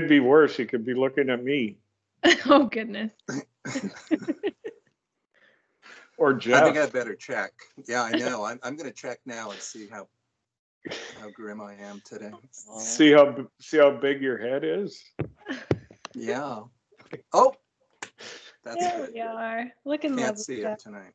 could be worse. He could be looking at me Oh, goodness. or I think Jeff. I better check. Yeah, I know. I'm going to check now and see how grim I am today. See how big your head is. Yeah. Oh, that's There good. we are. Looking Can't lovely. see it tonight.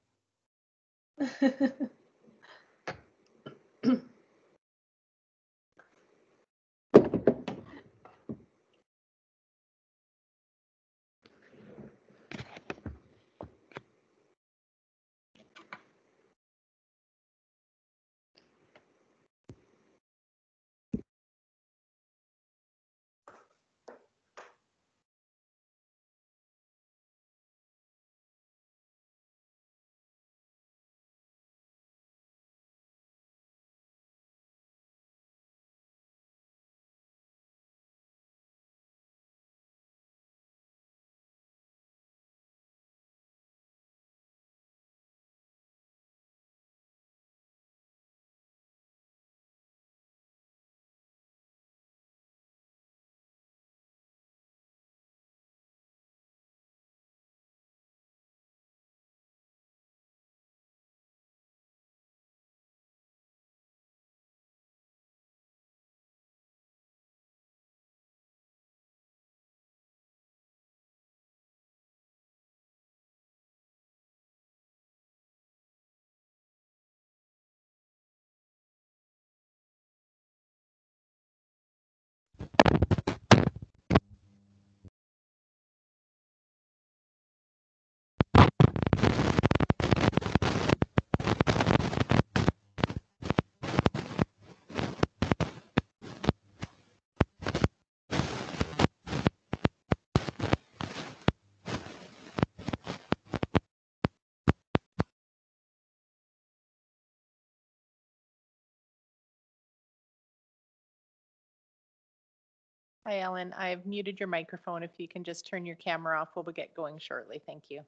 Hi, Ellen. I've muted your microphone. If you can just turn your camera off, we'll get going shortly. Thank you.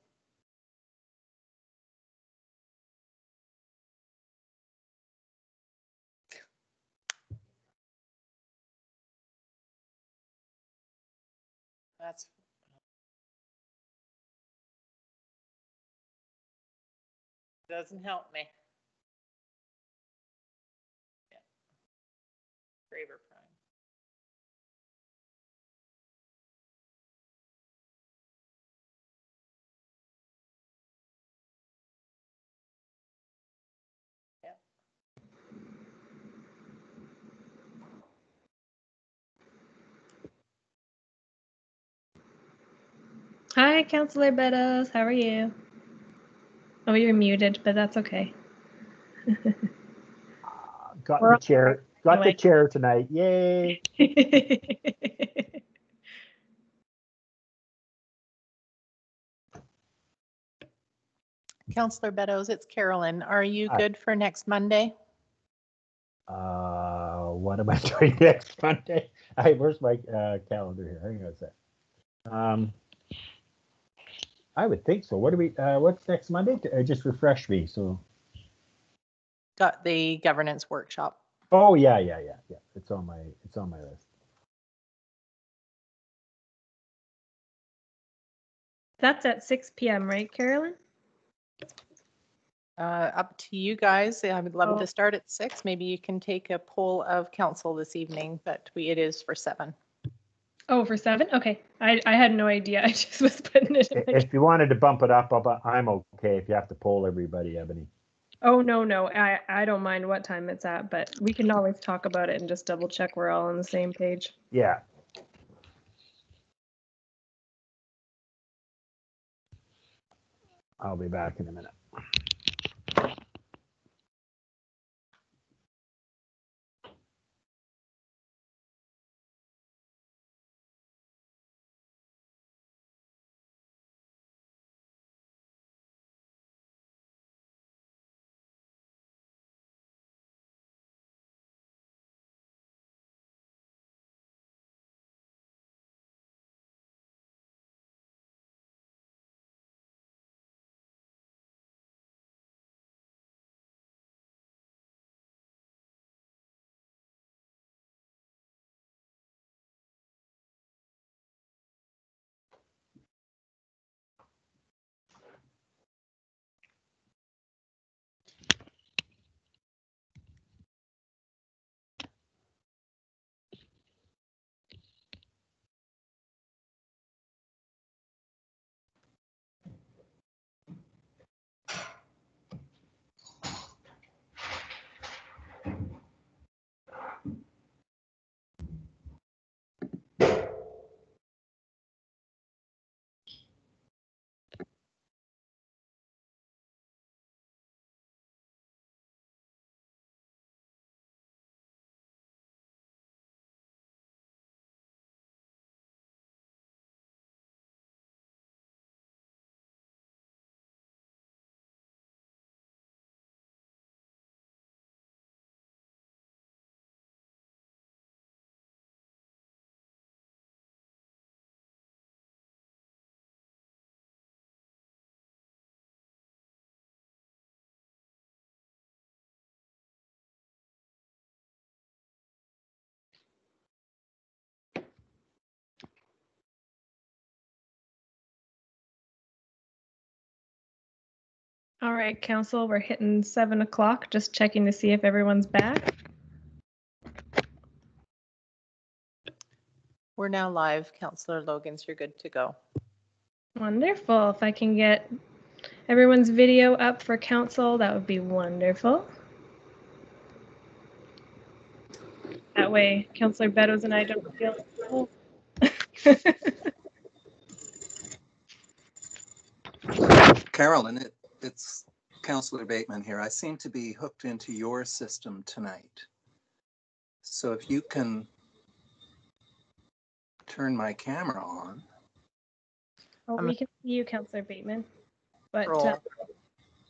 That's doesn't help me. Yeah. Graver Prime. Yeah. Hi, Councillor Beddoes. How are you? Oh, you're muted, but that's okay. Got We're the chair. Got anyway. the chair tonight. Yay! Councillor Beddoes, it's Carolyn. Are you Hi. good for next Monday? What am I doing next Monday? Where's my calendar here? Hang on a sec. I would think so. What do we? What's next Monday? Just refresh me. So. Got the governance workshop. Oh yeah. It's on my list. That's at 6 p.m., right, Carolyn? Up to you guys. I would love Oh. to start at 6. Maybe you can take a poll of council this evening, but it is for 7. Oh, for 7? Okay. I had no idea. I just was putting it in. If you wanted to bump it up, I'm okay. If you have to poll everybody, Ebony. Oh, no. I don't mind what time it's at, but we can always talk about it and just double check we're all on the same page. Yeah. I'll be back in a minute. All right, council, we're hitting 7 o'clock, just checking to see if everyone's back. We're now live. Councillor Logans, you're good to go. Wonderful. If I can get everyone's video up for council, that would be wonderful. That way, Councillor Beddoes and I don't feel. Carolyn, it's Councillor Bateman here. I seem to be hooked into your system tonight. So if you can turn my camera on. Oh, we can see you, Councillor Bateman. But Roll.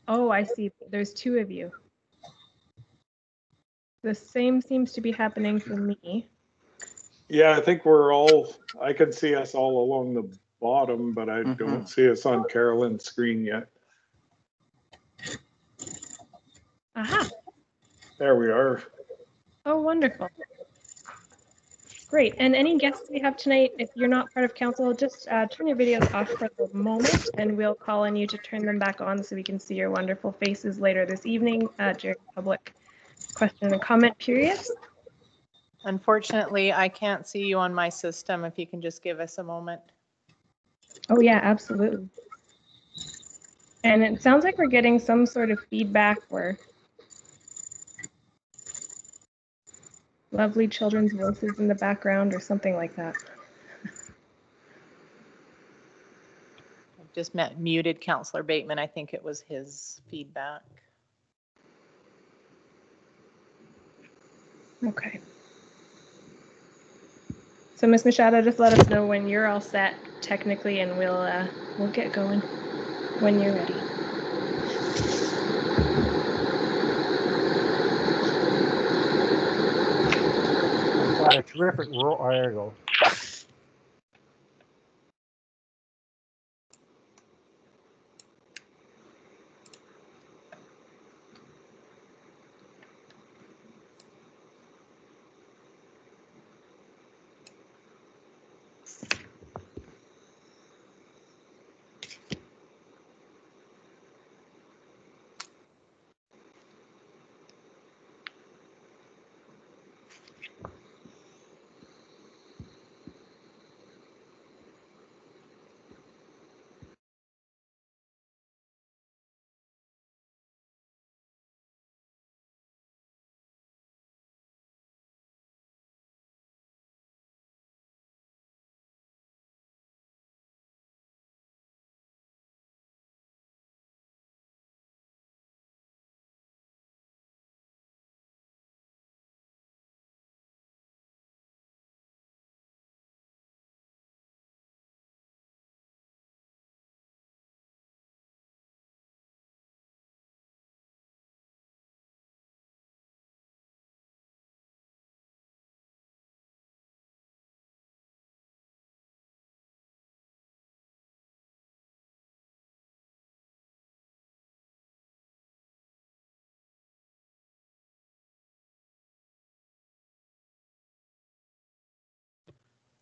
oh, I see. There's 2 of you. The same seems to be happening for me. Yeah, I think I can see us all along the bottom, but I don't see us on Carolyn's screen yet. Aha. There we are. Oh, wonderful. Great. And any guests we have tonight, if you're not part of council, just turn your videos off for the moment and we'll call on you to turn them back on so we can see your wonderful faces later this evening during public question and comment period. Unfortunately, I can't see you on my system. If you can just give us a moment. Oh yeah, absolutely. And it sounds like we're getting some sort of feedback where lovely children's voices in the background or something like that. I've just muted Councillor Bateman. I think it was his feedback. Okay. So Ms. Machado, just let us know when you're all set technically and we'll get going when you're ready. Got a terrific roll. There you go.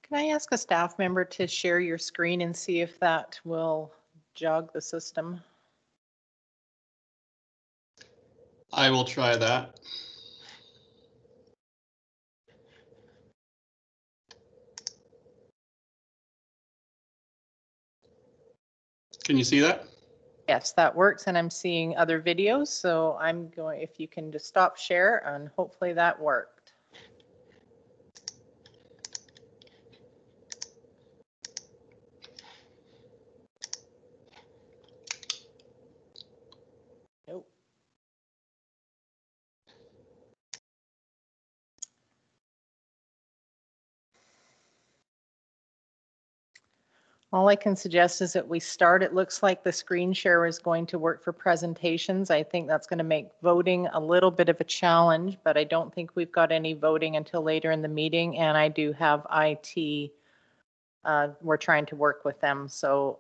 Can I ask a staff member to share your screen and see if that will jog the system? I will try that. Can you see that? Yes, that works, and I'm seeing other videos, so I'm going, if you can just stop share, and hopefully that worked. Nope. All I can suggest is that we start. It looks like the screen share is going to work for presentations. I think that's going to make voting a little bit of a challenge, but I don't think we've got any voting until later in the meeting. And I do have IT. We're trying to work with them. So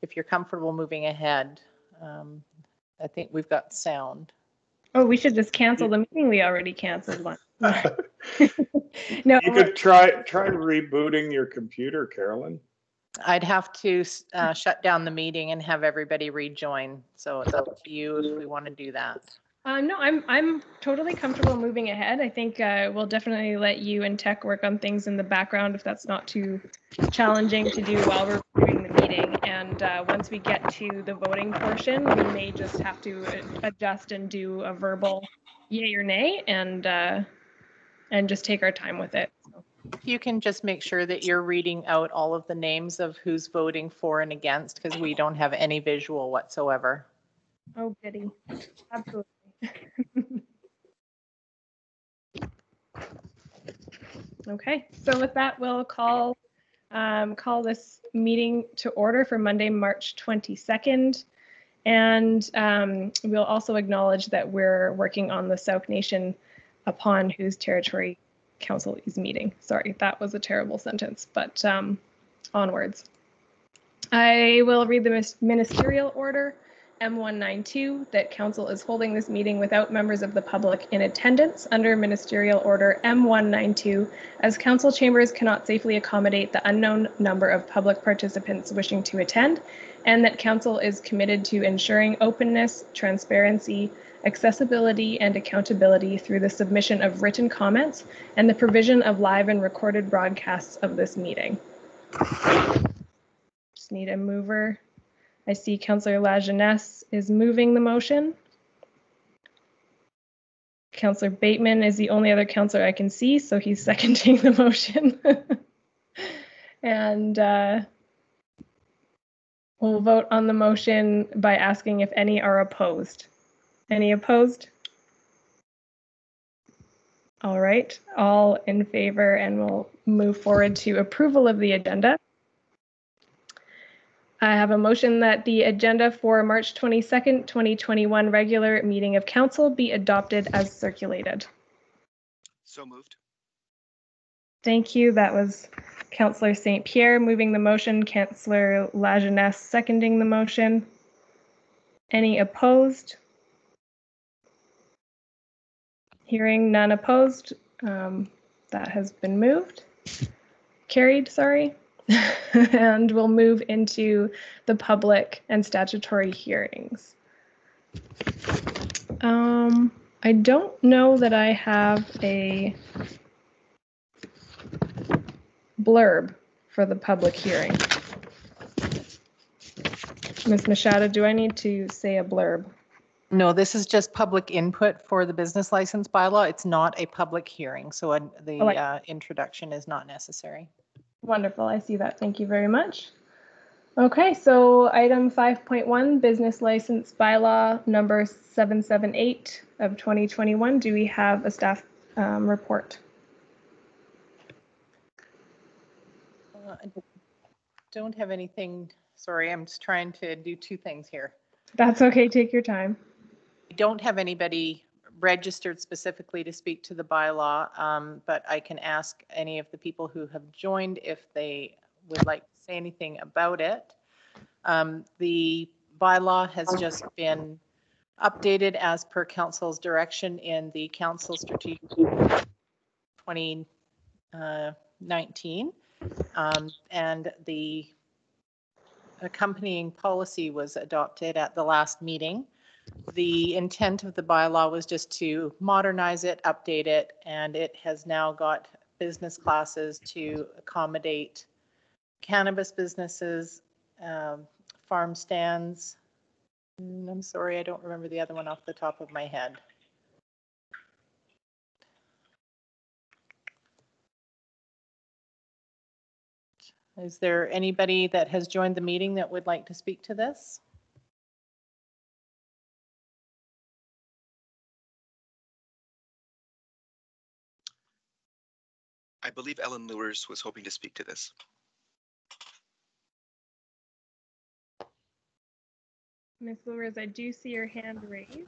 if you're comfortable moving ahead, I think we've got sound. Oh, we should just cancel the meeting we already canceled one. No, You could try rebooting your computer, Carolyn. I'd have to shut down the meeting and have everybody rejoin. So it's up to you if we want to do that. No, I'm totally comfortable moving ahead. I think we'll definitely let you and tech work on things in the background if that's not too challenging to do while we're doing the meeting. And once we get to the voting portion, we may just have to adjust and do a verbal yay or nay and just take our time with it. So. If you can just make sure that you're reading out all of the names of who's voting for and against, because we don't have any visual whatsoever. Oh, goody. Absolutely. Okay, so with that, we'll call this meeting to order for Monday, March 22nd. And we'll also acknowledge that we're working on the Sauk Nation upon whose territory council is meeting. Sorry, that was a terrible sentence, but onwards. I will read the ministerial order M192 that council is holding this meeting without members of the public in attendance under ministerial order M192 as council chambers cannot safely accommodate the unknown number of public participants wishing to attend, and that council is committed to ensuring openness, transparency, accessibility, and accountability through the submission of written comments and the provision of live and recorded broadcasts of this meeting. Just need a mover. I see Councillor Lajeunesse is moving the motion. Councillor Bateman is the only other councillor I can see, so he's seconding the motion. And we'll vote on the motion by asking if any are opposed. Any opposed? All right, all in favor, and we'll move forward to approval of the agenda. I have a motion that the agenda for March 22nd, 2021 regular meeting of council be adopted as circulated. So moved. Thank you. That was Councillor St. Pierre moving the motion, Councillor Lajeunesse seconding the motion. Any opposed? Hearing none opposed, that has been moved. Carried, sorry. And we'll move into the public and statutory hearings. I don't know that I have a blurb for the public hearing. Ms. Machado, do I need to say a blurb? No, this is just public input for the business license bylaw. It's not a public hearing, so the introduction is not necessary. Wonderful, I see that. Thank you very much. Okay, so item 5.1, business license bylaw number 778 of 2021. Do we have a staff report? I don't have anything. Sorry, I'm just trying to do two things here. That's okay, take your time. I don't have anybody registered specifically to speak to the bylaw, but I can ask any of the people who have joined if they would like to say anything about it. The bylaw has just been updated as per council's direction in the council strategic 2019, and the accompanying policy was adopted at the last meeting. The intent of the bylaw was just to modernize it, update it, and it has now got business classes to accommodate cannabis businesses, farm stands. I'm sorry, I don't remember the other one off the top of my head. Is there anybody that has joined the meeting that would like to speak to this? I believe Ellen Lewis was hoping to speak to this. Ms. Lewis, I do see your hand raised.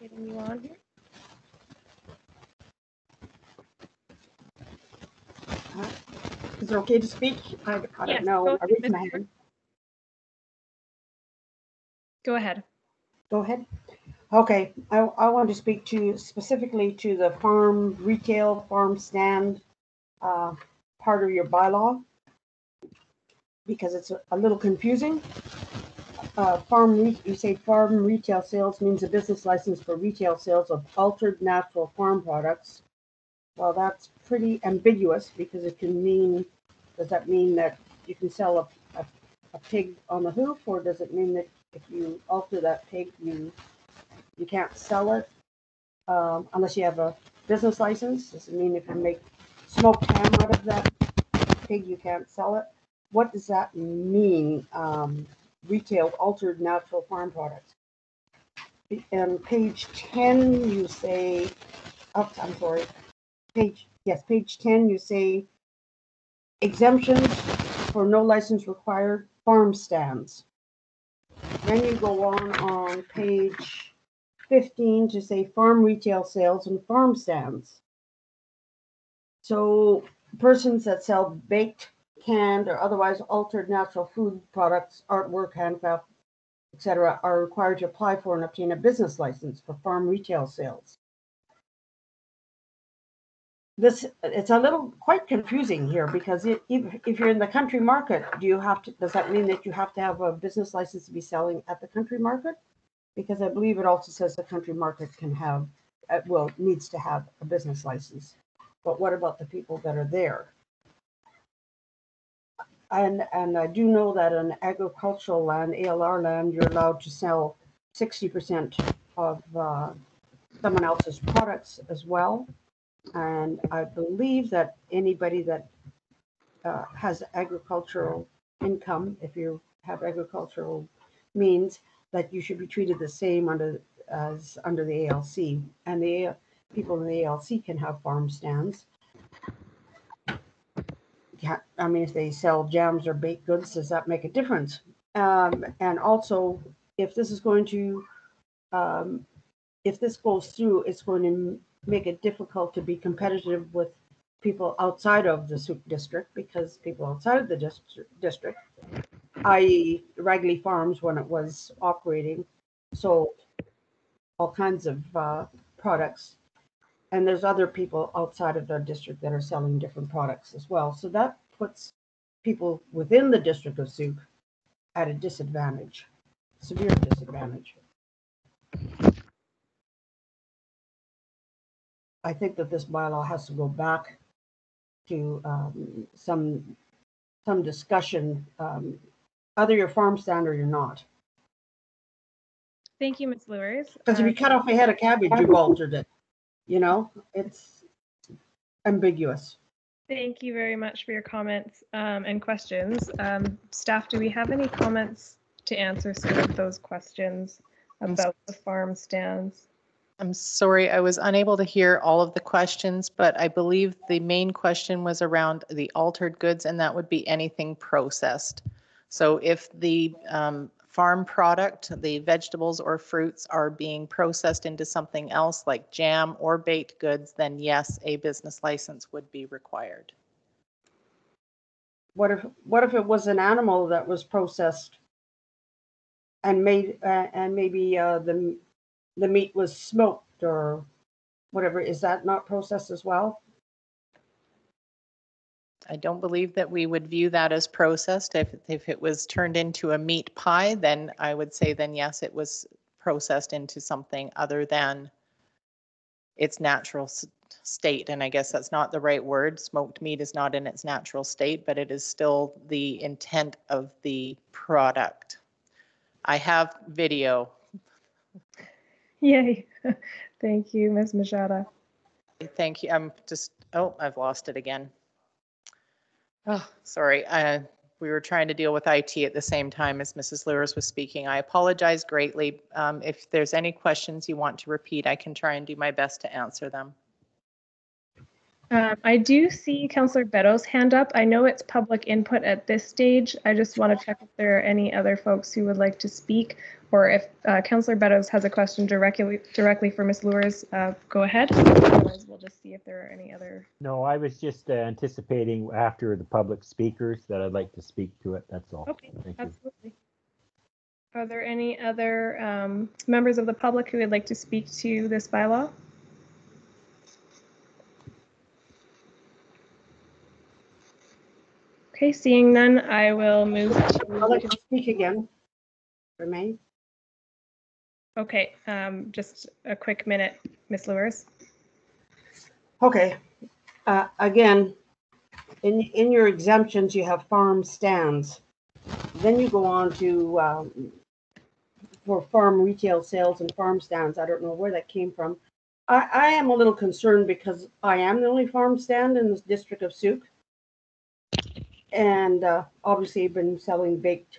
Getting you on here. Is it okay to speak? I don't know. I raised my hand. Go ahead. Go ahead. Okay, I want to speak to specifically to the farm retail farm stand part of your bylaw because it's a little confusing. You say farm retail sales means a business license for retail sales of altered natural farm products. Well, that's pretty ambiguous because it can mean, does that mean that you can sell a pig on the hoof, or does it mean that if you alter that pig, you can't sell it unless you have a business license? Does it mean if you make smoked ham out of that pig, you can't sell it? What does that mean? Retail altered natural farm products. And page 10, you say, oh, I'm sorry. Page 10, you say exemptions for no license required farm stands. Then you go on page 15 to say farm retail sales and farm stands. So persons that sell baked, canned, or otherwise altered natural food products, artwork, handcraft, etc., are required to apply for and obtain a business license for farm retail sales. It's a little quite confusing here because if you're in the country market, does that mean that you have to have a business license to be selling at the country market? Because I believe it also says the country market needs to have a business license. But what about the people that are there? And I do know that on agricultural land, ALR land, you're allowed to sell 60% of someone else's products as well. And I believe that anybody that has agricultural income, if you have agricultural means, that you should be treated the same as under the ALC. And the people in the ALC can have farm stands. I mean, if they sell jams or baked goods, does that make a difference? And also, if this is going to, if this goes through, it's going to make it difficult to be competitive with people outside of the Sooke district, because people outside of the district, i.e. Ragley Farms, when it was operating, sold all kinds of products. And there's other people outside of the district that are selling different products as well. So that puts people within the district of Sooke at a disadvantage, severe disadvantage. I think that this bylaw has to go back to some discussion. Either you're farm stand or you're not. Thank you, Ms. Lewis. Because if you cut off a head of cabbage, you've altered it. You know, it's ambiguous. Thank you very much for your comments and questions. Staff, do we have any comments to answer some of those questions about the farm stands? I'm sorry, I was unable to hear all of the questions, but I believe the main question was around the altered goods, and that would be anything processed. So if the farm product, the vegetables or fruits, are being processed into something else like jam or baked goods, then yes, a business license would be required. What if it was an animal that was processed and made and maybe the meat was smoked or whatever? Is that not processed as well? I don't believe that we would view that as processed. If it was turned into a meat pie, then I would say then yes, it was processed into something other than its natural state. And I guess that's not the right word. Smoked meat is not in its natural state, but it is still the intent of the product. I have video. Yay. Thank you, Ms. Machado. Thank you. I've lost it again. Oh, sorry. We were trying to deal with IT at the same time as Mrs. Lewis was speaking. I apologize greatly. If there's any questions you want to repeat, I can try and do my best to answer them. I do see Councillor Beddoes' hand up. I know it's public input at this stage. I just want to check if there are any other folks who would like to speak, or if Councillor Beddoes has a question directly for Ms. Lewis, go ahead. Otherwise, we'll just see if there are any other. No, I was just anticipating after the public speakers that I'd like to speak to it. That's all. Okay, Thank you. absolutely. Are there any other members of the public who would like to speak to this bylaw? Okay, seeing none, I will move I'd like to, to speak again. Remain. okay, just a quick minute, Ms. Lewis. Okay. Again, in your exemptions, you have farm stands. Then you go on to for farm retail sales and farm stands. I don't know where that came from. I am a little concerned because I am the only farm stand in the district of Souk. And obviously I've been selling baked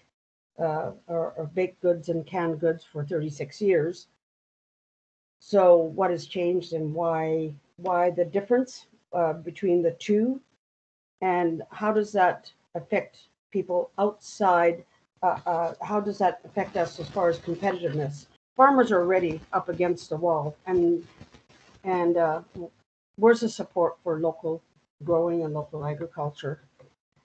or baked goods and canned goods for 36 years. So what has changed and why the difference between the two? And how does that affect people outside? How does that affect us as far as competitiveness? Farmers are already up against the wall, and where's the support for local growing and local agriculture?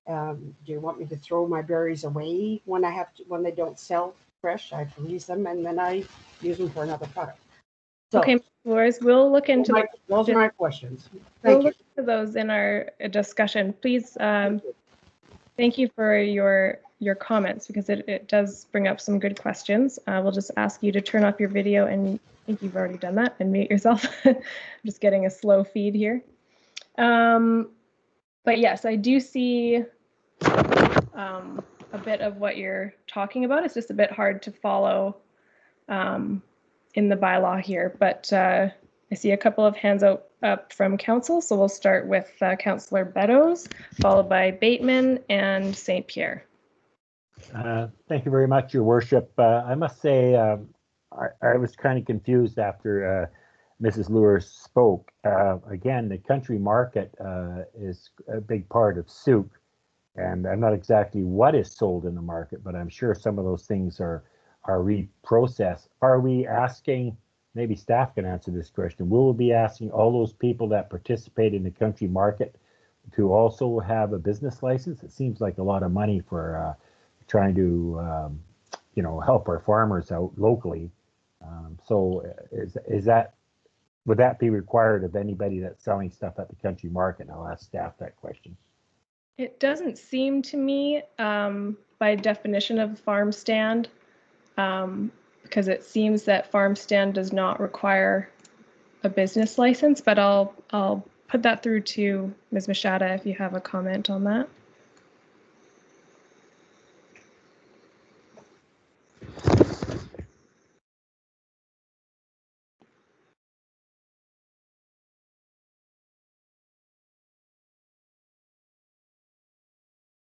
Do you want me to throw my berries away when when they don't sell fresh? I freeze them and then I use them for another product. So, Okay, Ms. Lewis, we'll look into those are my questions. we'll Thank you. look into those in our discussion. Please, thank you for your comments because it does bring up some good questions. We'll just ask you to turn off your video, and I think you've already done that, and mute yourself. I'm just getting a slow feed here. But yes, I do see a bit of what you're talking about. It's just a bit hard to follow in the bylaw here, but I see a couple of hands up from council. So we'll start with Councillor Beddoes, followed by Bateman and St. Pierre. Thank you very much, Your Worship. I must say I was kind of confused after Mrs. Lewis spoke. Again, the country market is a big part of Souk, and I'm not exactly what is sold in the market, but I'm sure some of those things are reprocessed. Are we asking, maybe staff can answer this question, will we be asking all those people that participate in the country market to also have a business license? It seems like a lot of money for trying to help our farmers out locally. So would that be required of anybody that's selling stuff at the country market? I'll ask staff that question. It doesn't seem to me by definition of farm stand, because it seems that farm stand does not require a business license, but I'll put that through to Ms. Machada if you have a comment on that.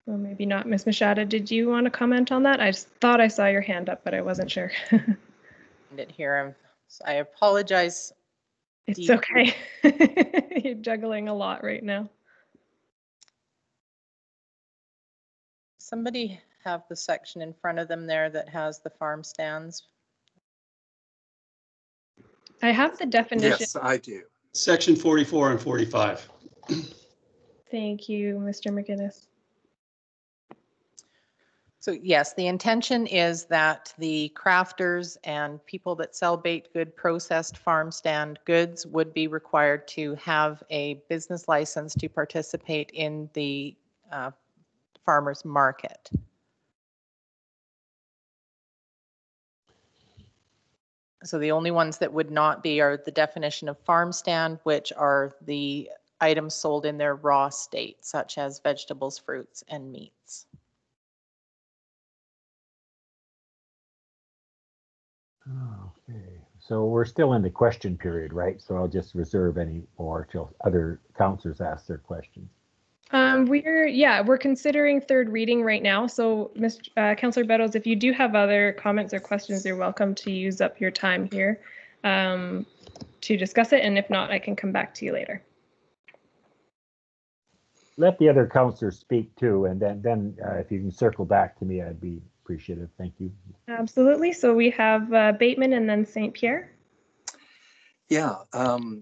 Well, maybe not. Ms. Machada, did you want to comment on that? I just thought I saw your hand up, but I wasn't sure. I didn't hear him. So I apologize. It's okay. You're juggling a lot right now. Somebody have the section in front of them there that has the farm stands. I have the definition. Yes, I do. Section 44 and 45. Thank you, Mr. McGinnis. So yes, the intention is that the crafters and people that sell baked good processed farm stand goods would be required to have a business license to participate in the farmers market. So the only ones that would not be are the definition of farm stand, which are the items sold in their raw state, such as vegetables, fruits, and meats. Okay, so we're still in the question period, right? So I'll just reserve any more till other councillors ask their questions. We're considering third reading right now. So, Councillor Beddoes, if you do have other comments or questions, you're welcome to use up your time here to discuss it. And if not, I can come back to you later. Let the other councillors speak too, and then if you can circle back to me, I'd be appreciative. Thank you. Absolutely. So we have Bateman and then St. Pierre. Yeah,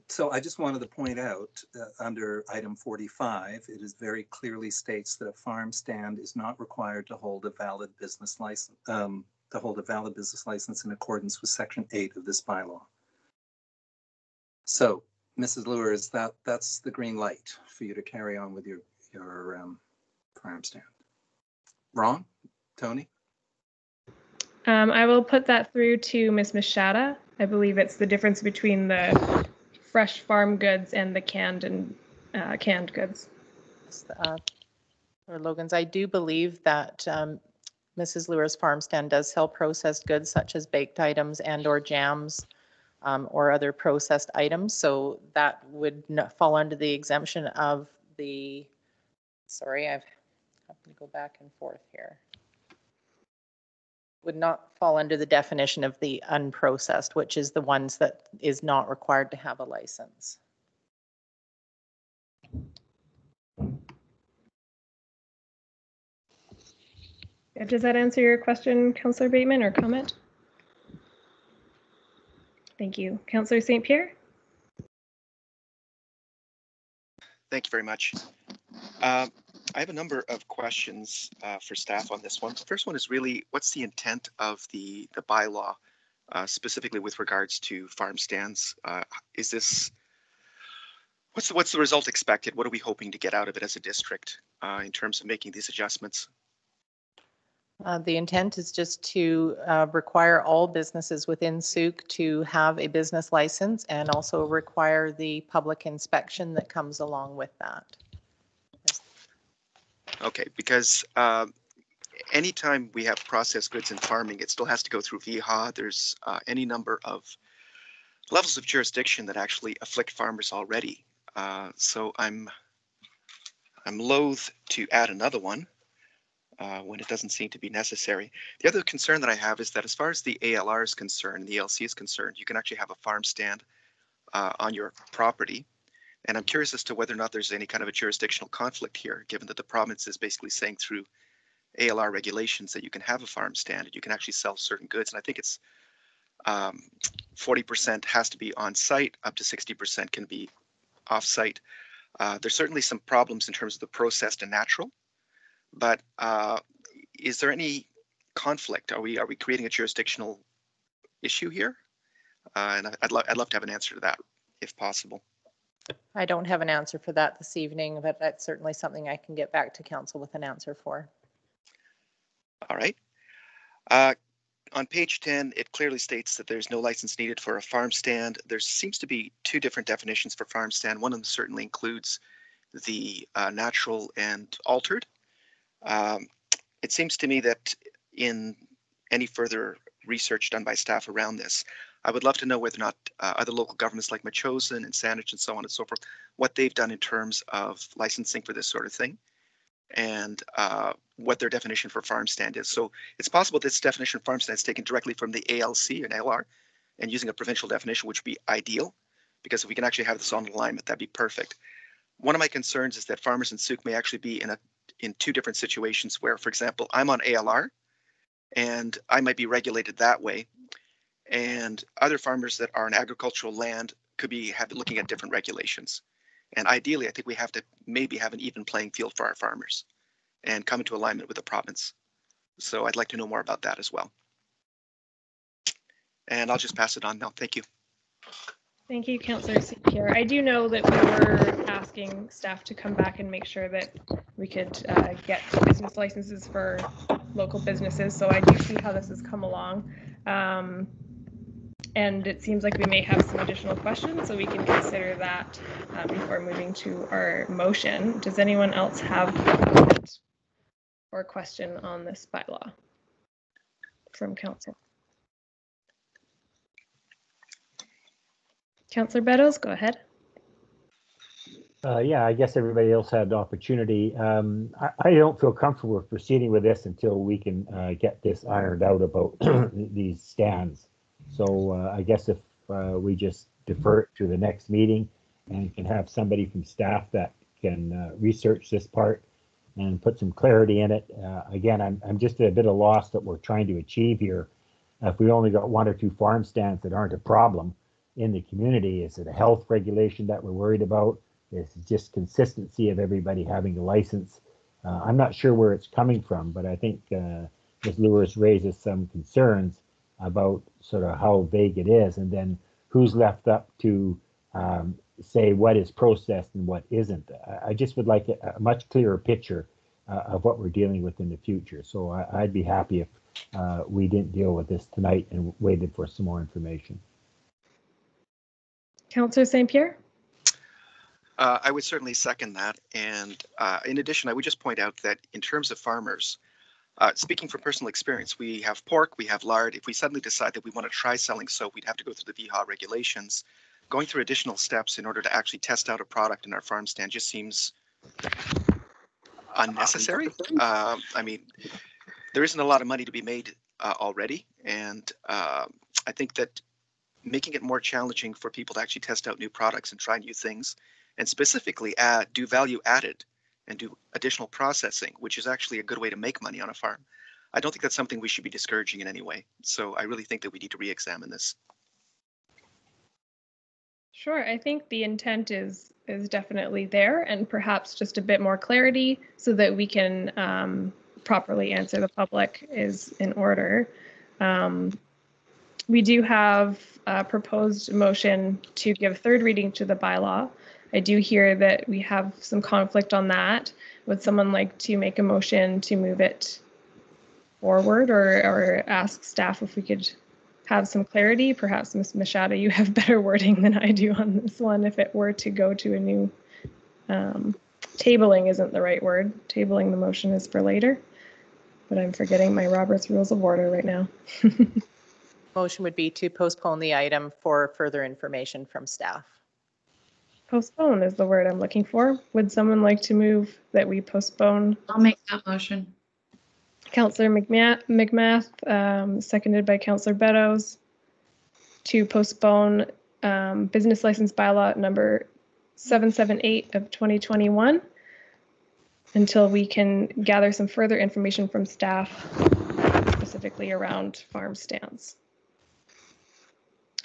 so I just wanted to point out under item 45, it is very clearly states that a farm stand is not required to hold a valid business license, in accordance with section 8 of this bylaw. So, Mrs. Lewis, that's the green light for you to carry on with your farm stand. wrong, Tony? I will put that through to Ms. Machada. I believe it's the difference between the fresh farm goods and the canned and canned goods. Or Logan's, I do believe that Mrs. Lure's farm stand does sell processed goods such as baked items and or jams or other processed items. So that would not fall under the exemption of the, sorry, I've to go back and forth here. Would not fall under the definition of the unprocessed, which is the ones that is not required to have a license. Does that answer your question, Councillor Bateman, or comment? Thank you. Councillor St. Pierre? Thank you very much. I have a number of questions for staff on this one. The first one is really, what's the intent of the bylaw, specifically with regards to farm stands? Is this, what's the result expected? What are we hoping to get out of it as a district in terms of making these adjustments? The intent is just to require all businesses within Sooke to have a business license and also require the public inspection that comes along with that. Okay, because anytime we have processed goods in farming, it still has to go through VHA. There's any number of levels of jurisdiction that actually afflict farmers already. So I'm loath to add another one when it doesn't seem to be necessary. The other concern that I have is that as far as the ALR is concerned, the ALC is concerned, you can actually have a farm stand on your property. And I'm curious as to whether or not there's any kind of a jurisdictional conflict here, given that the province is basically saying through ALR regulations that you can have a farm stand and you can actually sell certain goods. And I think it's 40% has to be on site, up to 60% can be off site. There's certainly some problems in terms of the processed and natural, but is there any conflict? Are we creating a jurisdictional issue here? And I'd love to have an answer to that if possible. I don't have an answer for that this evening, but that's certainly something I can get back to council with an answer for. All right. On page 10, it clearly states that there's no license needed for a farm stand. There seems to be two different definitions for farm stand. One of them certainly includes the natural and altered. It seems to me that in any further research done by staff around this, I would love to know whether or not other local governments like Metchosin and Saanich and so on and so forth, what they've done in terms of licensing for this sort of thing and what their definition for farm stand is. So it's possible this definition of farm stand is taken directly from the ALC and LR and using a provincial definition, which would be ideal, because if we can actually have this on alignment, that'd be perfect. One of my concerns is that farmers in Sooke may actually be in two different situations where, for example, I'm on ALR and I might be regulated that way. And other farmers that are on agricultural land could be looking at different regulations. And ideally, I think we have to maybe have an even playing field for our farmers and come into alignment with the province. So I'd like to know more about that as well. And I'll just pass it on now. Thank you. Thank you, Councillor St. Pierre. I do know that we were asking staff to come back and make sure that we could get business licenses for local businesses. So I do see how this has come along. And it seems like we may have some additional questions, so we can consider that before moving to our motion. Does anyone else have a comment or question on this bylaw from council? Councillor Beddoes, go ahead. Yeah, I guess everybody else had the opportunity. I don't feel comfortable with proceeding with this until we can get this ironed out about these stands. So I guess if we just defer it to the next meeting and can have somebody from staff that can research this part and put some clarity in it. Again, I'm just a bit of loss that we're trying to achieve here. If we only got one or two farm stands that aren't a problem in the community, is it a health regulation that we're worried about? Is it just consistency of everybody having a license? I'm not sure where it's coming from, but I think Ms. Lewis raises some concerns about sort of how vague it is, and then who's left up to say what is processed and what isn't. I just would like a much clearer picture of what we're dealing with in the future. So I'd be happy if we didn't deal with this tonight and waited for some more information. Councillor St. Pierre? I would certainly second that. And in addition, I would just point out that in terms of farmers, speaking from personal experience, we have pork, we have lard. If we suddenly decide that we want to try selling soap, we'd have to go through the VHA regulations. Going through additional steps in order to actually test out a product in our farm stand just seems unnecessary. I mean, there isn't a lot of money to be made already. And I think that making it more challenging for people to actually test out new products and try new things, and specifically do value added and do additional processing, which is actually a good way to make money on a farm. I don't think that's something we should be discouraging in any way. So I really think that we need to re-examine this. Sure, I think the intent is definitely there, and perhaps just a bit more clarity so that we can properly answer the public is in order. We do have a proposed motion to give third reading to the bylaw. I do hear that we have some conflict on that. Would someone like to make a motion to move it forward, or ask staff if we could have some clarity? Perhaps Ms. Machado, you have better wording than I do on this one. If it were to go to a new, tabling isn't the right word. Tabling the motion is for later, but I'm forgetting my Robert's Rules of Order right now. Motion would be to postpone the item for further information from staff. Postpone is the word I'm looking for. Would someone like to move that we postpone? I'll make that motion. Councillor McMath, seconded by Councillor Beddoes, to postpone business license bylaw number 778 of 2021 until we can gather some further information from staff, specifically around farm stands.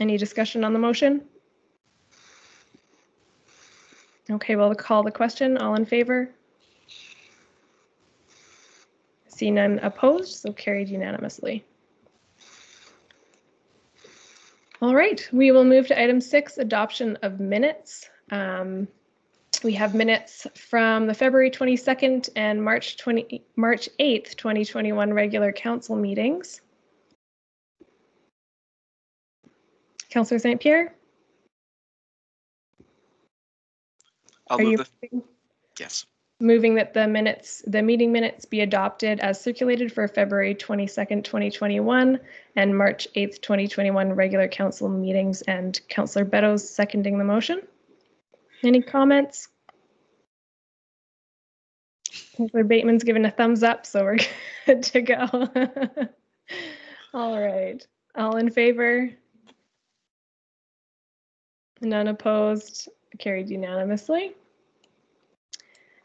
Any discussion on the motion? Okay, we'll call the question. All in favor? See none opposed, so carried unanimously. All right, we will move to item 6, adoption of minutes. We have minutes from the February 22nd and March 8th, 2021 regular council meetings. Councillor St. Pierre? I'll move yes. Moving that the meeting minutes be adopted as circulated for February 22nd, 2021 and March 8th, 2021 regular council meetings, and Councillor Beddoes seconding the motion. Any comments? Councillor Bateman's given a thumbs up, so we're good to go. All right. All in favor? None opposed? Carried unanimously.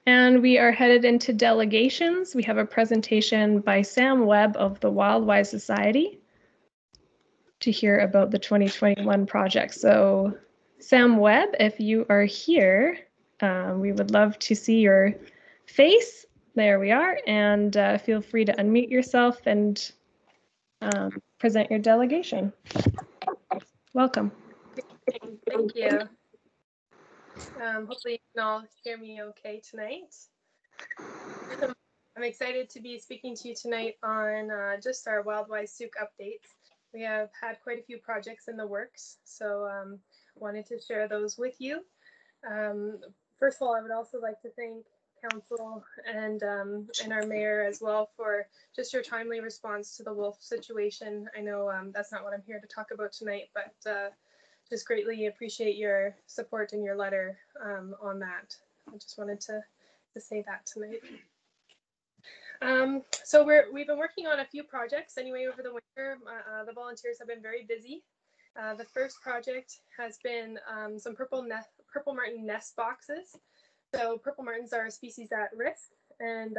And we are headed into delegations. We have a presentation by Sam Webb of the Wildwise Society to hear about the 2021 project. So Sam Webb, if you are here, we would love to see your face. There we are. And feel free to unmute yourself and present your delegation. Welcome. Thank you. Hopefully you can all hear me okay tonight. I'm excited to be speaking to you tonight on just our Wildwise Souk updates. We have had quite a few projects in the works, so wanted to share those with you. First of all, I would also like to thank Council and our Mayor as well for just your timely response to the wolf situation. I know that's not what I'm here to talk about tonight, but just greatly appreciate your support and your letter on that. I just wanted to say that tonight. So we've been working on a few projects anyway over the winter. The volunteers have been very busy. The first project has been some purple martin nest boxes. So purple martins are a species at risk, and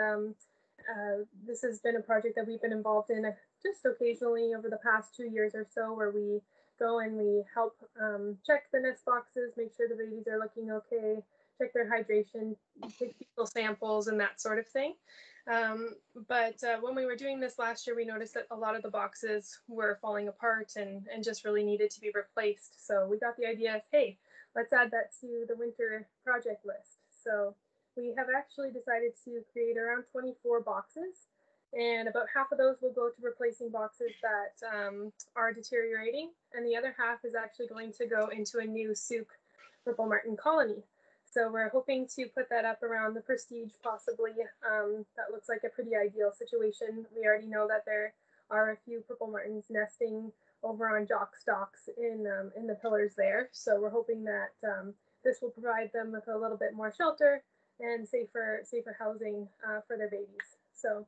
this has been a project that we've been involved in just occasionally over the past 2 years or so, where we go and we help check the nest boxes, make sure the babies are looking okay, check their hydration, take fecal samples and that sort of thing. But when we were doing this last year, we noticed that a lot of the boxes were falling apart and just really needed to be replaced. So we got the idea of, hey, let's add that to the winter project list. So we have actually decided to create around 24 boxes, and about half of those will go to replacing boxes that are deteriorating, and the other half is actually going to go into a new Sooke Purple Martin colony. So we're hoping to put that up around the Prestige, possibly. That looks like a pretty ideal situation. We already know that there are a few Purple Martins nesting over on jock stalks in the pillars there. So we're hoping that this will provide them with a little bit more shelter and safer housing for their babies. So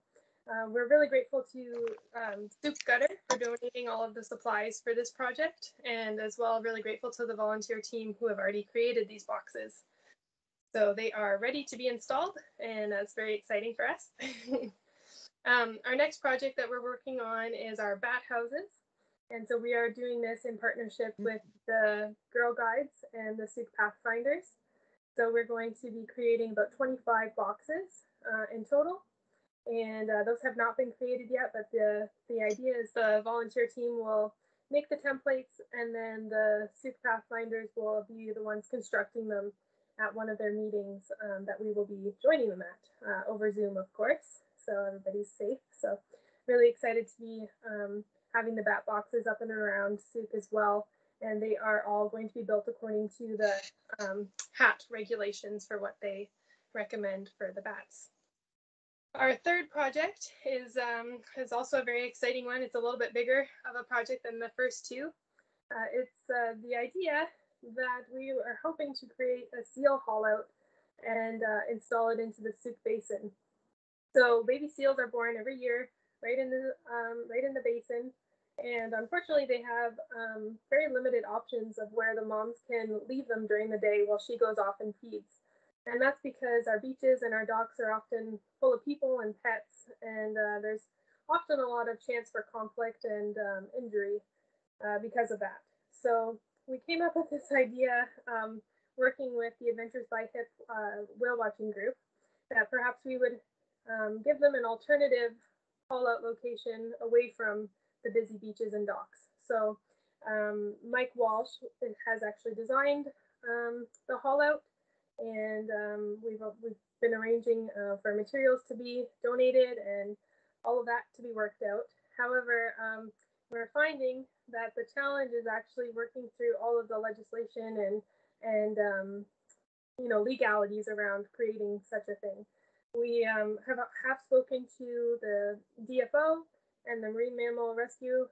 we're really grateful to Sooke Gutter for donating all of the supplies for this project, and as well really grateful to the volunteer team who have already created these boxes. So they are ready to be installed, and that's very exciting for us. Our next project that we're working on is our bat houses. And so we are doing this in partnership with the Girl Guides and the Sooke Pathfinders. So we're going to be creating about 25 boxes in total. And those have not been created yet, but the idea is the volunteer team will make the templates, and then the Sooke Pathfinders will be the ones constructing them at one of their meetings that we will be joining them at over Zoom, of course, so everybody's safe. So really excited to be having the bat boxes up and around Sooke as well, and they are all going to be built according to the HAT regulations for what they recommend for the bats. Our third project is also a very exciting one. It's a little bit bigger of a project than the first two. It's the idea that we are hoping to create a seal haul out and install it into the Sooke Basin. So baby seals are born every year right in the basin, and unfortunately they have very limited options of where the moms can leave them during the day while she goes off and feeds. And that's because our beaches and our docks are often full of people and pets, and there's often a lot of chance for conflict and injury because of that. So we came up with this idea, working with the Adventures by HIP whale watching group, that perhaps we would give them an alternative haul-out location away from the busy beaches and docks. So Mike Walsh has actually designed the haul-out, and we've been arranging for materials to be donated and all of that to be worked out. However, we're finding that the challenge is actually working through all of the legislation and legalities around creating such a thing. We have spoken to the DFO and the Marine Mammal Rescue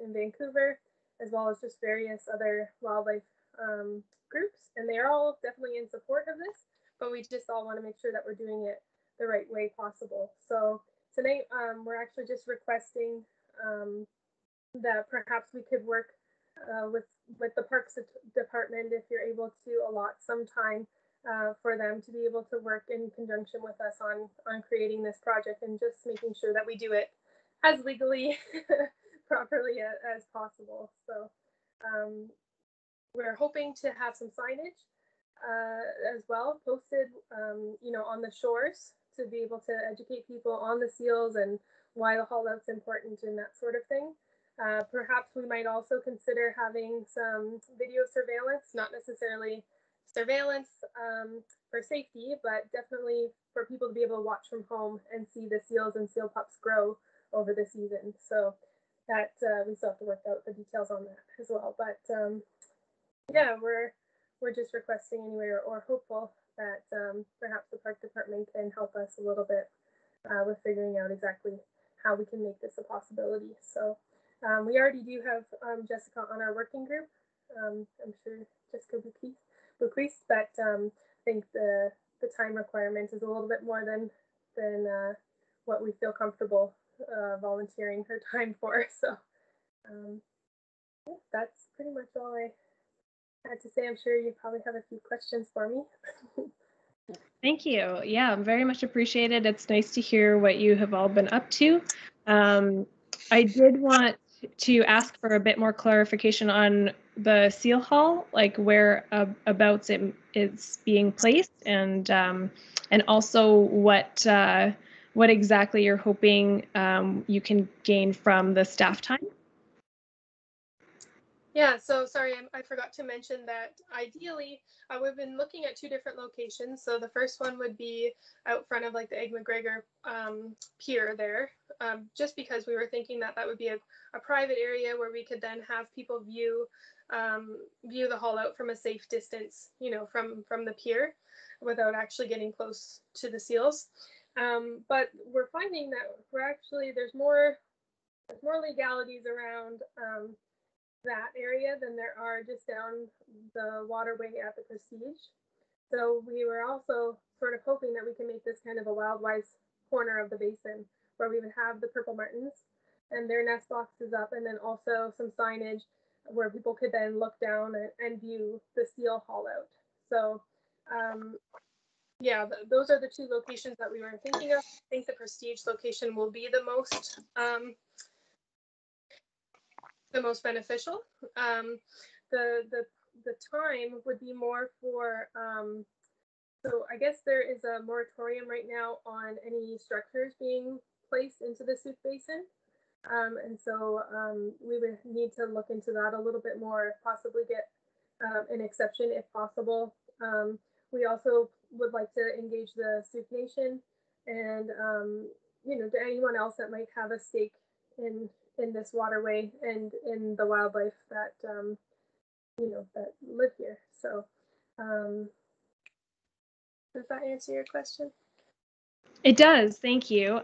in Vancouver, as well as just various other wildlife groups, and they're all definitely in support of this, but we just all want to make sure that we're doing it the right way possible. So tonight we're actually just requesting that perhaps we could work with the Parks Department, if you're able to allot some time for them to be able to work in conjunction with us on creating this project, and just making sure that we do it as legally properly as possible. So we're hoping to have some signage as well posted, on the shores, to be able to educate people on the seals and why the haul-out's important and that sort of thing. Perhaps we might also consider having some video surveillance, not necessarily surveillance for safety, but definitely for people to be able to watch from home and see the seals and seal pups grow over the season. So that we still have to work out the details on that as well. But yeah, we're just requesting anyway, or hopeful that perhaps the park department can help us a little bit with figuring out exactly how we can make this a possibility. So we already do have Jessica on our working group. I'm sure Jessica Buquist, but I think the time requirement is a little bit more than what we feel comfortable volunteering her time for. So yeah, that's pretty much all I had to say. I'm sure you probably have a few questions for me. Thank you. Yeah, very much appreciated. It's nice to hear what you have all been up to. I did want to ask for a bit more clarification on the seal haul, like where abouts it is being placed, and also what exactly you're hoping you can gain from the staff time. Yeah, so sorry, I forgot to mention that ideally we've been looking at 2 different locations. So the first one would be out front of like the Egg McGregor pier there, just because we were thinking that that would be a private area where we could then have people view the haul out from a safe distance, you know, from the pier without actually getting close to the seals. But we're finding that there's more legalities around that area than there are just down the waterway at the Prestige. So we were also sort of hoping that we can make this kind of a Wildwise corner of the basin where we would have the Purple Martins and their nest boxes up, and then also some signage where people could then look down and view the seal haul out. So yeah, those are the 2 locations that we were thinking of. I think the Prestige location will be the most beneficial. The time would be more for so I guess there is a moratorium right now on any structures being placed into the Sooke Basin, and so we would need to look into that a little bit more, possibly get an exception if possible. We also would like to engage the Sooke Nation and you know, to anyone else that might have a stake in this waterway and in the wildlife that you know, that live here. So does that answer your question? It does. Thank you.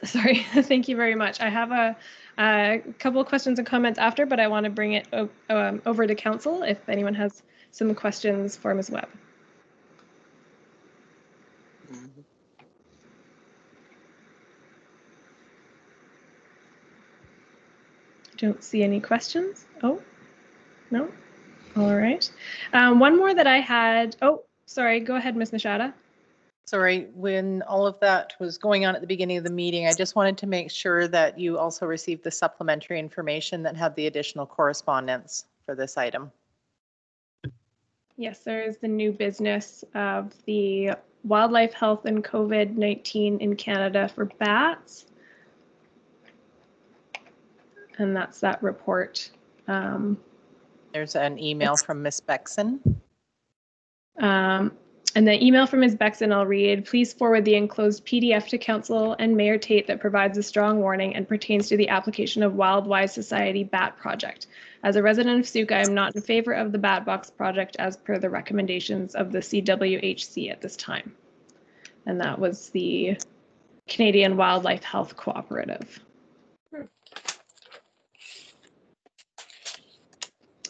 Sorry. Thank you very much. I have a couple of questions and comments after, but I want to bring it over to council if anyone has some questions for Ms. Webb. Don't see any questions. Oh, no. All right. One more that I had. Oh, sorry. Go ahead, Ms. Nashada. Sorry, when all of that was going on at the beginning of the meeting, I just wanted to make sure that you also received the supplementary information that had the additional correspondence for this item. Yes, there is the new business of the wildlife health and COVID-19 in Canada for bats. And that's that report. There's an email from Ms. Bexon. And the email from Ms. Bexon, I'll read. Please forward the enclosed PDF to Council and Mayor Tate that provides a strong warning and pertains to the application of Wildwise Society Bat Project. As a resident of Sooke, I am not in favor of the Bat Box project as per the recommendations of the CWHC at this time. And that was the Canadian Wildlife Health Cooperative.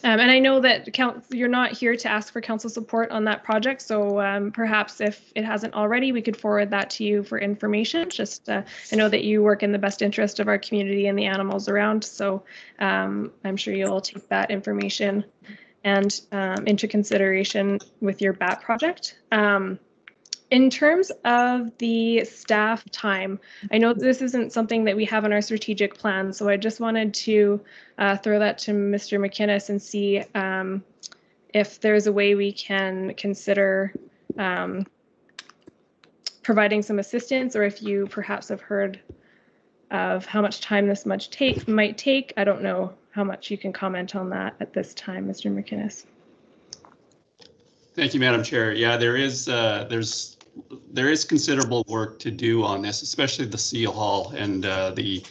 And I know that you're not here to ask for council support on that project, so perhaps if it hasn't already, we could forward that to you for information. Just I know that you work in the best interest of our community and the animals around, so I'm sure you'll take that information and into consideration with your bat project. In terms of the staff time, I know this isn't something that we have in our strategic plan, so I just wanted to throw that to Mr. McInnes and see if there's a way we can consider providing some assistance, or if you perhaps have heard of how much time this might take. I don't know how much you can comment on that at this time, Mr. McInnes. Thank you, Madam Chair. Yeah, there is considerable work to do on this, especially the seal haul and the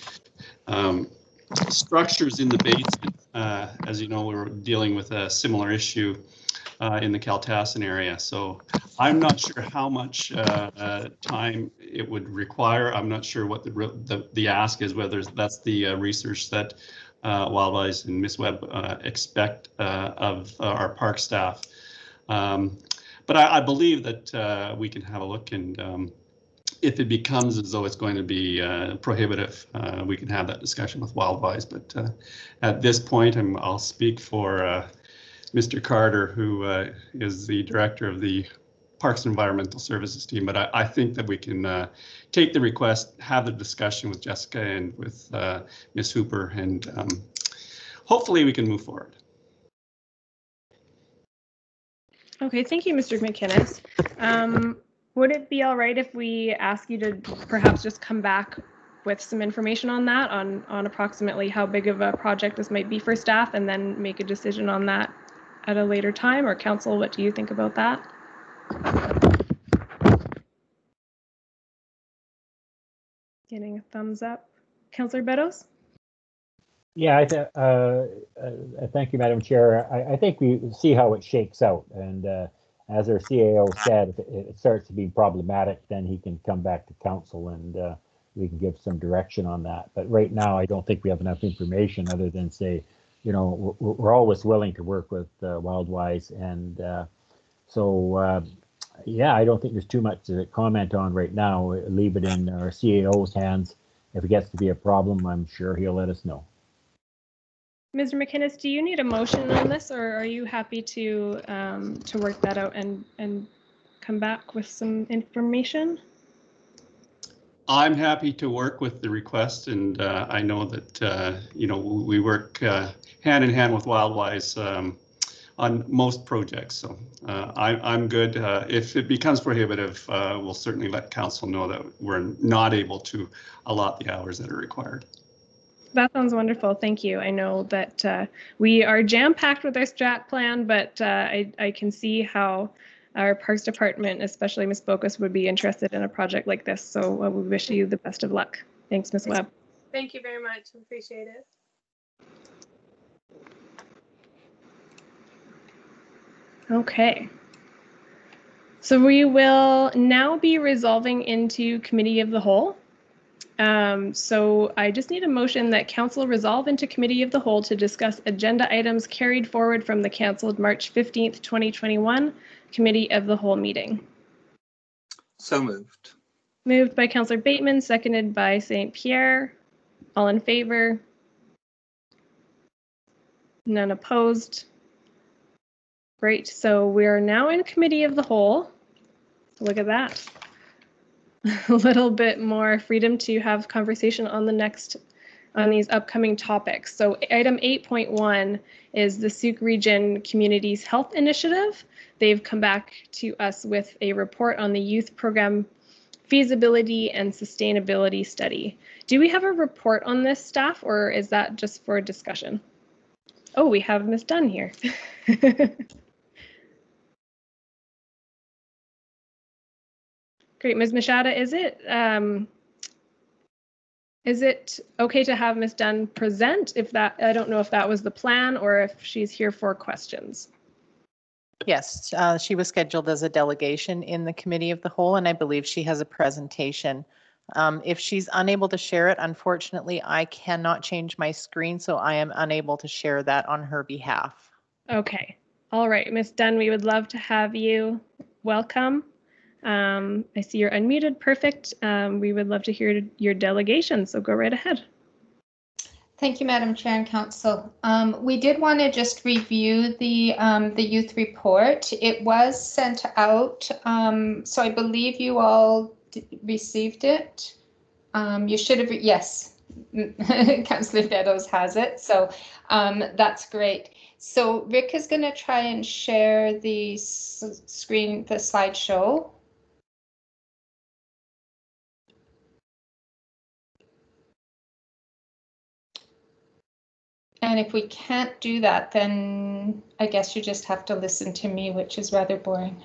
structures in the basement. As you know, we were dealing with a similar issue in the Kaltassin area. So I'm not sure how much time it would require. I'm not sure what the ask is, whether that's the research that Wildwise and Ms. Webb expect of our park staff. But I believe that we can have a look, and if it becomes as though it's going to be prohibitive, we can have that discussion with Wildwise. But at this point, I'll speak for Mr. Carter, who is the director of the Parks and Environmental Services team. But I think that we can take the request, have the discussion with Jessica and with Ms. Hooper, and hopefully we can move forward. Okay, thank you, Mr. McInnes. Would it be all right if we ask you to perhaps just come back with some information on that, on approximately how big of a project this might be for staff, and then make a decision on that at a later time? Or council, what do you think about that? Getting a thumbs up. Councillor Beddoes? Yeah, thank you, Madam Chair. I think we see how it shakes out, and as our CAO said, if it starts to be problematic, then he can come back to council and we can give some direction on that. But right now, I don't think we have enough information other than say, you know, we're always willing to work with Wildwise, and yeah, I don't think there's too much to comment on right now. Leave it in our CAO's hands. If it gets to be a problem, I'm sure he'll let us know. Mr. McInnes, do you need a motion on this, or are you happy to work that out and come back with some information? I'm happy to work with the request, and I know that you know, we work hand in hand with Wildwise on most projects, so I'm good. If it becomes prohibitive, we'll certainly let council know that we're not able to allot the hours that are required. That sounds wonderful. Thank you. I know that we are jam-packed with our strat plan, but I can see how our Parks Department, especially Ms. Bokus, would be interested in a project like this. So we wish you the best of luck. Thanks, Ms. Webb. Thank you very much. Appreciate it. Okay. So we will now be resolving into Committee of the Whole. So I just need a motion that council resolve into Committee of the Whole to discuss agenda items carried forward from the canceled March 15th, 2021 Committee of the Whole meeting. So moved. Moved by Councillor Bateman, seconded by St. Pierre. All in favor? None opposed? Great. So we are now in Committee of the Whole. Look at that. A little bit more freedom to have conversation on these upcoming topics. So item 8.1 is the Sauk Region Communities Health Initiative. They've come back to us with a report on the youth program feasibility and sustainability study. Do we have a report on this, staff, or is that just for discussion? Oh, we have Ms. Dunn here. Great, Ms. Machada, is it okay to have Ms. Dunn present? I don't know if that was the plan or if she's here for questions. Yes, she was scheduled as a delegation in the Committee of the Whole, and I believe she has a presentation. If she's unable to share it, unfortunately, I cannot change my screen, so I am unable to share that on her behalf. Okay. All right, Ms. Dunn, we would love to have you. Welcome. I see you're unmuted. Perfect. We would love to hear your delegation, so go right ahead. Thank you, Madam Chair and Council. We did want to just review the youth report. It was sent out, so I believe you all received it. You should have, yes, Councillor Beddoes has it, so that's great. So Rick is going to try and share the screen, the slideshow. And if we can't do that, then I guess you just have to listen to me, which is rather boring.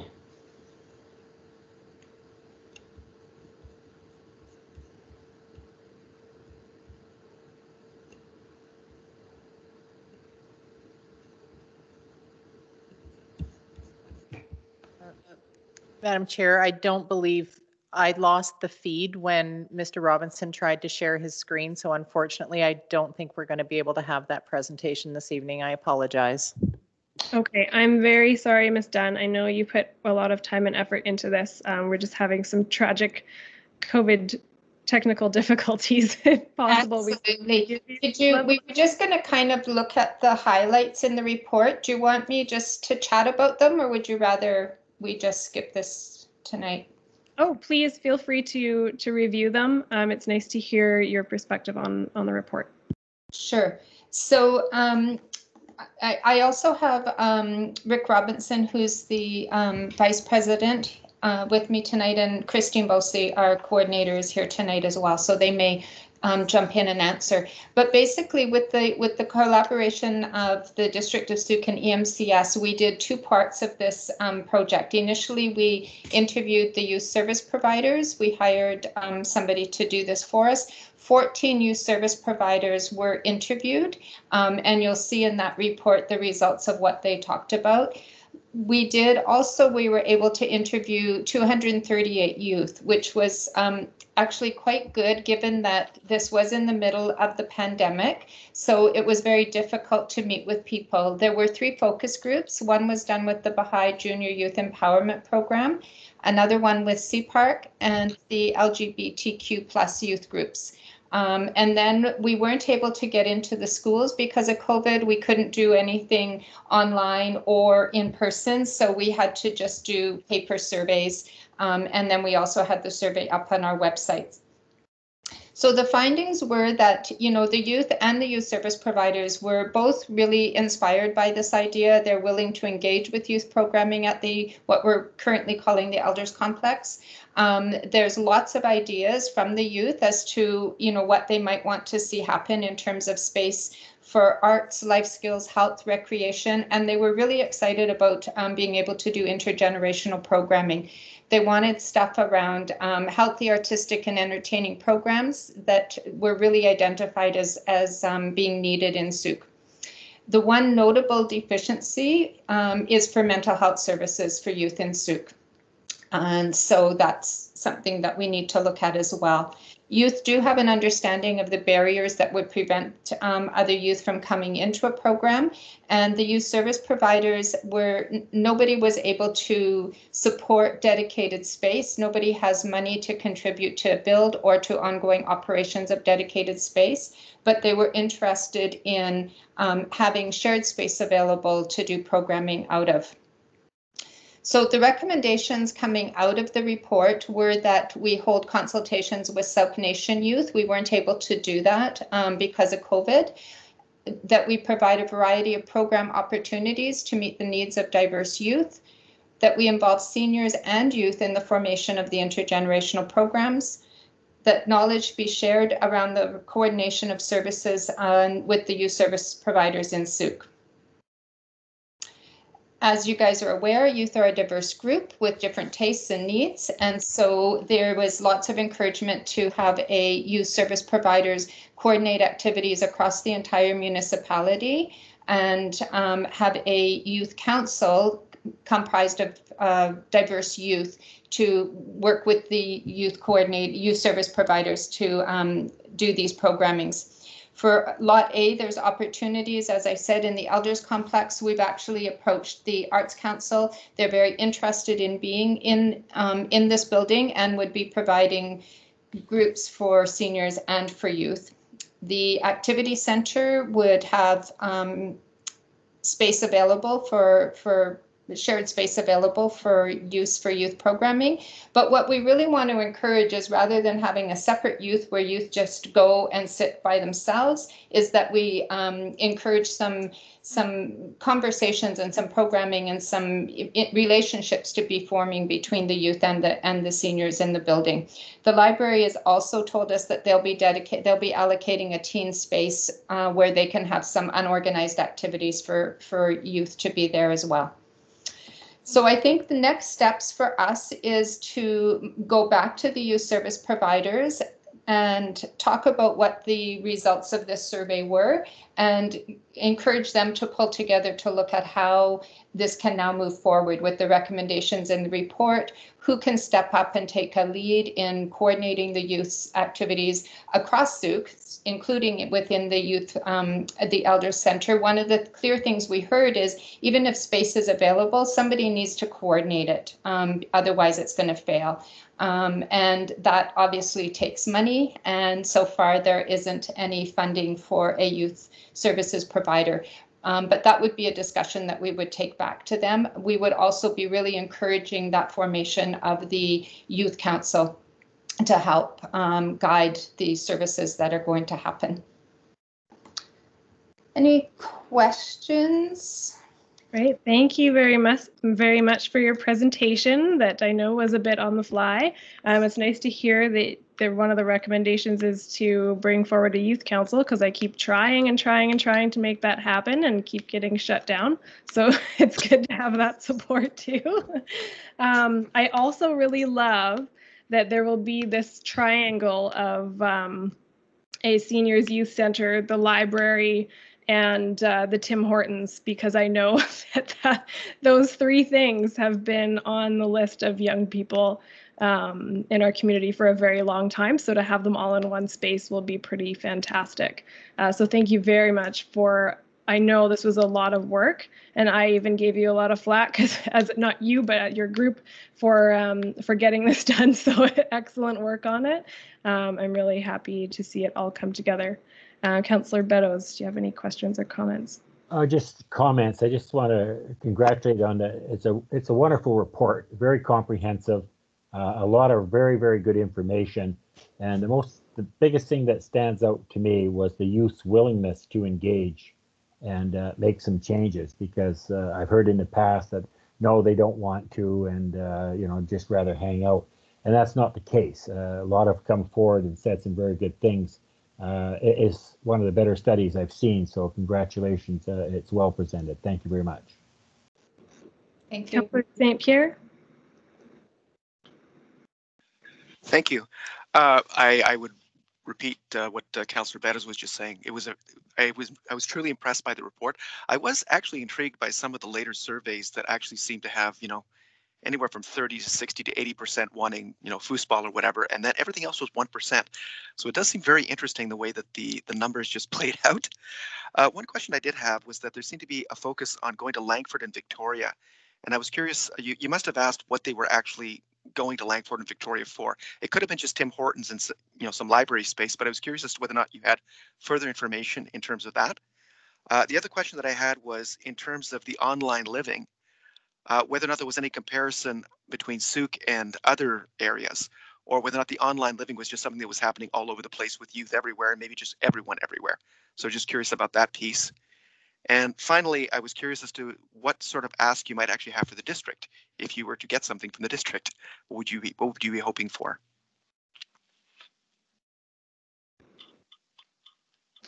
Madam Chair, I don't believe I lost the feed when Mr. Robinson tried to share his screen, so unfortunately, I don't think we're going to be able to have that presentation this evening. I apologize. Okay, I'm very sorry, Ms. Dunn. I know you put a lot of time and effort into this. We're just having some tragic COVID technical difficulties, if possible. Absolutely. We were just going to kind of look at the highlights in the report. Do you want me just to chat about them, or would you rather we just skip this tonight? Oh, please feel free to review them. It's nice to hear your perspective on the report. Sure. So I also have Rick Robinson, who's the Vice President, with me tonight, and Christine Bosley, our coordinator, is here tonight as well. So they may jump in and answer. But basically, with the collaboration of the District of Sooke and EMCS, we did two parts of this project. Initially, we interviewed the youth service providers. We hired somebody to do this for us. 14 youth service providers were interviewed, and you'll see in that report the results of what they talked about. We were able to interview 238 youth, which was actually quite good given that this was in the middle of the pandemic. So it was very difficult to meet with people. There were 3 focus groups. One was done with the Baha'i Junior Youth Empowerment Program, another one with CPARC, and the LGBTQ+ youth groups. And then we weren't able to get into the schools because of COVID. We couldn't do anything online or in person, so we had to just do paper surveys. And then we also had the survey up on our website. So the findings were that, you know, the youth and the youth service providers were both really inspired by this idea. They're willing to engage with youth programming at what we're currently calling the Elders Complex. There's lots of ideas from the youth as to, you know, what they might want to see happen in terms of space for arts, life skills, health, recreation, and they were really excited about being able to do intergenerational programming. They wanted stuff around healthy, artistic, and entertaining programs that were really identified as being needed in Sooke. The one notable deficiency is for mental health services for youth in Sooke. And so that's something that we need to look at as well. Youth do have an understanding of the barriers that would prevent other youth from coming into a program, and the youth service providers nobody was able to support dedicated space. Nobody has money to contribute to build or to ongoing operations of dedicated space, but they were interested in having shared space available to do programming out of. So the recommendations coming out of the report were that we hold consultations with Sauk Nation youth. We weren't able to do that because of COVID. That we provide a variety of program opportunities to meet the needs of diverse youth. That we involve seniors and youth in the formation of the intergenerational programs. That knowledge be shared around the coordination of services with the youth service providers in Sooke. As you guys are aware, youth are a diverse group with different tastes and needs, and so there was lots of encouragement to have a youth service providers coordinate activities across the entire municipality and have a youth council comprised of diverse youth to work with the youth service providers to do these programmings. For Lot A, there's opportunities, as I said, in the Elders Complex. We've actually approached the Arts Council. They're very interested in being in this building and would be providing groups for seniors and for youth. The Activity Center would have space available for shared space available for use for youth programming. But what we really want to encourage is, rather than having a separate youth where youth just go and sit by themselves, is that we encourage some conversations and some programming and some relationships to be forming between the youth and the seniors in the building. The library has also told us that they'll be allocating a teen space where they can have some unorganized activities for youth to be there as well. So I think the next steps for us is to go back to the youth service providers and talk about what the results of this survey were and encourage them to pull together to look at how this can now move forward with the recommendations in the report, who can step up and take a lead in coordinating the youth's activities across Sooke, including within the youth, the Elders Center. One of the clear things we heard is, even if space is available, somebody needs to coordinate it. Otherwise it's going to fail. And that obviously takes money. And so far there isn't any funding for a youth services provider. But that would be a discussion that we would take back to them. We would also be really encouraging that formation of the youth council to help guide the services that are going to happen. Any questions? Great, thank you very much for your presentation that I know was a bit on the fly. It's nice to hear that one of the recommendations is to bring forward a youth council, because I keep trying and trying and trying to make that happen and keep getting shut down. So it's good to have that support too. I also really love that there will be this triangle of a seniors youth center, the library, and the Tim Hortons, because I know that those three things have been on the list of young people in our community for a very long time. So to have them all in one space will be pretty fantastic. So thank you very much for, I know this was a lot of work, and I even gave you a lot of flack, as not you, but your group for getting this done. So excellent work on it. I'm really happy to see it all come together. Councillor Beddoes, do you have any questions or comments? Just comments. I just want to congratulate on the. It's a wonderful report, very comprehensive, a lot of very, very good information, and the biggest thing that stands out to me was the youth's willingness to engage and make some changes, because I've heard in the past that no, they don't want to, and just rather hang out, and that's not the case. A lot have come forward and said some very good things. It is one of the better studies I've seen, so congratulations. It's well presented. Thank you very much. Thank you. Councillor St. Pierre. Thank you. I would repeat what Councillor Beddoes was just saying. I was truly impressed by the report. I was actually intrigued by some of the later surveys that actually seem to have, anywhere from 30 to 60 to 80% wanting, foosball or whatever, and then everything else was 1%. So it does seem very interesting the way that the numbers just played out. One question I did have was that there seemed to be a focus on going to Langford and Victoria. And I was curious, you must have asked what they were actually going to Langford and Victoria for. It could have been just Tim Hortons and some library space, but I was curious as to whether or not you had further information in terms of that. The other question that I had was in terms of the online living, whether or not there was any comparison between Sooke and other areas, or whether or not the online living was just something that was happening all over the place with youth everywhere, and maybe just everyone everywhere. So just curious about that piece. And finally, I was curious as to what sort of ask you might actually have for the district. If you were to get something from the district, what would you be hoping for?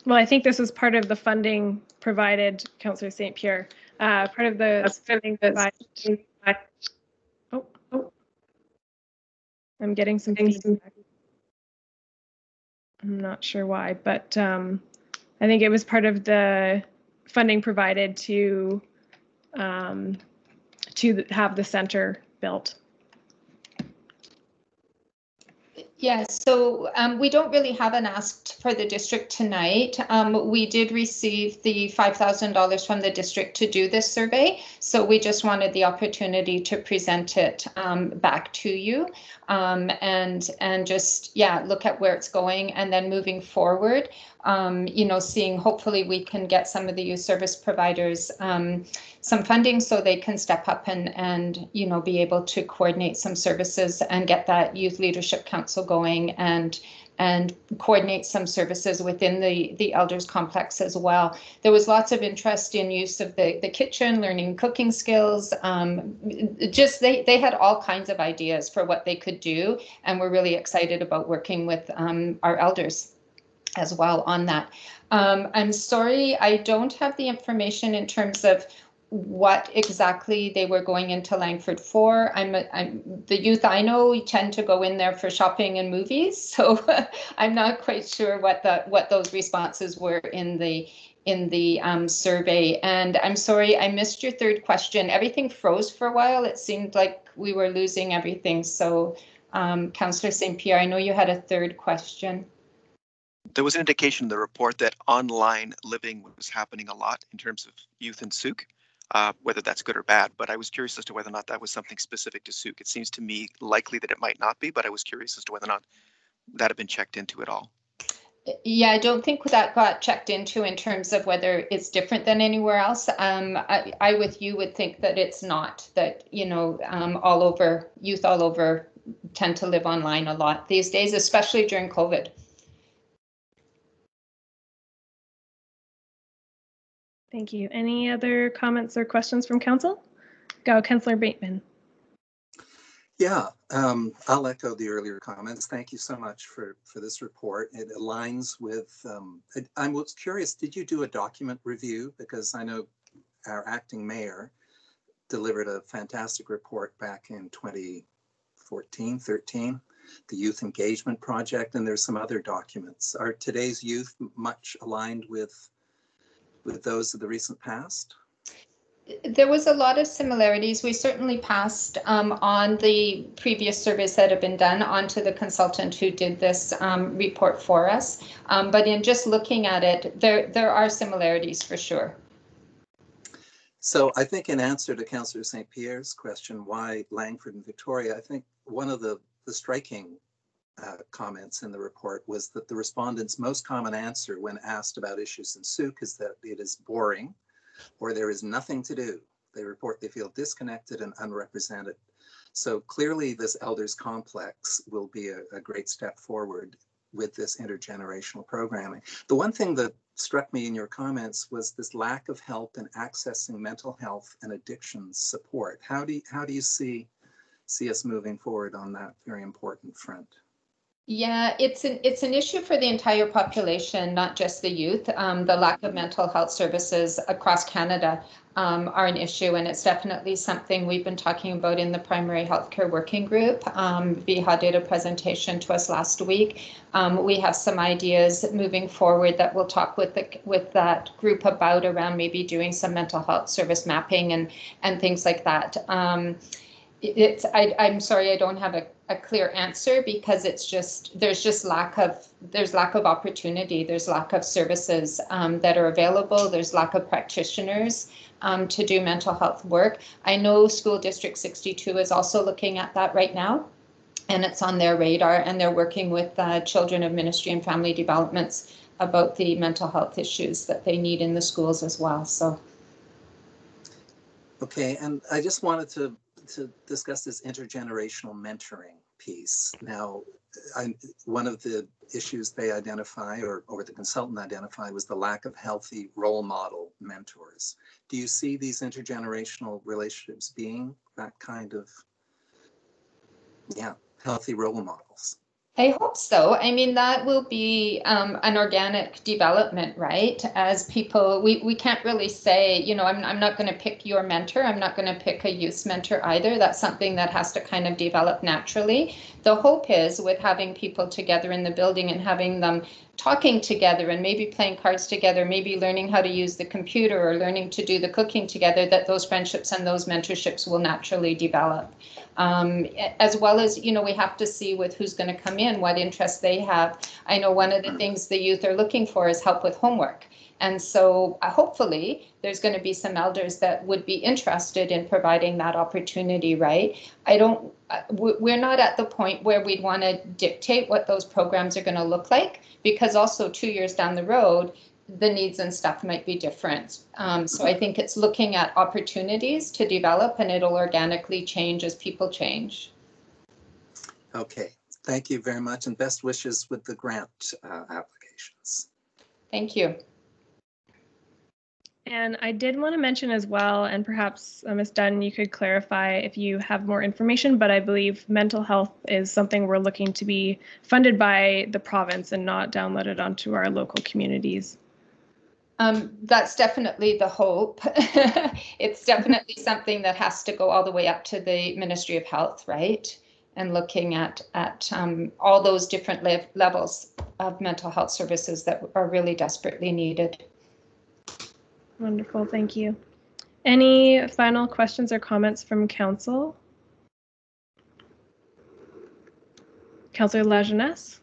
Well, I think this was part of the funding provided, Councillor St. Pierre. Part of the funding provided. Oh, I'm getting some feedback. I'm not sure why, but I think it was part of the funding provided to have the center built. Yes, so we don't really have an ask for the district tonight. We did receive the $5,000 from the district to do this survey, so we just wanted the opportunity to present it back to you and just look at where it's going, and then moving forward, seeing hopefully we can get some of the youth service providers some funding so they can step up and be able to coordinate some services and get that youth leadership council going and coordinate some services within the elders complex as well. There was lots of interest in use of the kitchen, learning cooking skills. They had all kinds of ideas for what they could do, and we're really excited about working with our elders as well on that. I'm sorry, I don't have the information in terms of what exactly they were going into Langford for. The youth I know tend to go in there for shopping and movies, so I'm not quite sure what those responses were in the survey. And I'm sorry, I missed your third question. Everything froze for a while. It seemed like we were losing everything. So Councillor St. Pierre, I know you had a third question. There was an indication in the report that online living was happening a lot in terms of youth in Sooke. Whether that's good or bad, but I was curious as to whether or not that was something specific to Sooke. It seems to me likely that it might not be, but I was curious as to whether or not that had been checked into at all. Yeah, I don't think that got checked into in terms of whether it's different than anywhere else. I with you would think that it's not, that, youth all over tend to live online a lot these days, especially during COVID. Thank you. Any other comments or questions from council? Go, Councillor Bateman. Yeah, I'll echo the earlier comments. Thank you so much for this report. It aligns with, I was curious, did you do a document review? Because I know our acting mayor delivered a fantastic report back in 2014, 13, the Youth Engagement Project, and there's some other documents. Are today's youth much aligned with those of the recent past? There was a lot of similarities. We certainly passed on the previous surveys that have been done onto the consultant who did this report for us. But in just looking at it, there are similarities for sure. So I think in answer to Councillor St. Pierre's question, why Langford and Victoria, I think one of the striking comments in the report was that the respondents' most common answer when asked about issues in Sooke is that it is boring, or there is nothing to do. They report they feel disconnected and unrepresented. So clearly this elders complex will be a great step forward with this intergenerational programming. The one thing that struck me in your comments was this lack of help in accessing mental health and addiction support. How do you see us moving forward on that very important front? Yeah, it's an issue for the entire population, not just the youth. The lack of mental health services across Canada are an issue, and it's definitely something we've been talking about in the Primary Healthcare Working Group. Biha did a presentation to us last week. We have some ideas moving forward that we'll talk with that group about, around maybe doing some mental health service mapping and things like that. I'm sorry, I don't have a clear answer, because there's lack of opportunity, there's lack of services that are available, there's lack of practitioners to do mental health work. I know School District 62 is also looking at that right now, and it's on their radar, and they're working with Children of Ministry and Family Developments about the mental health issues that they need in the schools as well. So. Okay, and I just wanted to discuss this intergenerational mentoring piece. Now, one of the issues they identify, or the consultant identified, was the lack of healthy role model mentors. Do you see these intergenerational relationships being that kind of, healthy role models? I hope so. I mean, that will be an organic development, right? As people, we can't really say, I'm not going to pick your mentor. I'm not going to pick a youth mentor either. That's something that has to kind of develop naturally. The hope is, with having people together in the building and having them talking together and maybe playing cards together, maybe learning how to use the computer or learning to do the cooking together, that those friendships and those mentorships will naturally develop. As well as, we have to see with who's going to come in, what interests they have. I know one of the things the youth are looking for is help with homework. And so hopefully there's going to be some elders that would be interested in providing that opportunity, right? We're not at the point where we'd want to dictate what those programs are going to look like, because also 2 years down the road, the needs and stuff might be different. So I think it's looking at opportunities to develop, and it'll organically change as people change. Okay, thank you very much, and best wishes with the grant applications. Thank you. And I did want to mention as well, and perhaps Ms. Dunn, you could clarify if you have more information, but I believe mental health is something we're looking to be funded by the province and not downloaded onto our local communities. That's definitely the hope. It's definitely something that has to go all the way up to the Ministry of Health, right? And looking at all those different levels of mental health services that are really desperately needed. Wonderful, thank you. Any final questions or comments from Council? Councillor Lajeunesse?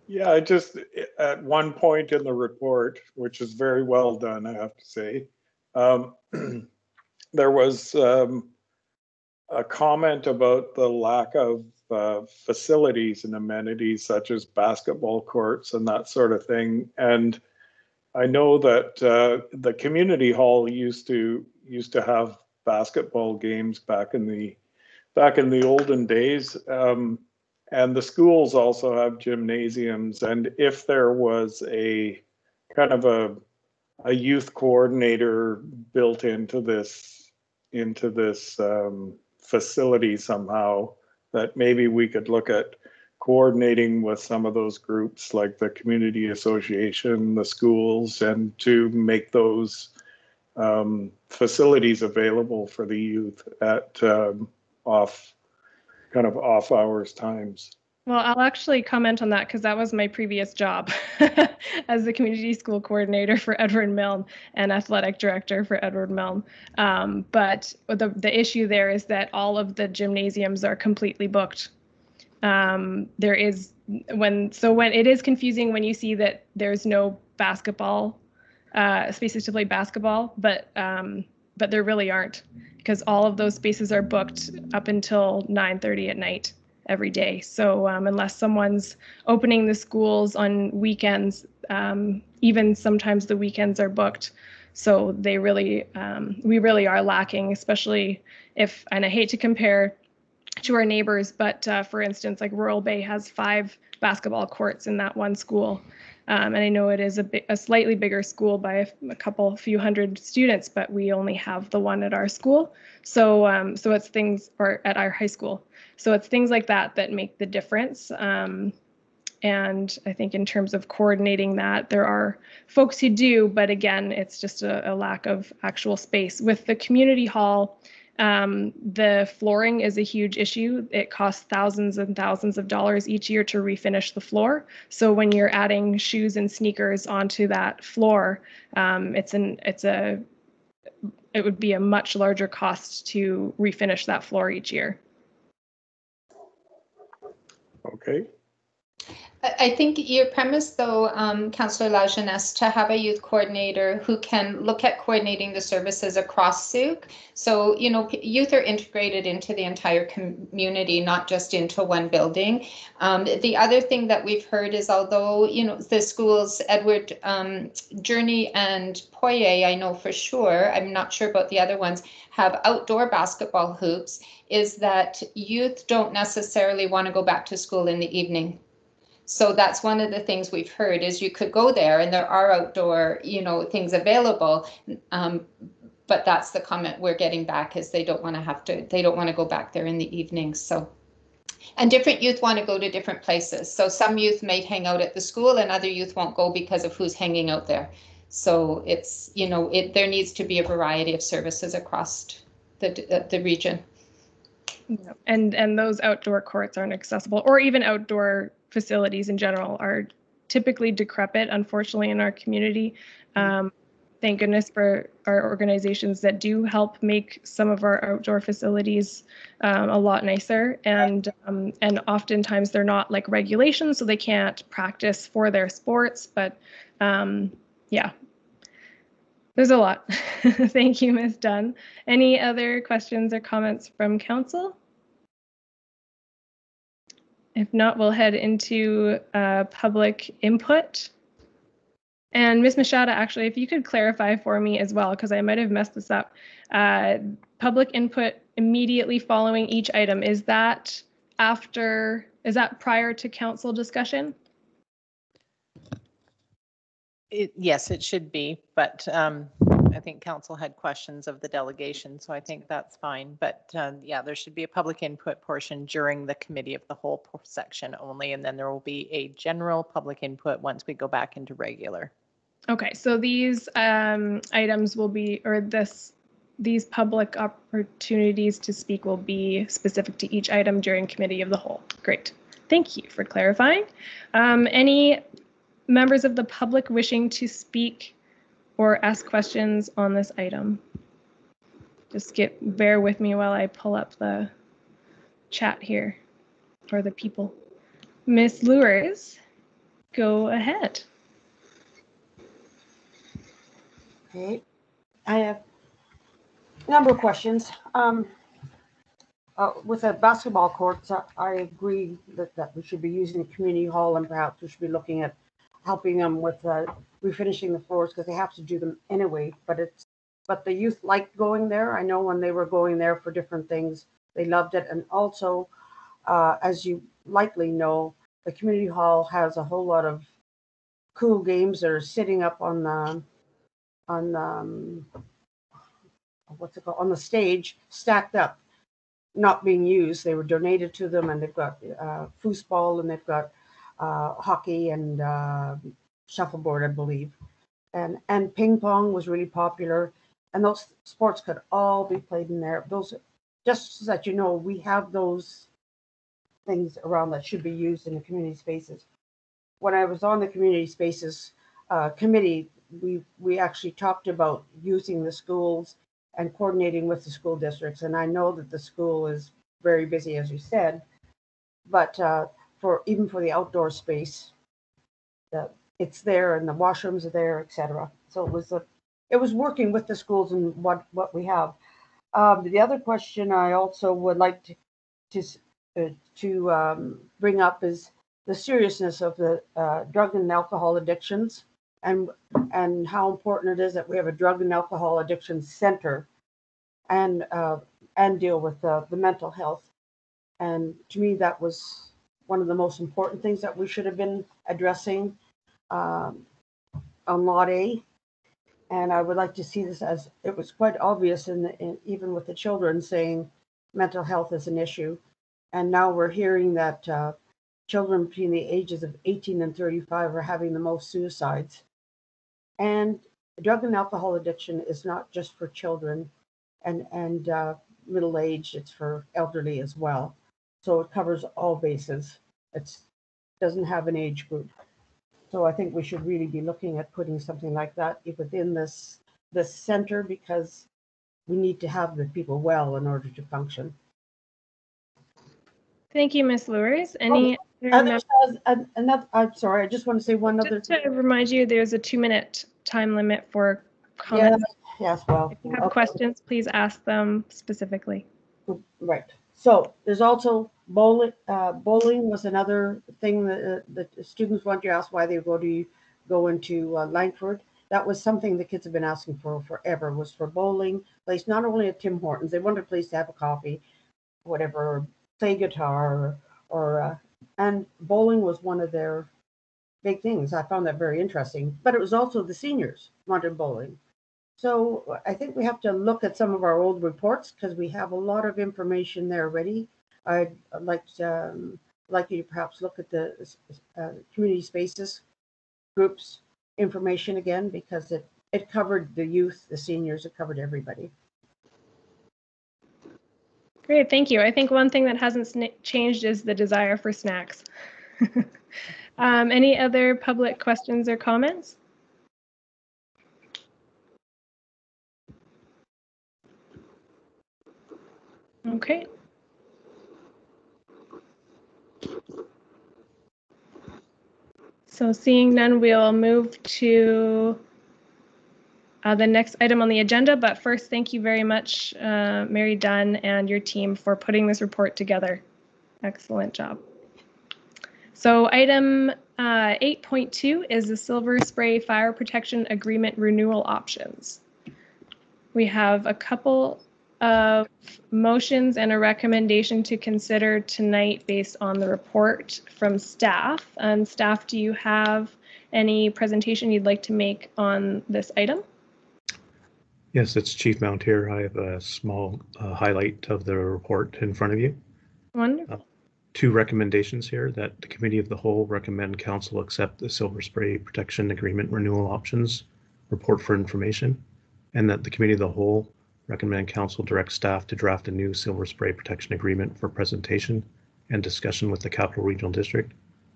Yeah, I just, at one point in the report, which is very well done, I have to say, there was a comment about the lack of facilities and amenities such as basketball courts and that sort of thing. And I know that the community hall used to have basketball games back in the olden days. And the schools also have gymnasiums, and if there was a kind of a youth coordinator built into this facility somehow, that maybe we could look at coordinating with some of those groups like the community association, the schools, and to make those facilities available for the youth at off hours times. Well, I'll actually comment on that because that was my previous job as the community school coordinator for Edward Milne and athletic director for Edward Milne. But the issue there is that all of the gymnasiums are completely booked. There is when it is confusing when you see that there's no basketball spaces to play basketball, but there really aren't, because all of those spaces are booked up until 9:30 at night every day. So unless someone's opening the schools on weekends, even sometimes the weekends are booked. So we really are lacking, especially if, and I hate to compare to our neighbors, but for instance, like Royal Bay has 5 basketball courts in that one school. And I know it is a slightly bigger school by a few hundred students, but we only have the one at our school. So it's things, or at our high school. So it's things like that that make the difference. And I think in terms of coordinating that, there are folks who do, but again, it's just a lack of actual space. With the community hall, the flooring is a huge issue. It costs thousands and thousands of dollars each year to refinish the floor. So when you're adding shoes and sneakers onto that floor, it would be a much larger cost to refinish that floor each year. Okay. I think your premise, though, Councillor Lajeunesse, to have a youth coordinator who can look at coordinating the services across Sooke. So, youth are integrated into the entire community, not just into one building. The other thing that we've heard is, although, the schools, Edward, Journey and Poyer, I know for sure, I'm not sure about the other ones, have outdoor basketball hoops, is that youth don't necessarily want to go back to school in the evening. So that's one of the things we've heard is you could go there and there are outdoor, things available. But that's the comment we're getting back is they don't want to go back there in the evenings. So, and different youth want to go to different places. So some youth may hang out at the school and other youth won't go because of who's hanging out there. So it's, there needs to be a variety of services across the region. And those outdoor courts aren't accessible, or even outdoor facilities in general are typically decrepit, unfortunately, in our community. Thank goodness for our organizations that do help make some of our outdoor facilities a lot nicer. And oftentimes they're not like regulations, so they can't practice for their sports. But yeah, there's a lot. Thank you, Ms. Dunn. Any other questions or comments from council? If not, we'll head into public input. And Ms. Machado, actually, if you could clarify for me as well, because I might have messed this up. Public input immediately following each item, is that prior to council discussion? Yes, it should be, but I think council had questions of the delegation, so I think that's fine. But yeah, there should be a public input portion during the committee of the whole section only, and then there will be a general public input once we go back into regular. Okay, so these items will be, or these public opportunities to speak will be specific to each item during committee of the whole. Great, thank you for clarifying. Any members of the public wishing to speak or ask questions on this item? Just bear with me while I pull up the chat here for the people. Ms. Luers, go ahead. Okay, I have a number of questions. With the basketball courts, I agree that we should be using the community hall, and perhaps we should be looking at helping them with refinishing the floors because they have to do them anyway. But the youth liked going there. I know when they were going there for different things, they loved it. And also, as you likely know, the community hall has a whole lot of cool games that are sitting up on the what's it called, on the stage, stacked up. not being used. They were donated to them, and they've got foosball, and they've got hockey and shuffleboard, I believe. And ping pong was really popular, and those sports could all be played in there. Those, just so that you know, we have those things around that should be used in the community spaces. When I was on the community spaces committee, we actually talked about using the schools and coordinating with the school districts. And I know that the school is very busy, as you said, but for even for the outdoor space, it's there, and the washrooms are there, etc. So it was working with the schools and what we have. The other question I also would like to bring up is the seriousness of the drug and alcohol addictions, and how important it is that we have a drug and alcohol addiction center, and deal with the mental health. And to me, that was one of the most important things that we should have been addressing on Lot A. And I would like to see this, as it was quite obvious even with the children saying mental health is an issue. And now we're hearing that children between the ages of 18 and 35 are having the most suicides. And drug and alcohol addiction is not just for children and middle age, it's for elderly as well. So it covers all bases. It doesn't have an age group. So I think we should really be looking at putting something like that within this center, because we need to have the people well in order to function. Thank you, Ms. Lewis. Any I'm sorry, I just want to say one other thing. To remind you, there's a 2-minute time limit for Yeah, comments. yes, well. If you have questions, please ask them specifically. Right. So there's also bowling. Bowling was another thing that the students want to ask why they go into Langford. That was something the kids have been asking for forever, was for bowling place, not only at Tim Hortons. They wanted a place to have a coffee, whatever, or play guitar, or and bowling was one of their big things. I found that very interesting. But it was also the seniors wanted bowling. So I think we have to look at some of our old reports, because we have a lot of information there already. I'd like you to perhaps look at the community spaces groups information again, because it covered the youth, the seniors, it covered everybody. Great, thank you. I think one thing that hasn't changed is the desire for snacks. Any other public questions or comments? Okay. So seeing none, we'll move to the next item on the agenda. But first, thank you very much, Mary Dunn and your team, for putting this report together. Excellent job. So item 8.2 is the Silver Spray Fire Protection Agreement renewal options. We have a couple of motions and a recommendation to consider tonight based on the report from staff. And staff, do you have any presentation you'd like to make on this item? Yes, it's Chief Mount here. I have a small highlight of the report in front of you. Wonderful. 2 recommendations here: that the Committee of the Whole recommend Council accept the Silver Spray Protection Agreement renewal options report for information, and that the Committee of the Whole recommend Council direct staff to draft a new Silver Spray Protection Agreement for presentation and discussion with the Capital Regional District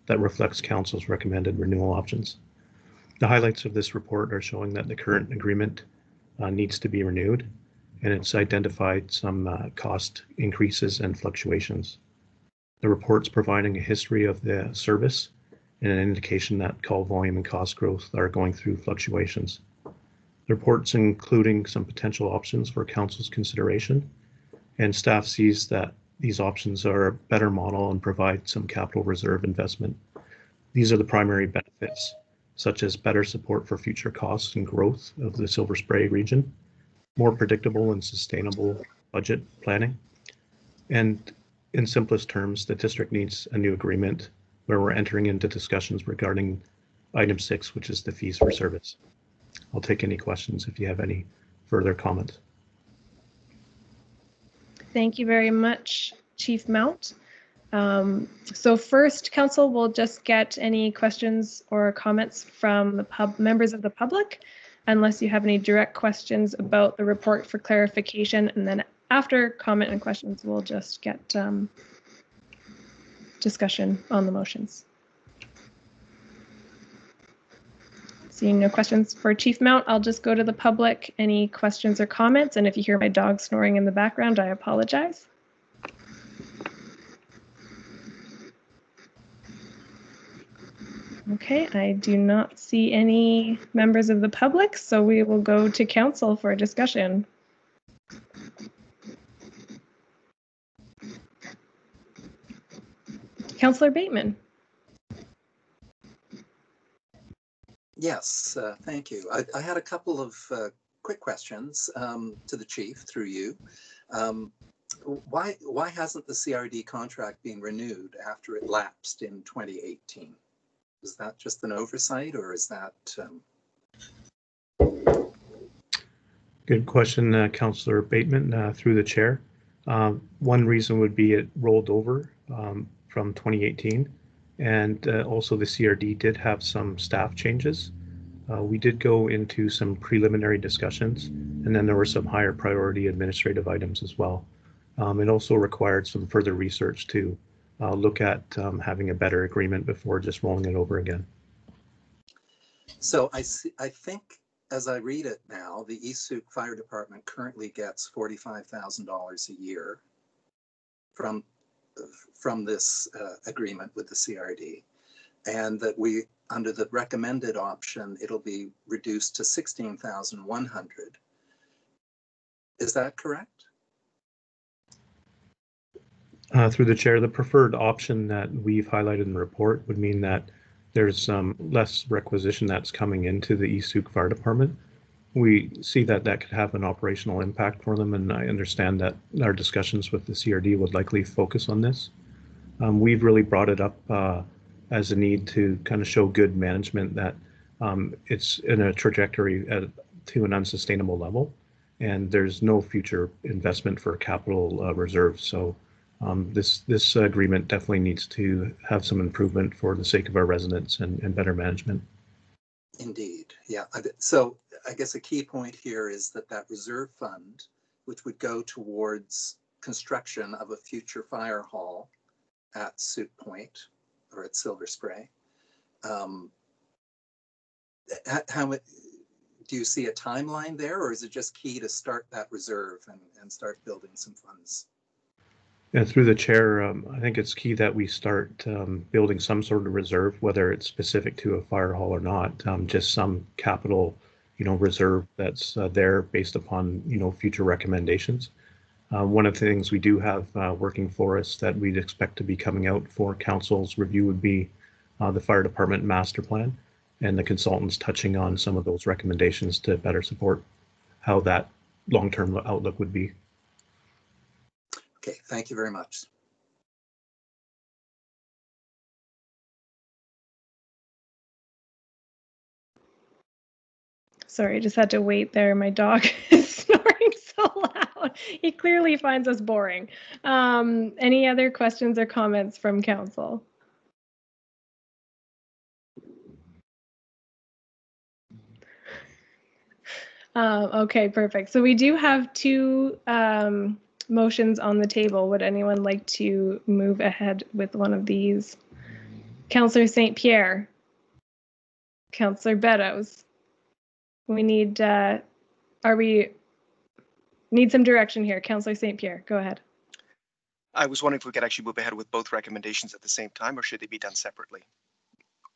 that reflects Council's recommended renewal options. The highlights of this report are showing that the current agreement needs to be renewed, and it's identified some cost increases and fluctuations. The report's providing a history of the service and an indication that call volume and cost growth are going through fluctuations. The report's including some potential options for Council's consideration, and staff sees that these options are a better model and provide some capital reserve investment. These are the primary benefits, such as better support for future costs and growth of the Silver Spray region, more predictable and sustainable budget planning, and in simplest terms, the district needs a new agreement where we're entering into discussions regarding item 6, which is the fees for service. I'll take any questions if you have any further comments. Thank you very much, Chief Mount. So first, council will just get any questions or comments from the members of the public, unless you have any direct questions about the report for clarification. And then after comment and questions, we'll just get discussion on the motions. Seeing no questions for Chief Mount, I'll just go to the public. Any questions or comments? And if you hear my dog snoring in the background, I apologize. Okay, I do not see any members of the public, so we will go to council for a discussion. Councillor Bateman. Yes, thank you. I had a couple of quick questions to the chief through you. Why hasn't the CRD contract been renewed after it lapsed in 2018? Is that just an oversight, or is that? Good question, Councillor Bateman, through the chair. One reason would be it rolled over from 2018, and also the CRD did have some staff changes. We did go into some preliminary discussions, and then there were some higher priority administrative items as well. It also required some further research to look at having a better agreement before just rolling it over again. So I think as I read it now, the East Sooke Fire Department currently gets $45,000 a year from this agreement with the CRD, and that we, under the recommended option, it'll be reduced to $16,100. Is that correct? Through the chair, the preferred option that we've highlighted in the report would mean that there's less requisition that's coming into the East Sooke Fire Department. We see that that could have an operational impact for them, and I understand that our discussions with the CRD would likely focus on this. We've really brought it up as a need to kind of show good management that it's in a trajectory to an unsustainable level, and there's no future investment for capital reserves. So this agreement definitely needs to have some improvement for the sake of our residents and better management. Indeed, yeah. So I guess a key point here is that reserve fund, which would go towards construction of a future fire hall at Sooke Point or at Silver Spray, how do you see a timeline there, or is it just key to start that reserve and start building some funds? Yeah, through the chair, I think it's key that we start building some sort of reserve, whether it's specific to a fire hall or not, just some capital, reserve that's there based upon, future recommendations. One of the things we do have working for us that we'd expect to be coming out for council's review would be the fire department master plan, and the consultants touching on some of those recommendations to better support how that long-term outlook would be. Okay, thank you very much. Sorry, I just had to wait there. My dog is snoring so loud. He clearly finds us boring. Any other questions or comments from council? Okay, perfect. So we do have two motions on the table. Would anyone like to move ahead with one of these? Councillor St. Pierre, Councillor Beddoes. We need, need some direction here. Councillor St. Pierre, go ahead. I was wondering if we could actually move ahead with both recommendations at the same time, or should they be done separately?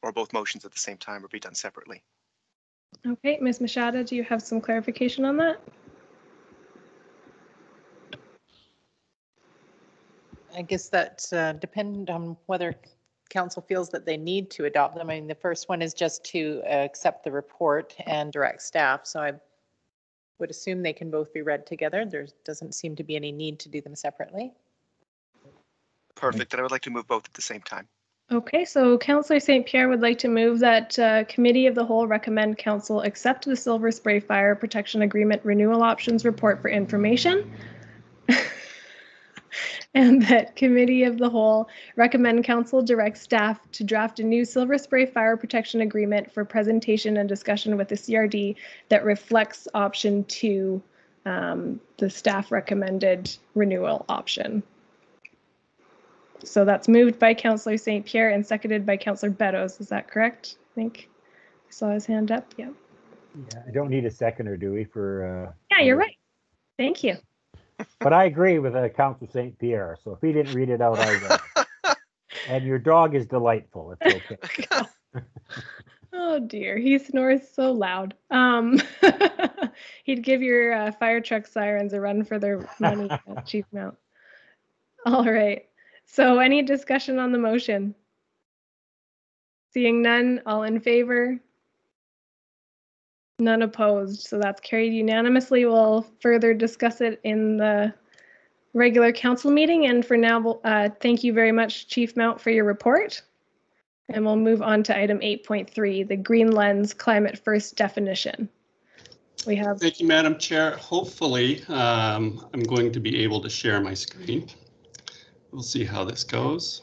Or both motions at the same time, or be done separately? Okay, Ms. Machado, do you have some clarification on that? I guess that depends on whether council feels that they need to adopt them. I mean, the first one is just to accept the report and direct staff. So I would assume they can both be read together. There doesn't seem to be any need to do them separately. Perfect. Then I would like to move both at the same time. Okay, so Councillor St. Pierre would like to move that Committee of the Whole recommend Council accept the Silver Spray Fire Protection Agreement Renewal Options Report for information. and that Committee of the Whole recommend council direct staff to draft a new Silver Spray fire protection agreement for presentation and discussion with the CRD that reflects option 2, the staff recommended renewal option. So that's moved by Councillor St. Pierre and seconded by Councillor Beddoes. Is that correct? I think I saw his hand up. Yeah. Yeah, I don't need a seconder, do we? For Yeah, you're right. Thank you. But I agree with Councillor St. Pierre. So if he didn't read it out, I will. And your dog is delightful. It's okay. Oh dear, he snores so loud. He'd give your fire truck sirens a run for their money, Chief Mount. All right. So any discussion on the motion? Seeing none, all in favor? None opposed. So that's carried unanimously. We'll further discuss it in the regular council meeting. And for now, thank you very much, Chief Mount, for your report. And we'll move on to item 8.3, the Green Lens Climate First definition. We have. Thank you, Madam Chair. Hopefully, I'm going to be able to share my screen. We'll see how this goes.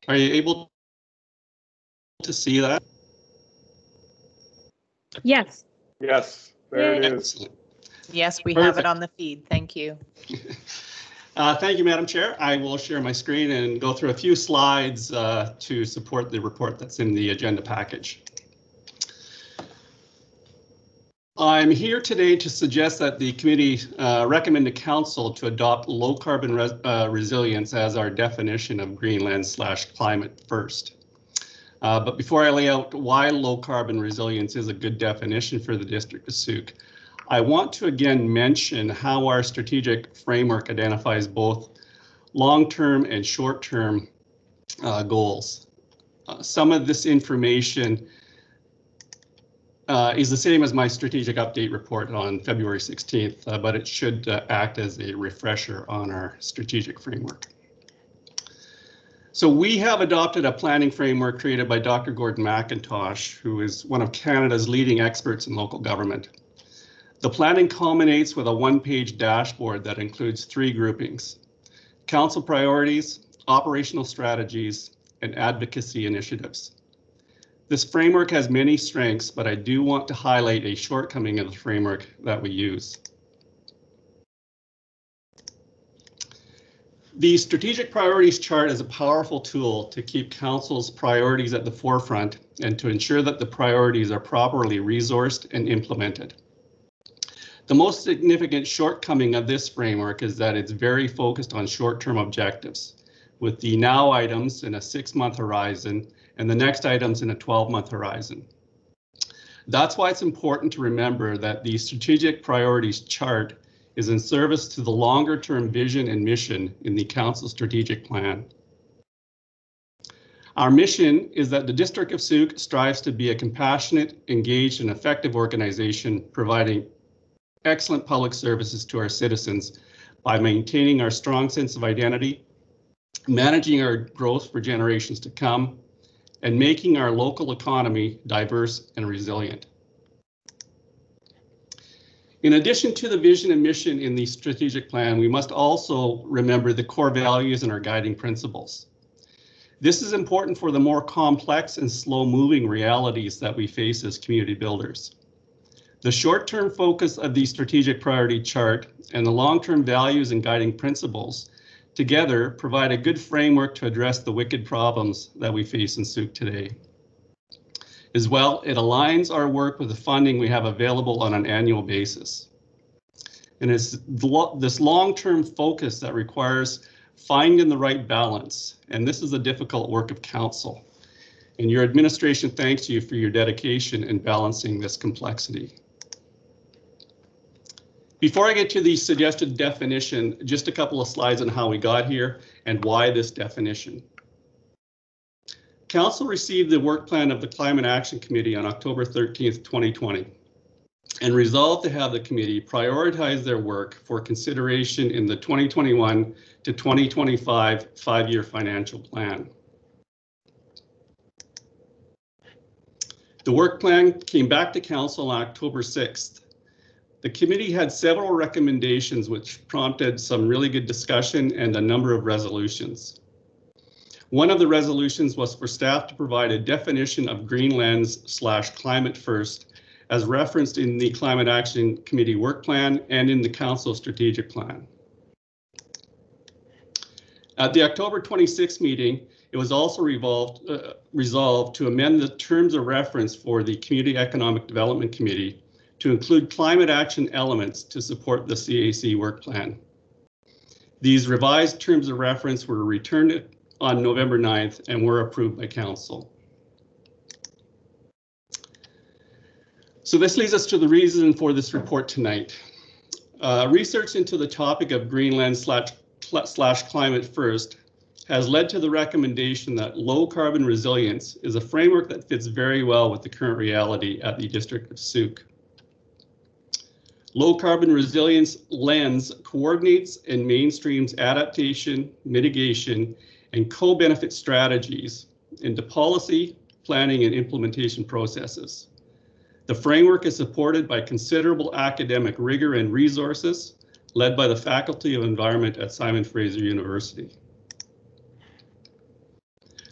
Are you able to see that? Yes. Yes, there it is. Excellent. Yes, we Perfect. have it on the feed. Thank you. Thank you, Madam Chair. I will share my screen and go through a few slides to support the report that's in the agenda package. I'm here today to suggest that the committee recommend to council to adopt low carbon resilience as our definition of Greenland/climate first. But before I lay out why low carbon resilience is a good definition for the District of Sauk, I want to again mention how our strategic framework identifies both long-term and short-term goals. Some of this information is the same as my strategic update report on February 16th, but it should act as a refresher on our strategic framework. So we have adopted a planning framework created by Dr. Gordon McIntosh, who is one of Canada's leading experts in local government. The planning culminates with a one-page dashboard that includes 3 groupings: council priorities, operational strategies, and advocacy initiatives. This framework has many strengths, but I do want to highlight a shortcoming of the framework that we use. The strategic priorities chart is a powerful tool to keep council's priorities at the forefront and to ensure that the priorities are properly resourced and implemented. The most significant shortcoming of this framework is that it's very focused on short-term objectives, with the now items in a 6-month horizon and the next items in a 12-month horizon. That's why it's important to remember that the strategic priorities chart is in service to the longer-term vision and mission in the council strategic plan. Our mission is that the District of Sauk strives to be a compassionate, engaged, and effective organization providing excellent public services to our citizens by maintaining our strong sense of identity, managing our growth for generations to come, and making our local economy diverse and resilient. In addition to the vision and mission in the strategic plan, we must also remember the core values and our guiding principles. This is important for the more complex and slow-moving realities that we face as community builders. The short-term focus of the strategic priority chart and the long-term values and guiding principles together provide a good framework to address the wicked problems that we face in Sauk today. As well, it aligns our work with the funding we have available on an annual basis. And it's this long-term focus that requires finding the right balance, and this is a difficult work of council. And your administration thanks you for your dedication in balancing this complexity. Before I get to the suggested definition, just a couple of slides on how we got here and why this definition. Council received the work plan of the Climate Action Committee on October 13th, 2020, and resolved to have the committee prioritize their work for consideration in the 2021 to 2025 5-year financial plan. The work plan came back to Council on October 6th. The committee had several recommendations which prompted some really good discussion and a number of resolutions. One of the resolutions was for staff to provide a definition of Greenlands/Climate First as referenced in the Climate Action Committee work plan and in the Council strategic plan. At the October 26th meeting, it was also resolved to amend the terms of reference for the Community Economic Development Committee to include climate action elements to support the CAC work plan. These revised terms of reference were returned on November 9th and were approved by Council. So this leads us to the reason for this report tonight. Research into the topic of Greenland/Climate First has led to the recommendation that low carbon resilience is a framework that fits very well with the current reality at the District of Sooke. Low carbon resilience lens coordinates and mainstreams adaptation, mitigation, and co-benefit strategies into policy, planning, and implementation processes. The framework is supported by considerable academic rigor and resources led by the Faculty of Environment at Simon Fraser University.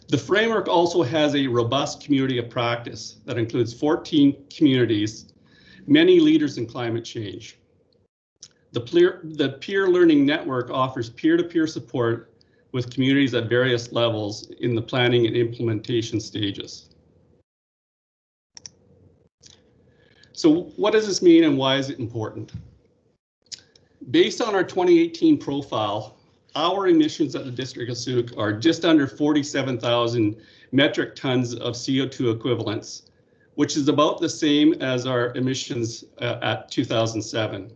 The framework also has a robust community of practice that includes 14 communities, many leaders in climate change. The peer learning network offers peer-to-peer support with communities at various levels in the planning and implementation stages. So what does this mean and why is it important? Based on our 2018 profile, our emissions at the District of Sooke are just under 47,000 metric tons of CO2 equivalents, which is about the same as our emissions at 2007.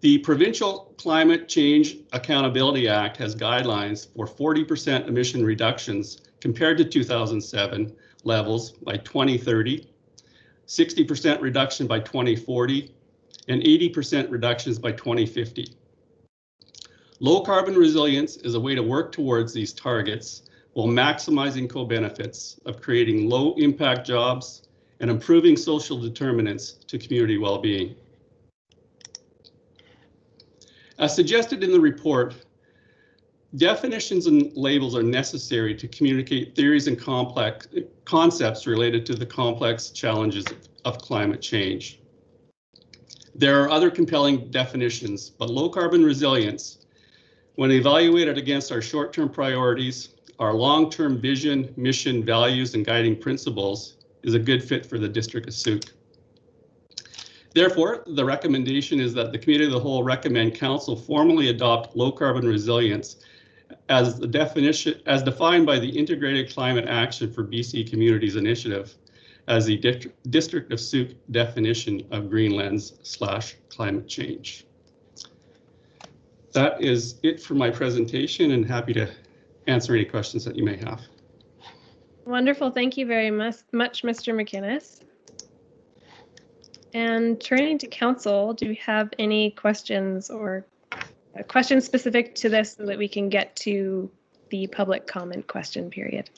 The Provincial Climate Change Accountability Act has guidelines for 40% emission reductions compared to 2007 levels by 2030, 60% reduction by 2040, and 80% reductions by 2050. Low carbon resilience is a way to work towards these targets while maximizing co-benefits of creating low impact jobs and improving social determinants to community well-being. As suggested in the report, definitions and labels are necessary to communicate theories and complex concepts related to the complex challenges of climate change. There are other compelling definitions, but low carbon resilience, when evaluated against our short-term priorities, our long-term vision, mission, values, and guiding principles, is a good fit for the District of Sooke. Therefore, the recommendation is that the Committee of the Whole recommend Council formally adopt low carbon resilience as the definition, as defined by the Integrated Climate Action for BC Communities Initiative, as the District of Sooke definition of Greenlands/climate change. That is it for my presentation, and happy to answer any questions that you may have. Wonderful. Thank you very much, Mr. McInnes. And turning to Council, do we have any questions or questions specific to this so that we can get to the public comment question period?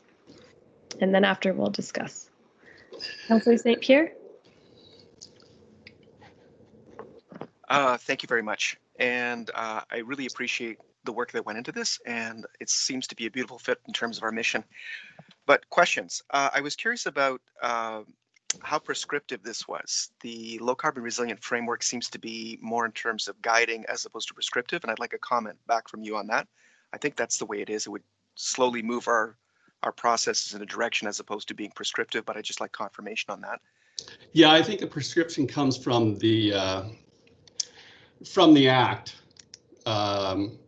And then after we'll discuss. Councillor St. Pierre? Thank you very much. And I really appreciate the work that went into this, and it seems to be a beautiful fit in terms of our mission. But questions. I was curious about how prescriptive this was. The low carbon resilient framework seems to be more in terms of guiding as opposed to prescriptive, and I'd like a comment back from you on that. I think that's the way it is. It would slowly move our processes in a direction as opposed to being prescriptive, but I'd just like confirmation on that. Yeah, I think the prescription comes from the act and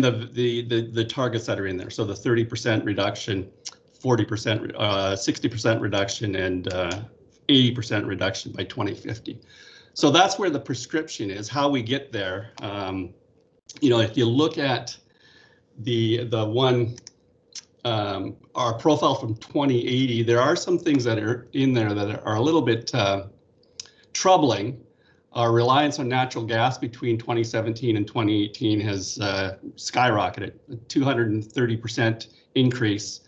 the targets that are in there. So the 30% reduction, 40%, 60% reduction, and 80% reduction by 2050. So that's where the prescription is. How we get there. You know, if you look at the one, our profile from 2080, there are some things that are in there that are a little bit troubling. Our reliance on natural gas between 2017 and 2018 has skyrocketed, a 230% increase.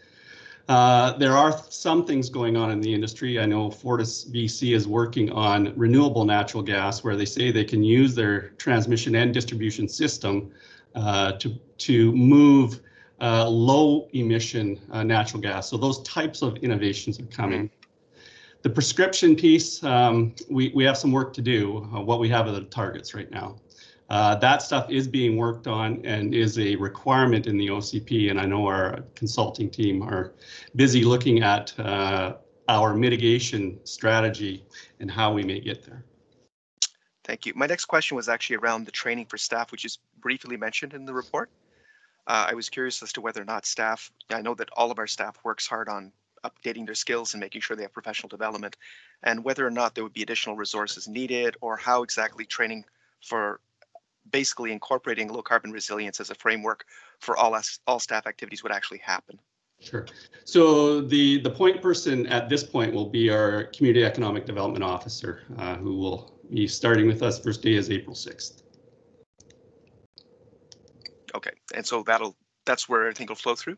There are some things going on in the industry. I know Fortis BC is working on renewable natural gas, where they say they can use their transmission and distribution system to move low emission natural gas. So those types of innovations are coming. The prescription piece, we have some work to do. What we have are the targets right now. That stuff is being worked on and is a requirement in the OCP, and I know our consulting team are busy looking at our mitigation strategy and how we may get there. Thank you. My next question was actually around the training for staff, which is briefly mentioned in the report. I was curious as to whether or not staff, I know that all of our staff works hard on updating their skills and making sure they have professional development, and whether or not there would be additional resources needed, or how exactly training for basically incorporating low carbon resilience as a framework for all staff activities would actually happen. Sure. So the point person at this point will be our Community Economic Development Officer, who will be starting with us. First day is April 6th. Okay, and so that's where everything will flow through?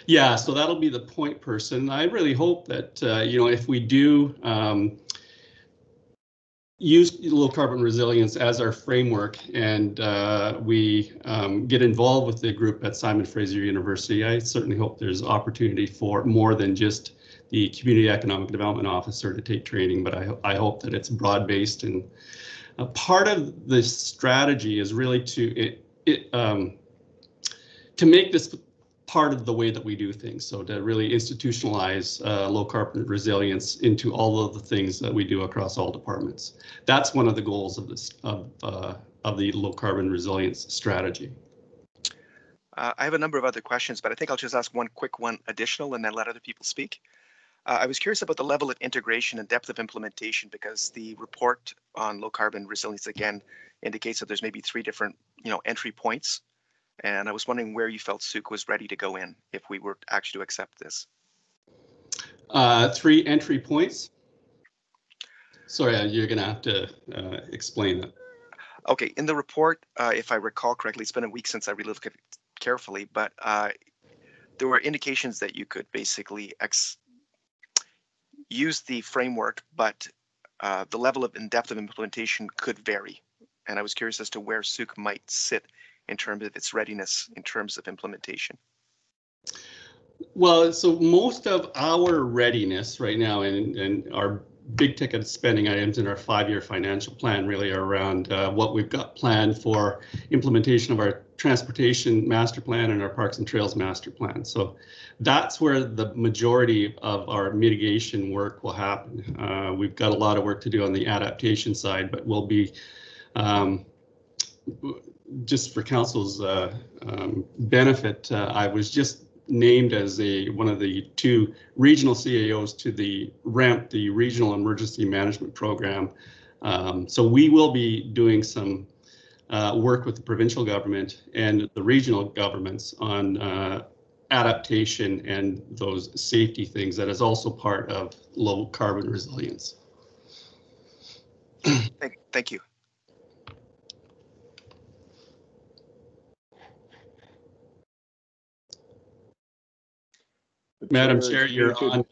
Yeah, so that'll be the point person. I really hope that, if we do use low carbon resilience as our framework, and we get involved with the group at Simon Fraser University, I certainly hope there's opportunity for more than just the Community Economic Development Officer to take training, but I hope that it's broad-based. And part of the strategy is really to make this part of the way that we do things. So to really institutionalize low carbon resilience into all of the things that we do across all departments. That's one of the goals of this of the low carbon resilience strategy. I have a number of other questions, but I think I'll just ask one quick one additional and then let other people speak. I was curious about the level of integration and depth of implementation, because the report on low carbon resilience again indicates that there's maybe 3 different entry points. And I was wondering where you felt Suk was ready to go in if we were actually to accept this. 3 entry points. Sorry, you're going to have to explain that. Okay, in the report, if I recall correctly, it's been a week since I relooked at it carefully, but there were indications that you could basically use the framework, but the level of in-depth of implementation could vary. And I was curious as to where Suk might sit in terms of its readiness in terms of implementation. Well, so most of our readiness right now and our big ticket spending items in our 5-year financial plan really are around what we've got planned for implementation of our transportation master plan and our parks and trails master plan. So that's where the majority of our mitigation work will happen. We've got a lot of work to do on the adaptation side, but we'll be just for council's benefit, I was just named as one of the 2 regional CAOs to the REMP, the Regional Emergency Management Program. So we will be doing some work with the provincial government and the regional governments on adaptation and those safety things. That is also part of low carbon resilience. Thank you. Madam Chair, you're on.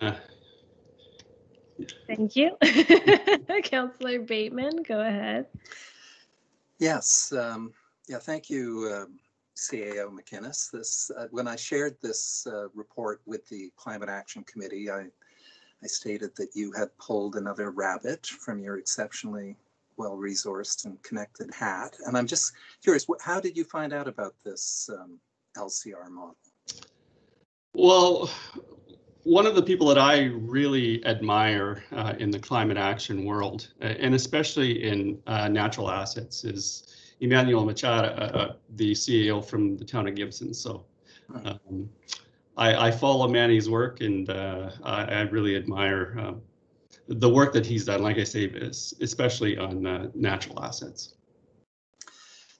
Thank you. Councillor Bateman, go ahead. Yes, yeah, thank you, CAO McInnes. When I shared this report with the Climate Action Committee, I stated that you had pulled another rabbit from your exceptionally well-resourced and connected hat. And I'm just curious, how did you find out about this LCR model? Well, one of the people that I really admire in the climate action world, and especially in natural assets, is Emmanuel Machado, the CEO from the town of Gibson. So I follow Manny's work, and I really admire the work that he's done, like I say, especially on natural assets.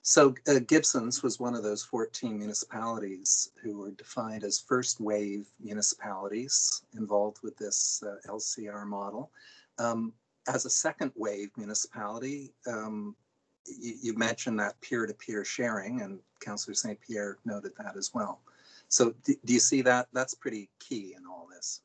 So Gibson's was one of those 14 municipalities who were defined as first wave municipalities involved with this LCR model. As a second wave municipality, you mentioned that peer-to-peer sharing, and Councillor St. Pierre noted that as well. So do you see that? That's pretty key in all this?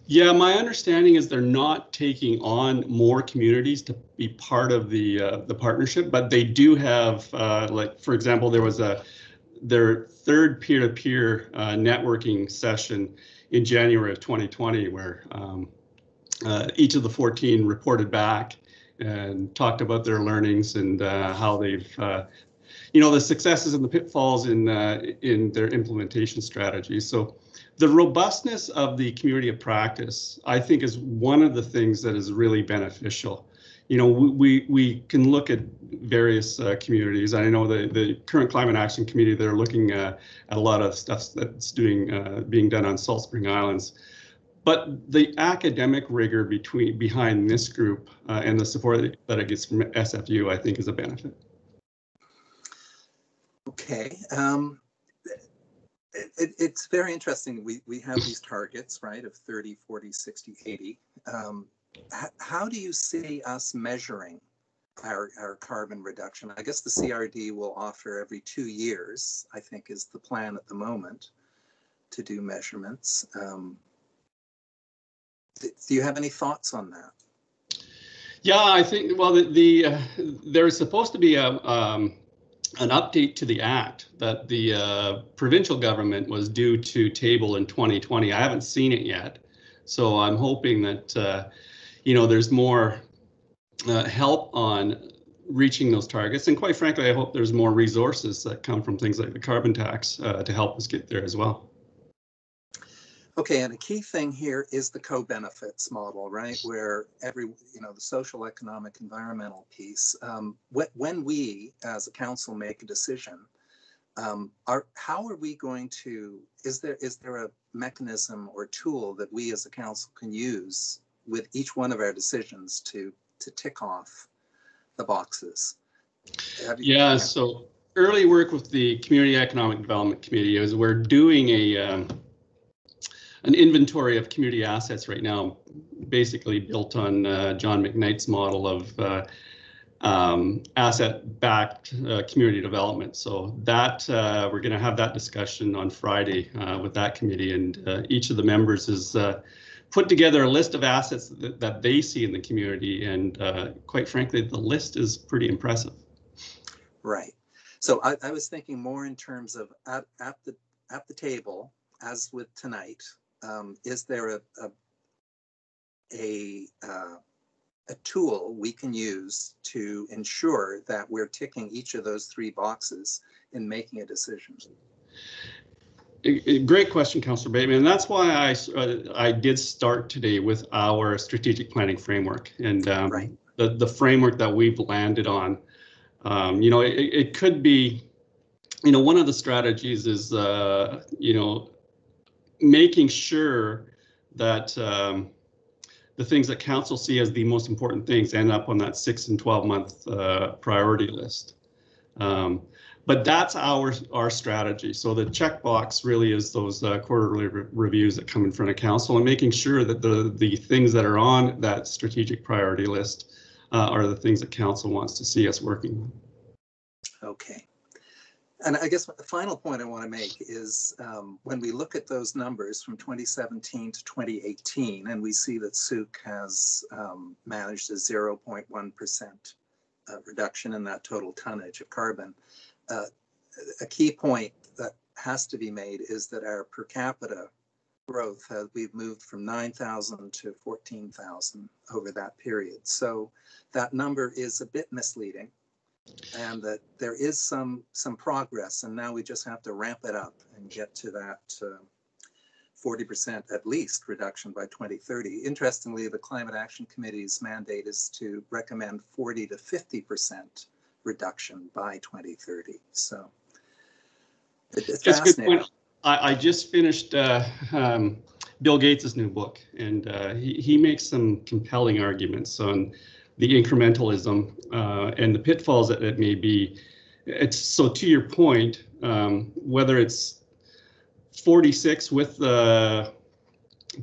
Yeah, my understanding is they're not taking on more communities to be part of the partnership, but they do have, like, for example, there was their third peer-to-peer networking session in January of 2020, where each of the 14 reported back and talked about their learnings and how they've, the successes and the pitfalls in their implementation strategies. So the robustness of the community of practice, I think, is one of the things that is really beneficial. We can look at various communities. I know the current Climate Action Committee, they're looking at a lot of stuff that's being done on Salt Spring Islands. But the academic rigor behind this group and the support that it gets from SFU, I think, is a benefit. Okay. It's very interesting. We have these targets, right, of 30, 40, 60, 80. How do you see us measuring our carbon reduction? I guess the CRD will offer every 2 years, I think is the plan at the moment, to do measurements. Do you have any thoughts on that? Yeah, I think, well, there's supposed to be an update to the Act that the provincial government was due to table in 2020. I haven't seen it yet. So I'm hoping that, there's more help on reaching those targets. And quite frankly, I hope there's more resources that come from things like the carbon tax to help us get there as well. Okay, and a key thing here is the co-benefits model, right? Where the social, economic, environmental piece. When we, as a council, make a decision, how are we going to? Is there a mechanism or tool that we, as a council, can use with each one of our decisions to tick off the boxes? Yeah. So early work with the Community Economic Development Committee is we're doing an inventory of community assets right now, basically built on John McKnight's model of asset-backed community development. So that we're going to have that discussion on Friday with that committee, and each of the members has put together a list of assets that they see in the community, and quite frankly, the list is pretty impressive. Right. So I was thinking more in terms of at the table, as with tonight. Is there a tool we can use to ensure that we're ticking each of those 3 boxes in making a decision? Great question, Councillor Bateman. And that's why I did start today with our strategic planning framework and right. the framework that we've landed on. It could be, one of the strategies is, making sure that the things that council see as the most important things end up on that 6 and 12-month priority list. But that's our strategy. So the checkbox really is those quarterly reviews that come in front of council and making sure that the things that are on that strategic priority list are the things that council wants to see us working on. Okay. And I guess the final point I want to make is when we look at those numbers from 2017 to 2018, and we see that Sooke has managed a 0.1% reduction in that total tonnage of carbon, a key point that has to be made is that our per capita growth, we've moved from 9,000 to 14,000 over that period. So that number is a bit misleading. And that there is some progress, and now we just have to ramp it up and get to that 40% at least reduction by 2030. Interestingly, the Climate Action Committee's mandate is to recommend 40 to 50% reduction by 2030. So it's fascinating. Good point. I just finished Bill Gates's new book, and he makes some compelling arguments on the incrementalism and the pitfalls that it may be. So to your point, whether it's 46 with the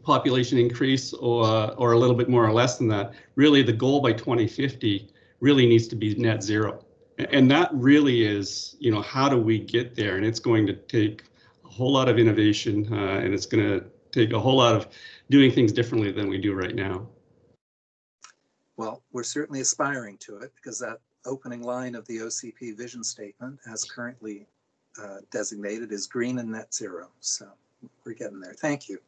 population increase or a little bit more or less than that, really the goal by 2050 really needs to be net zero. And that really is, how do we get there? And it's going to take a whole lot of innovation, and it's going to take a whole lot of doing things differently than we do right now. Well, we're certainly aspiring to it because that opening line of the OCP vision statement, as currently designated, is green and net zero. So we're getting there. Thank you.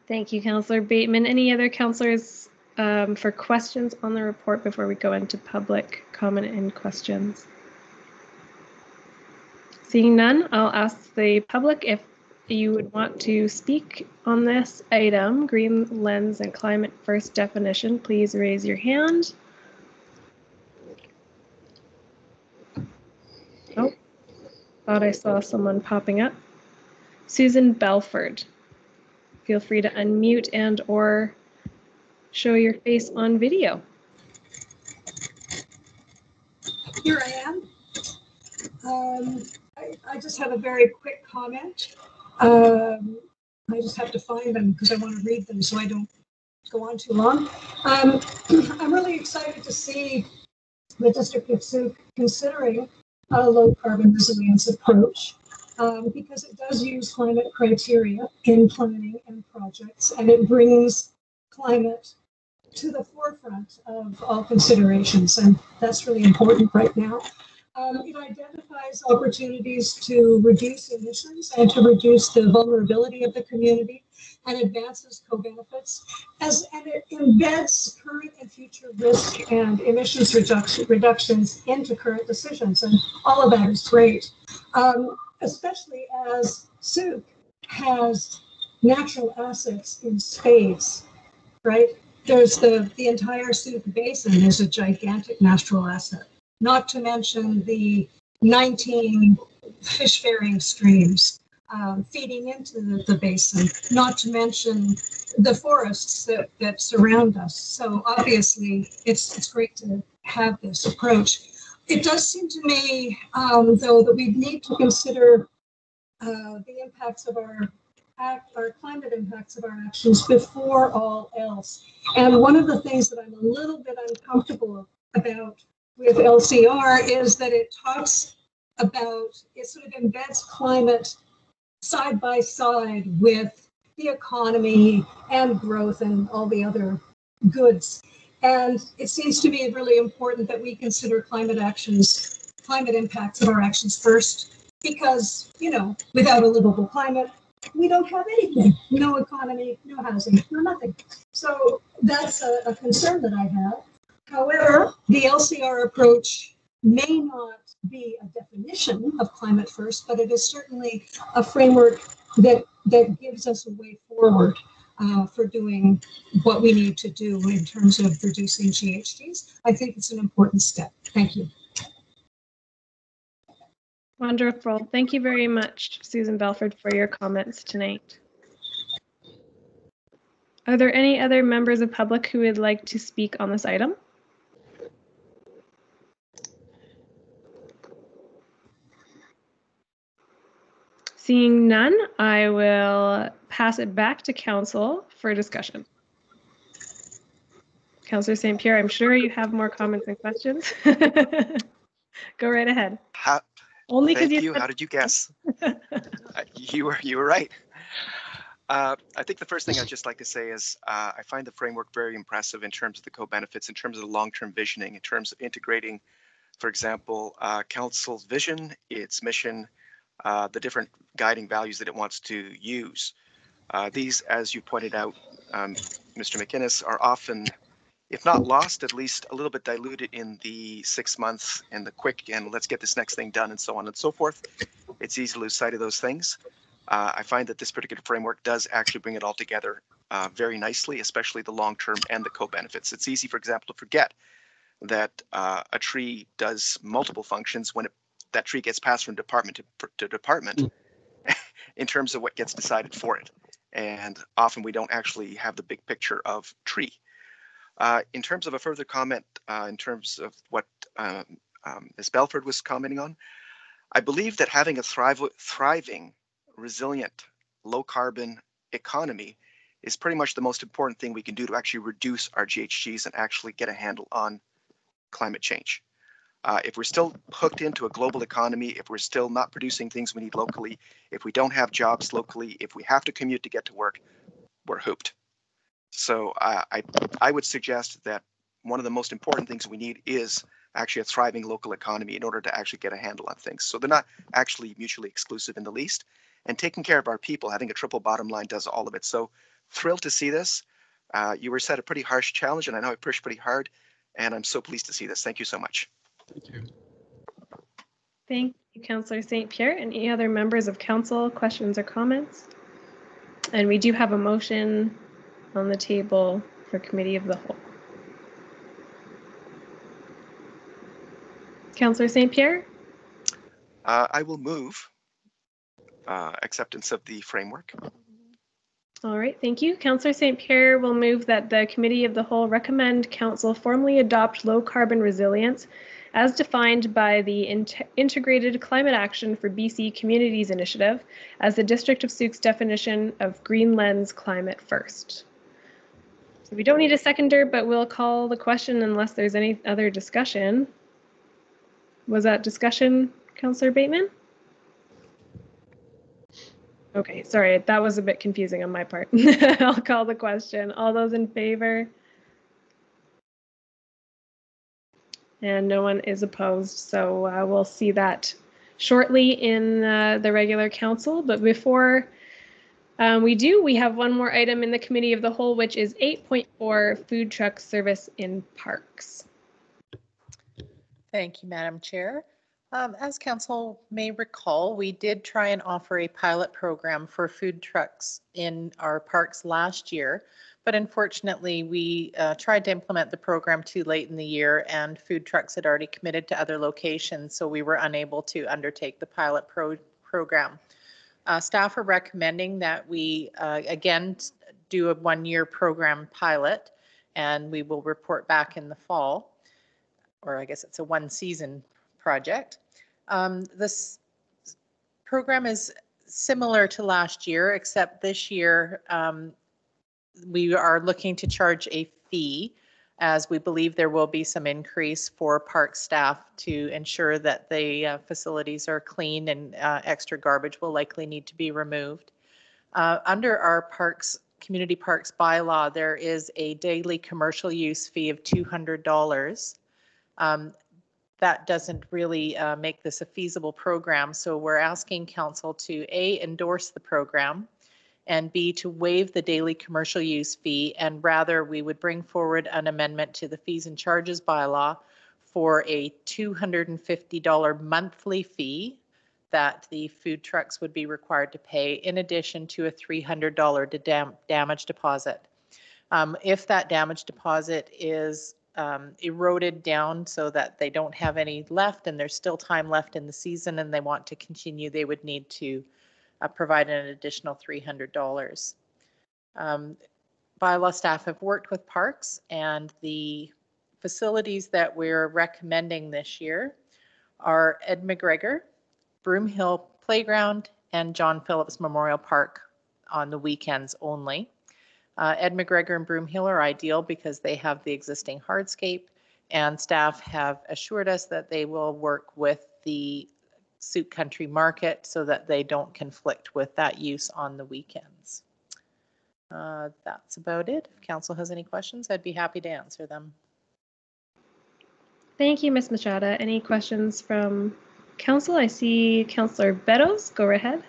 Thank you, Councillor Bateman. Any other councillors for questions on the report before we go into public comment and questions? Seeing none, I'll ask the public if you would want to speak on this item, green lens and climate first definition. Please raise your hand. Oh, thought I saw someone popping up. Susan Belford. Feel free to unmute and or show your face on video. Here I am. I just have a very quick comment. I just have to find them because I want to read them so I don't go on too long. I'm really excited to see the District of Sault considering a low carbon resilience approach because it does use climate criteria in planning and projects, and it brings climate to the forefront of all considerations, and that's really important right now. It identifies opportunities to reduce emissions and to reduce the vulnerability of the community and advances co-benefits, and it embeds current and future risk and emissions reductions into current decisions, and all of that is great, especially as Sault has natural assets in spades, right? There's the entire Sault Basin is a gigantic natural asset, not to mention the 19 fish-faring streams feeding into the basin, not to mention the forests that surround us. So obviously, it's great to have this approach. It does seem to me, though, that we need to consider the impacts of our climate impacts of our actions before all else. And one of the things that I'm a little bit uncomfortable about with LCR is that it talks about, it sort of embeds climate side by side with the economy and growth and all the other goods. And it seems to be really important that we consider climate impacts of our actions first, because, you know, without a livable climate, we don't have anything, no economy, no housing, no nothing. So that's a concern that I have. However, the LCR approach may not be a definition of climate first, but it is certainly a framework that gives us a way forward for doing what we need to do in terms of reducing GHGs. I think it's an important step. Thank you. Wonderful. Thank you very much, Susan Belford, for your comments tonight. Are there any other members of public who would like to speak on this item? Seeing none, I will pass it back to Council for discussion. Councillor St. Pierre, I'm sure you have more comments and questions. Go right ahead. Only because you. How did you guess? You were right. I think the first thing I'd just like to say is I find the framework very impressive in terms of the co-benefits, in terms of the long-term visioning, in terms of integrating, for example, Council's vision, its mission, the different guiding values that it wants to use. These, as you pointed out, Mr. McInnes, are often, if not lost, at least a little bit diluted in the 6 months and the quick and let's get this next thing done and so on and so forth. It's easy to lose sight of those things. I find that this particular framework does actually bring it all together very nicely, especially the long-term and the co-benefits. It's easy, for example, to forget that a tree does multiple functions when that tree gets passed from department to department in terms of what gets decided for it. And often we don't actually have the big picture of tree. In terms of a further comment, in terms of what Ms. Belford was commenting on, I believe that having a thriving, resilient, low-carbon economy is pretty much the most important thing we can do to actually reduce our GHGs and actually get a handle on climate change. If we're still hooked into a global economy, if we're still not producing things we need locally, if we don't have jobs locally, if we have to commute to get to work, we're hooped. So I would suggest that one of the most important things we need is actually a thriving local economy in order to actually get a handle on things. So they're not actually mutually exclusive in the least. And taking care of our people, having a triple bottom line does all of it. So thrilled to see this. You were set a pretty harsh challenge, and I know I pushed pretty hard, and I'm so pleased to see this. Thank you so much. Thank you. Thank you, Councillor St. Pierre. Any other members of council, questions or comments? And we do have a motion on the table for committee of the whole. Councillor St. Pierre? I will move acceptance of the framework. All right, thank you. Councillor St. Pierre will move that the committee of the whole recommend council formally adopt low carbon resilience as defined by the Integrated Climate Action for BC Communities Initiative as the District of Sault's definition of Green Lens Climate First. So we don't need a seconder, but we'll call the question unless there's any other discussion. Was that discussion, Councillor Bateman? Okay, sorry, that was a bit confusing on my part. I'll call the question. All those in favor? And no one is opposed, so we'll see that shortly in the regular council. But before we have one more item in the committee of the whole, which is 8.4 food truck service in parks. Thank you, Madam Chair. As council may recall, we did try and offer a pilot program for food trucks in our parks last year, but unfortunately we tried to implement the program too late in the year and food trucks had already committed to other locations, so we were unable to undertake the pilot program. Staff are recommending that we again do a one-year program pilot, and we will report back in the fall, or I guess it's a one-season project. This program is similar to last year, except this year we are looking to charge a fee, as we believe there will be some increase for park staff to ensure that the facilities are clean, and extra garbage will likely need to be removed. Under our community parks bylaw, there is a daily commercial use fee of $200. That doesn't really make this a feasible program. So we're asking council to A, endorse the program, and B, to waive the daily commercial use fee, and rather we would bring forward an amendment to the fees and charges bylaw for a $250 monthly fee that the food trucks would be required to pay, in addition to a $300 damage deposit. If that damage deposit is eroded down so that they don't have any left and there's still time left in the season and they want to continue, they would need to provide an additional $300. Bylaw staff have worked with parks, and the facilities that we're recommending this year are Ed McGregor, Broom Hill Playground, and John Phillips Memorial Park on the weekends only. Ed McGregor and Broom Hill are ideal because they have the existing hardscape, and staff have assured us that they will work with the Sault Country Market so that they don't conflict with that use on the weekends. That's about it. If council has any questions, I'd be happy to answer them. Thank you, Ms. Machada. Any questions from council? I see Councillor Beddoes. Go ahead.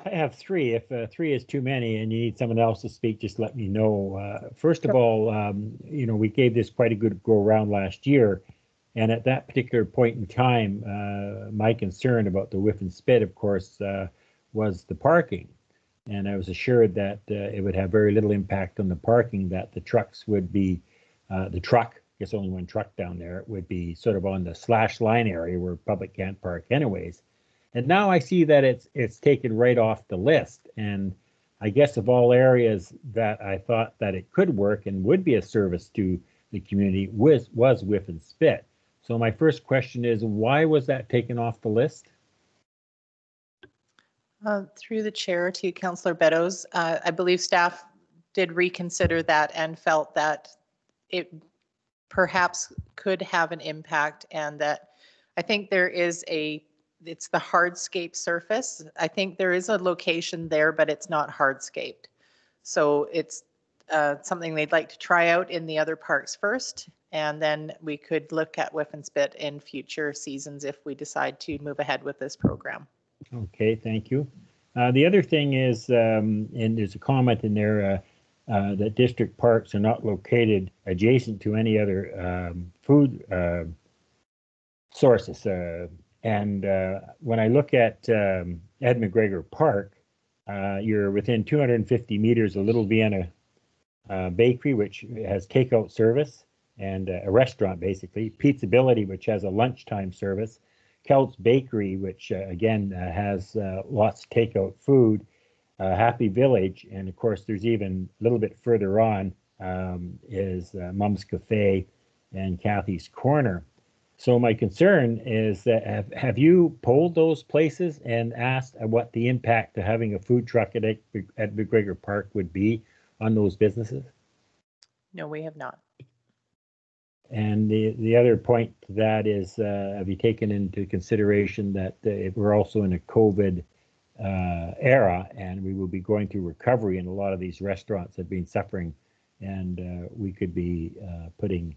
I have three. If three is too many and you need someone else to speak, just let me know. First of all, we gave this quite a good go around last year. And at that particular point in time, my concern about the whiff and spit, of course, was the parking. And I was assured that it would have very little impact on the parking, that the trucks would be, the truck, I guess only one truck down there, would be sort of on the slash line area where public can't park anyways. And now I see that it's taken right off the list. And I guess of all areas that I thought that it could work and would be a service to the community was whiff and spit. So my first question is, why was that taken off the list? Through the chair to Councillor Beddoes, I believe staff did reconsider that and felt that it perhaps could have an impact, and that I think there is it's the hardscape surface. I think there is a location there, but it's not hardscaped. So it's something they'd like to try out in the other parks first, and then we could look at Whiffenspit in future seasons if we decide to move ahead with this program. Okay, thank you. The other thing is, and there's a comment in there that district parks are not located adjacent to any other food sources. And when I look at Ed McGregor Park, you're within 250 meters of Little Vienna Bakery, which has takeout service, and a restaurant basically. Pizzability, which has a lunchtime service. Kelt's Bakery, which again has lots of takeout food. Happy Village, and of course there's even a little bit further on is Mum's Cafe and Kathy's Corner. So my concern is that have you polled those places and asked what the impact of having a food truck at McGregor Park would be on those businesses? No, we have not. And the other point to that is, have you taken into consideration that we're also in a COVID era, and we will be going through recovery, and a lot of these restaurants have been suffering, and we could be putting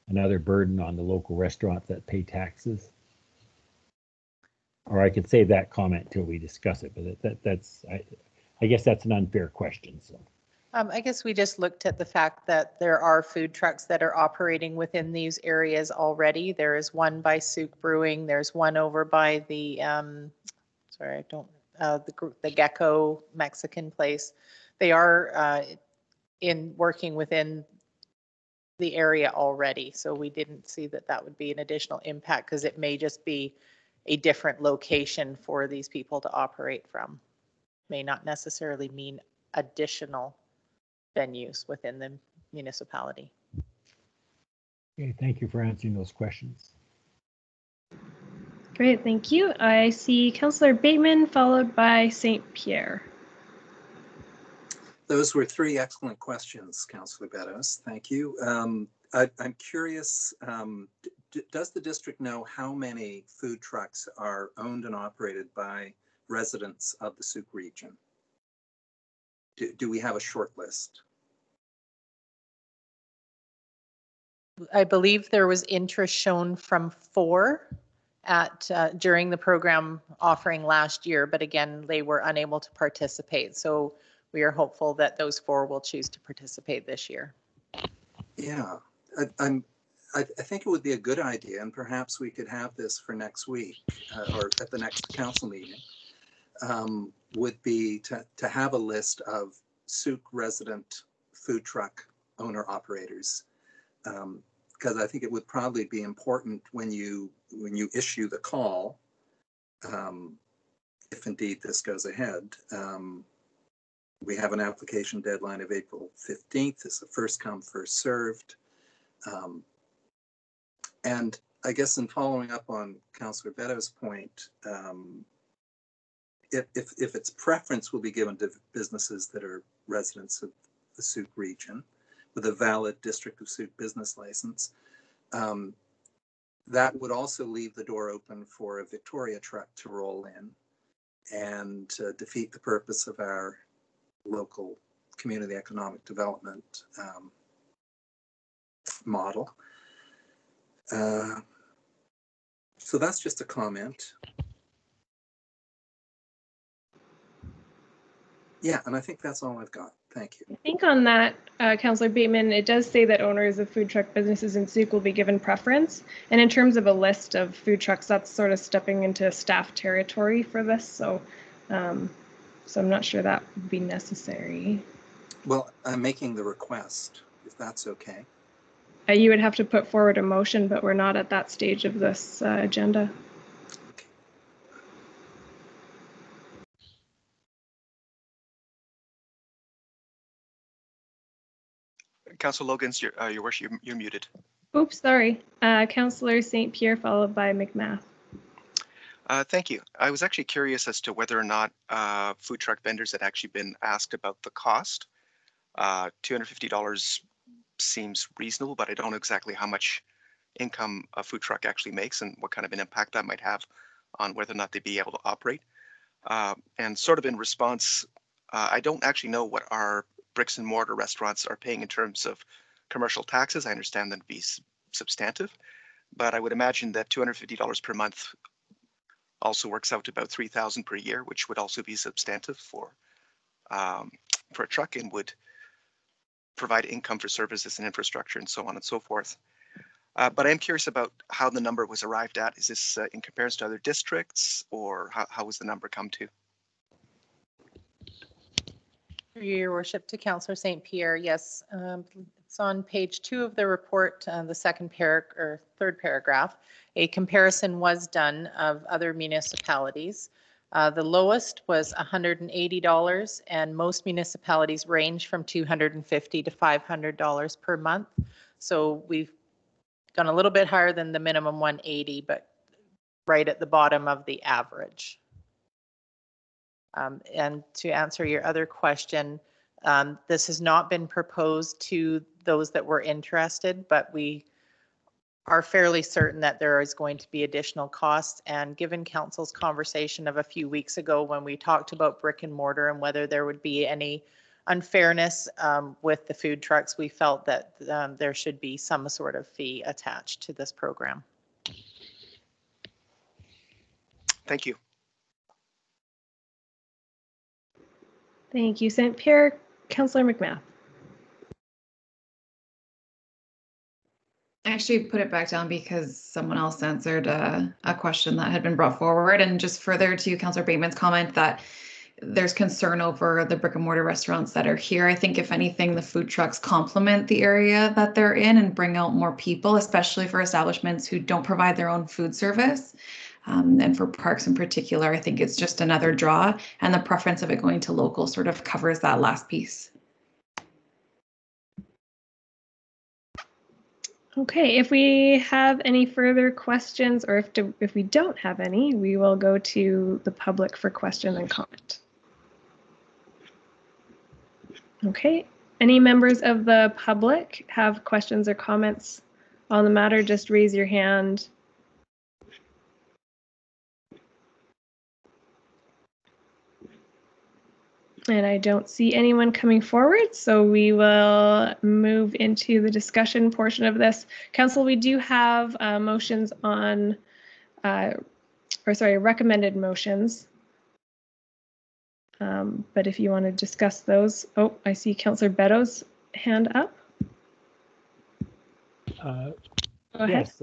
another burden on the local restaurants that pay taxes? Or I could save that comment till we discuss it, but that's I guess that's an unfair question. So. I guess we just looked at the fact that there are food trucks that are operating within these areas already. There is one by Souk Brewing. There's one over by the, the Gecko Mexican place. They are working within the area already. So we didn't see that that would be an additional impact, because it may just be a different location for these people to operate from. May not necessarily mean additional venues within the municipality. Okay, thank you for answering those questions. Great, thank you. I see Councillor Bateman followed by St. Pierre. Those were three excellent questions, Councillor Beddoes. Thank you. I'm curious, does the district know how many food trucks are owned and operated by residents of the Souk region? Do we have a short list? I believe there was interest shown from 4 at during the program offering last year, but again, they were unable to participate. So we are hopeful that those 4 will choose to participate this year. Yeah, I think it would be a good idea, and perhaps we could have this for next week or at the next council meeting, would be to have a list of Souk resident food truck owner operators, because I think it would probably be important when you issue the call, if indeed this goes ahead. We have an application deadline of April 15th. It's a first come, first served. And I guess in following up on Councillor Beddoes' point, if its preference will be given to businesses that are residents of the Souk region with a valid District of Souk business license, that would also leave the door open for a Victoria truck to roll in and defeat the purpose of our local community economic development model. So that's just a comment. Yeah, and I think that's all I've got. Thank you. I think on that, Councillor Bateman, it does say that owners of food truck businesses in Souk will be given preference. And in terms of a list of food trucks, that's sort of stepping into staff territory for this. So, so I'm not sure that would be necessary. Well, I'm making the request, if that's okay. You would have to put forward a motion, but we're not at that stage of this agenda. Councillor Logans, your worship, you're muted. Oops, sorry. Councillor St. Pierre followed by McMath. Thank you. I was actually curious as to whether or not food truck vendors had actually been asked about the cost. $250 seems reasonable, but I don't know exactly how much income a food truck actually makes and what kind of an impact that might have on whether or not they'd be able to operate. And sort of in response, I don't actually know what our bricks and mortar restaurants are paying in terms of commercial taxes. I understand them to be substantive, but I would imagine that $250 per month also works out to about $3,000 per year, which would also be substantive for a truck and would provide income for services and infrastructure and so on and so forth. But I'm curious about how the number was arrived at. Is this in comparison to other districts, or how was the number come to? Through your worship, to Councillor St. Pierre, yes, it's on page 2 of the report, the third paragraph. A comparison was done of other municipalities. The lowest was $180, and most municipalities range from $250 to $500 per month. So we've gone a little bit higher than the minimum 180, but right at the bottom of the average. And to answer your other question, this has not been proposed to those that were interested, but we are fairly certain that there is going to be additional costs. And given council's conversation of a few weeks ago when we talked about brick and mortar and whether there would be any unfairness with the food trucks, we felt that there should be some sort of fee attached to this program. Thank you. Thank you, St. Pierre. Councillor McMath. I actually put it back down because someone else answered a question that had been brought forward. And just further to Councillor Bateman's comment that there's concern over the brick and mortar restaurants that are here. I think if anything, the food trucks complement the area that they're in and bring out more people, especially for establishments who don't provide their own food service. And for parks in particular, I think it's just another draw, and the preference of it going to local sort of covers that last piece. Okay, if we have any further questions, or if we don't have any, we will go to the public for question and comment. Okay, any members of the public have questions or comments on the matter? Just raise your hand. And I don't see anyone coming forward, so we will move into the discussion portion of this. Council, we do have motions on, recommended motions. But if you want to discuss those, oh, I see Councillor Beto's hand up. Go ahead. Yes,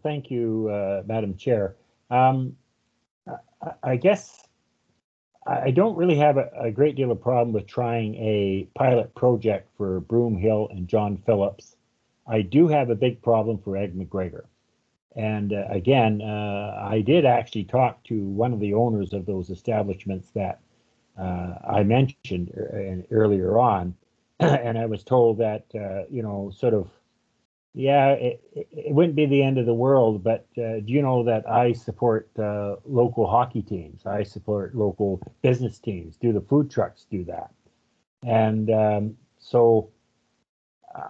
thank you, Madam Chair. I guess I don't really have a great deal of problem with trying a pilot project for Broom Hill and John Phillips. I do have a big problem for Ed McGregor. And again, I did actually talk to one of the owners of those establishments that I mentioned earlier on, and I was told that, you know, sort of, yeah, it wouldn't be the end of the world, but do you know that I support local hockey teams? I support local business teams. Do the food trucks do that? And so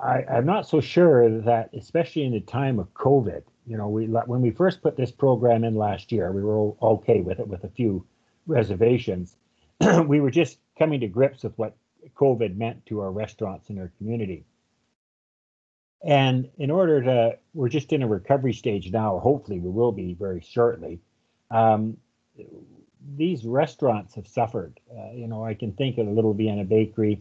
I'm not so sure that, especially in the time of COVID, you know, when we first put this program in last year, we were okay with it with a few reservations. We were just coming to grips with what COVID meant to our restaurants in our community. And in order to, we're just in a recovery stage now, hopefully we will be very shortly. These restaurants have suffered. You know, I can think of the Little Vienna Bakery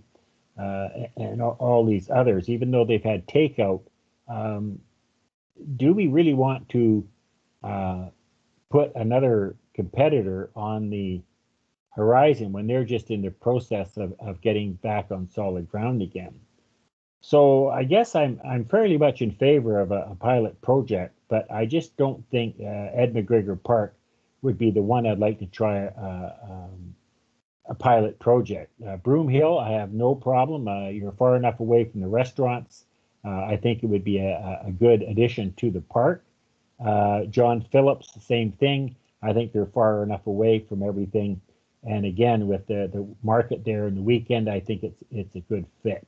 and all these others, even though they've had takeout. Do we really want to put another competitor on the horizon when they're just in the process of getting back on solid ground again? So I guess I'm fairly much in favor of a pilot project, but I just don't think Ed McGregor Park would be the one I'd like to try a pilot project. Broom Hill, I have no problem. You're far enough away from the restaurants. I think it would be a good addition to the park. John Phillips, the same thing. I think they're far enough away from everything. And again, with the market there in the weekend, I think it's a good fit.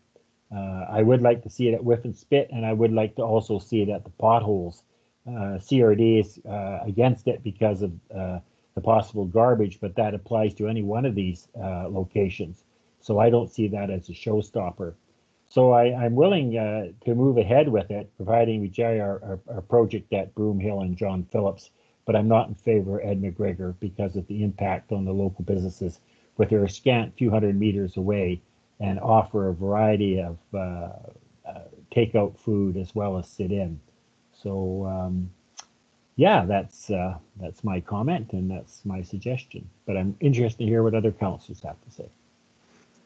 I would like to see it at Whiff and Spit, and I would like to also see it at the potholes. CRD is against it because of the possible garbage, but that applies to any one of these locations. So I don't see that as a showstopper. So I'm willing to move ahead with it, providing we carry our project at Broom Hill and John Phillips, but I'm not in favor of Ed McGregor because of the impact on the local businesses, with their scant few hundred meters away, and offer a variety of takeout food as well as sit-in. So yeah, that's my comment and that's my suggestion. But I'm interested to hear what other councillors have to say.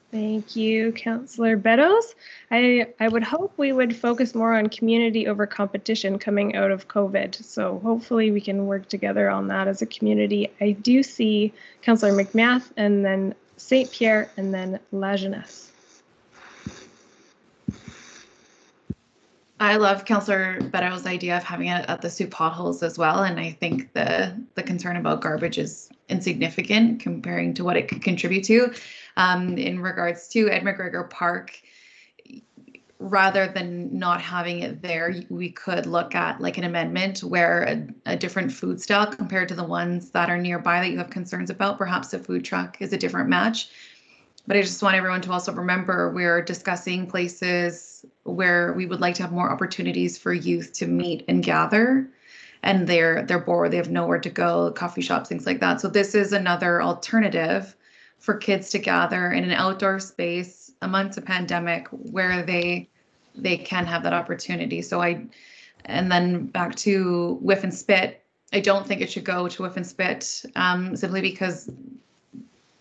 Thank you, Councillor Beddoes. I would hope we would focus more on community over competition coming out of COVID. So hopefully we can work together on that as a community. I do see Councillor McMath and then St. Pierre and then La Jeunesse. I love Councillor Beddoes' idea of having it at the soup potholes as well. And I think the concern about garbage is insignificant comparing to what it could contribute to. In regards to Ed McGregor Park, rather than not having it there, we could look at like an amendment where a different food style compared to the ones that are nearby that you have concerns about. Perhaps a food truck is a different match. But I just want everyone to also remember we're discussing places where we would like to have more opportunities for youth to meet and gather. And they're bored, they have nowhere to go, coffee shops, things like that. So this is another alternative for kids to gather in an outdoor space amongst a pandemic where they can have that opportunity. So and then back to Whiff and Spit, I don't think it should go to Whiff and Spit simply because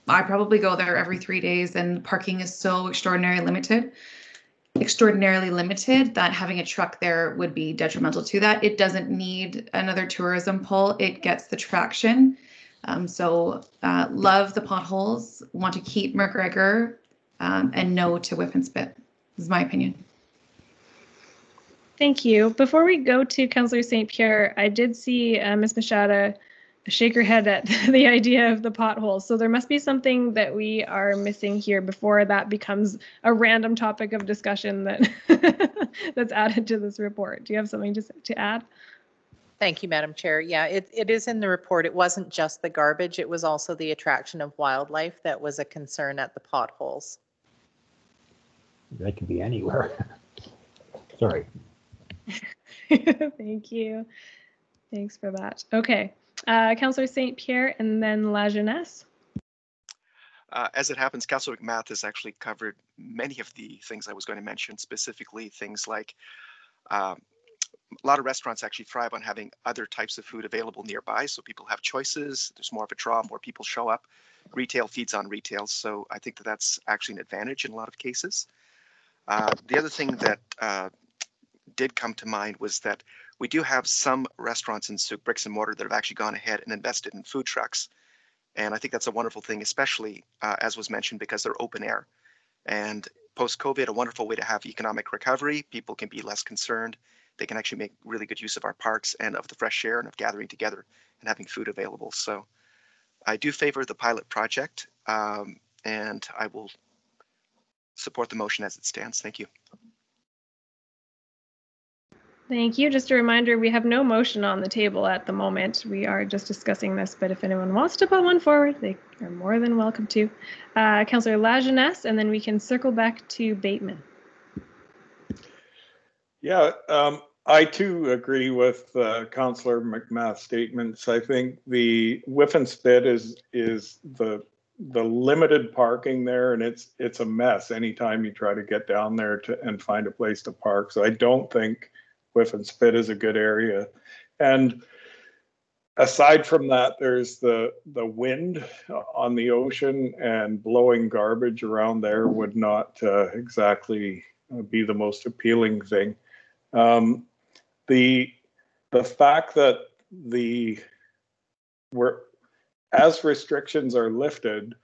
I probably go there every 3 days and parking is so extraordinarily limited that having a truck there would be detrimental to that. It doesn't need another tourism pull. It gets the traction. Love the potholes, want to keep McGregor, and no to Whiff and Spit. This is my opinion. Thank you. Before we go to Councillor St. Pierre, I did see Ms. Machada shake her head at the idea of the potholes. So there must be something that we are missing here before that becomes a random topic of discussion that that's added to this report. Do you have something to add? Thank you, Madam Chair. Yeah, it is in the report. It wasn't just the garbage. It was also the attraction of wildlife that was a concern at the potholes. That could be anywhere. Sorry. Thank you. Thanks for that. Okay. Councillor St. Pierre and then La Jeunesse. As it happens, Councillor McMath has actually covered many of the things I was going to mention, specifically things like a lot of restaurants actually thrive on having other types of food available nearby, so people have choices. There's more of a draw, more people show up. Retail feeds on retail, so I think that's actually an advantage in a lot of cases. The other thing that did come to mind was that we do have some restaurants in Souk, bricks and mortar, that have actually gone ahead and invested in food trucks. And I think that's a wonderful thing, especially as was mentioned, because they're open air. And post-COVID, a wonderful way to have economic recovery. People can be less concerned. They can actually make really good use of our parks and of the fresh air and of gathering together and having food available. So I do favor the pilot project, and I will support the motion as it stands. Thank you. Thank you. Just a reminder, we have no motion on the table at the moment. We are just discussing this, but if anyone wants to put one forward, they are more than welcome to. Councillor La Jeunesse, and then we can circle back to Bateman. Yeah, I too agree with Councillor McMath's statements. I think the Whiff and Spit is the limited parking there, and it's a mess anytime you try to get down there and find a place to park. So I don't think Whiff and Spit is a good area. And aside from that, there's the wind on the ocean, and blowing garbage around there would not exactly be the most appealing thing. The fact that as restrictions are lifted,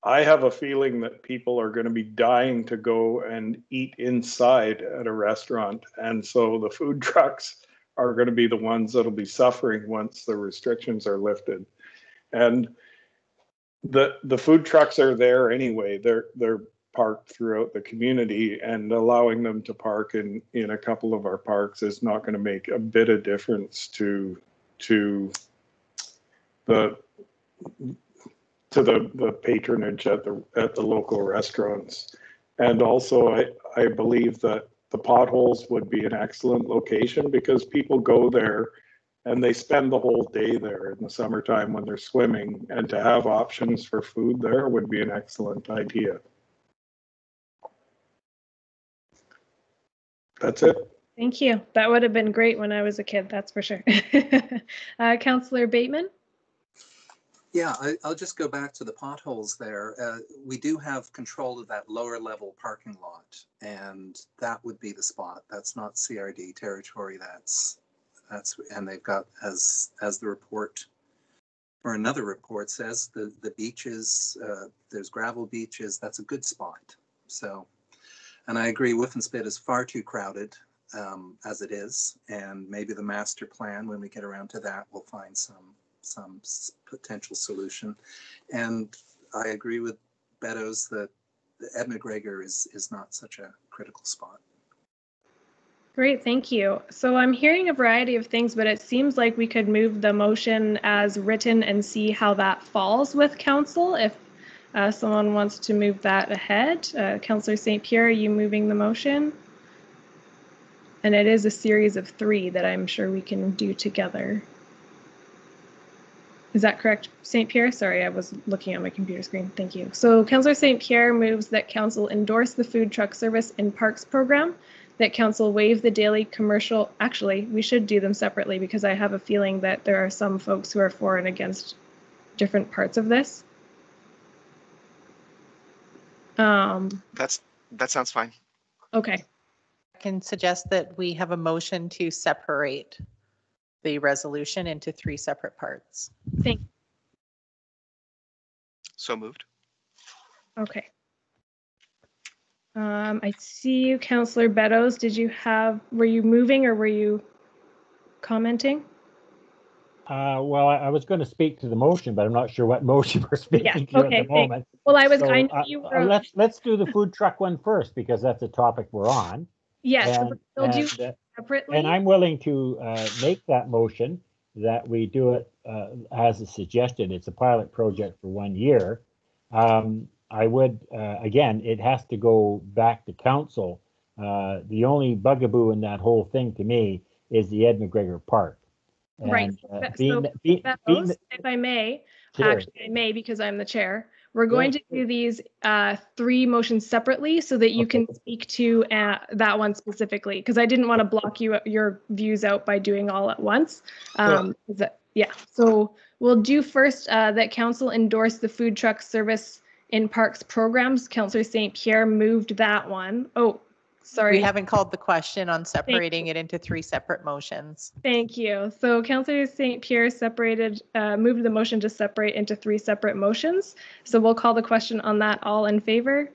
I have a feeling that people are going to be dying to go and eat inside at a restaurant. And so the food trucks are going to be the ones that'll be suffering once the restrictions are lifted. And the food trucks are there anyway. They're parked throughout the community, and allowing them to park in a couple of our parks is not going to make a bit of difference to the patronage at the local restaurants. And also I believe that the potholes would be an excellent location, because people go there and they spend the whole day there in the summertime when they're swimming, and to have options for food there would be an excellent idea. That's it. Thank you. That would have been great when I was a kid, that's for sure. Councillor Bateman? Yeah, I'll just go back to the potholes there. We do have control of that lower level parking lot, and that would be the spot. That's not CRD territory. And they've got, as the report or another report says, the beaches, there's gravel beaches. That's a good spot. So, and I agree, Whiffenspit is far too crowded as it is, and maybe the master plan, when we get around to that, we'll find some potential solution. And I agree with Beddoes that Ed McGregor is not such a critical spot. Great, thank you. So I'm hearing a variety of things, but it seems like we could move the motion as written and see how that falls with council. If someone wants to move that ahead. Councillor St. Pierre, are you moving the motion? And it is a series of 3 that I'm sure we can do together. Is that correct, St. Pierre? Sorry, I was looking at my computer screen. Thank you. So Councillor St. Pierre moves that council endorse the food truck service in parks program, that council waive the daily commercial. Actually, we should do them separately, because I have a feeling that there are some folks who are for and against different parts of this. That sounds fine. Okay. I can suggest that we have a motion to separate the resolution into 3 separate parts. Thank you. So moved. Okay. I see you, Councillor Beddoes. Were you moving or were you commenting? Well, I was going to speak to the motion, but I'm not sure what motion we're speaking to at the moment. Well, I So, know you were. Let's do the food truck one first, because that's the topic we're on. Yes, And, we'll do separately. And I'm willing to make that motion that we do it as a suggested. It's a pilot project for 1 year. I would, again, it has to go back to council. The only bugaboo in that whole thing to me is the Ed McGregor Park. And, right. If I may, sure. Actually I may, because I'm the chair. We're going to do these 3 motions separately so that you can speak to that one specifically, because I didn't want to block your views out by doing all at once. Yeah, so we'll do first that council endorse the food truck service in parks programs. Councillor St. Pierre moved that one. Oh, sorry. We haven't called the question on separating it into 3 separate motions. Thank you. So Councillor St. Pierre moved the motion to separate into 3 separate motions. So we'll call the question on that. All in favor?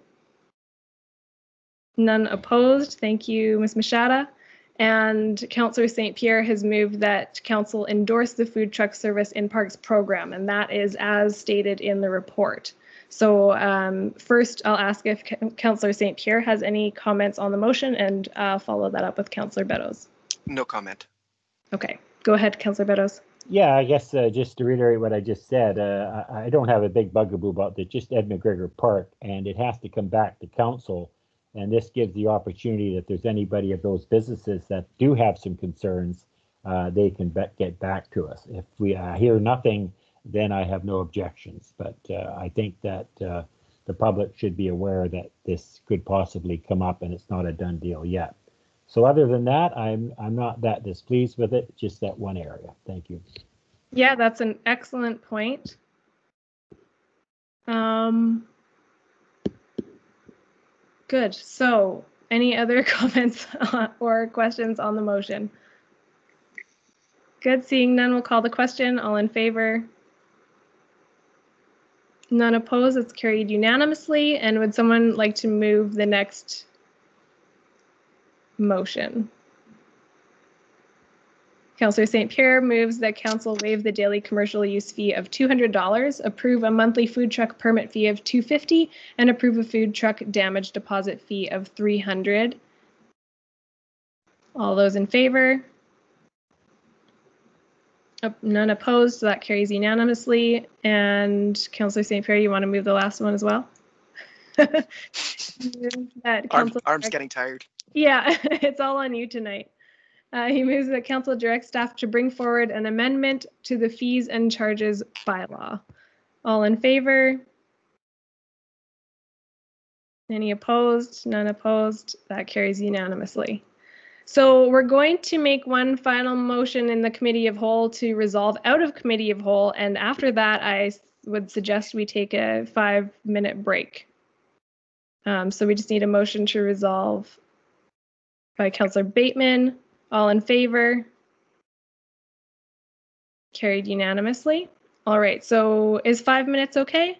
None opposed. Thank you, Ms. Machada. And Councillor St. Pierre has moved that council endorse the food truck service in parks program, and that is as stated in the report. So first, I'll ask if Councillor St. Pierre has any comments on the motion, and follow that up with Councillor Beddoes. No comment. Okay, go ahead, Councillor Beddoes. Yeah, I guess just to reiterate what I just said, I don't have a big bugaboo about just Ed McGregor Park, and it has to come back to council. And this gives the opportunity that if there's anybody of those businesses that do have some concerns, they can get back to us. If we hear nothing, then I have no objections. But I think that the public should be aware that this could possibly come up, and it's not a done deal yet. So other than that, I'm not that displeased with it, just that one area. Thank you. Yeah, that's an excellent point. Good. So any other comments or questions on the motion? Good. Seeing none, we'll call the question. All in favor? None opposed. It's carried unanimously. And would someone like to move the next motion? Councillor St. Pierre moves that council waive the daily commercial use fee of $200, approve a monthly food truck permit fee of $250, and approve a food truck damage deposit fee of $300. All those in favor? None opposed, so that carries unanimously. And Councillor St. Pierre, you want to move the last one as well? Arm's getting tired. Yeah, it's all on you tonight. He moves that council direct staff to bring forward an amendment to the fees and charges bylaw. All in favor? Any opposed? None opposed. That carries unanimously. So we're going to make one final motion in the committee of whole to resolve out of committee of whole. And after that, I would suggest we take a 5-minute break. So we just need a motion to resolve by Councillor Bateman. All in favor? Carried unanimously. All right, so is 5 minutes okay?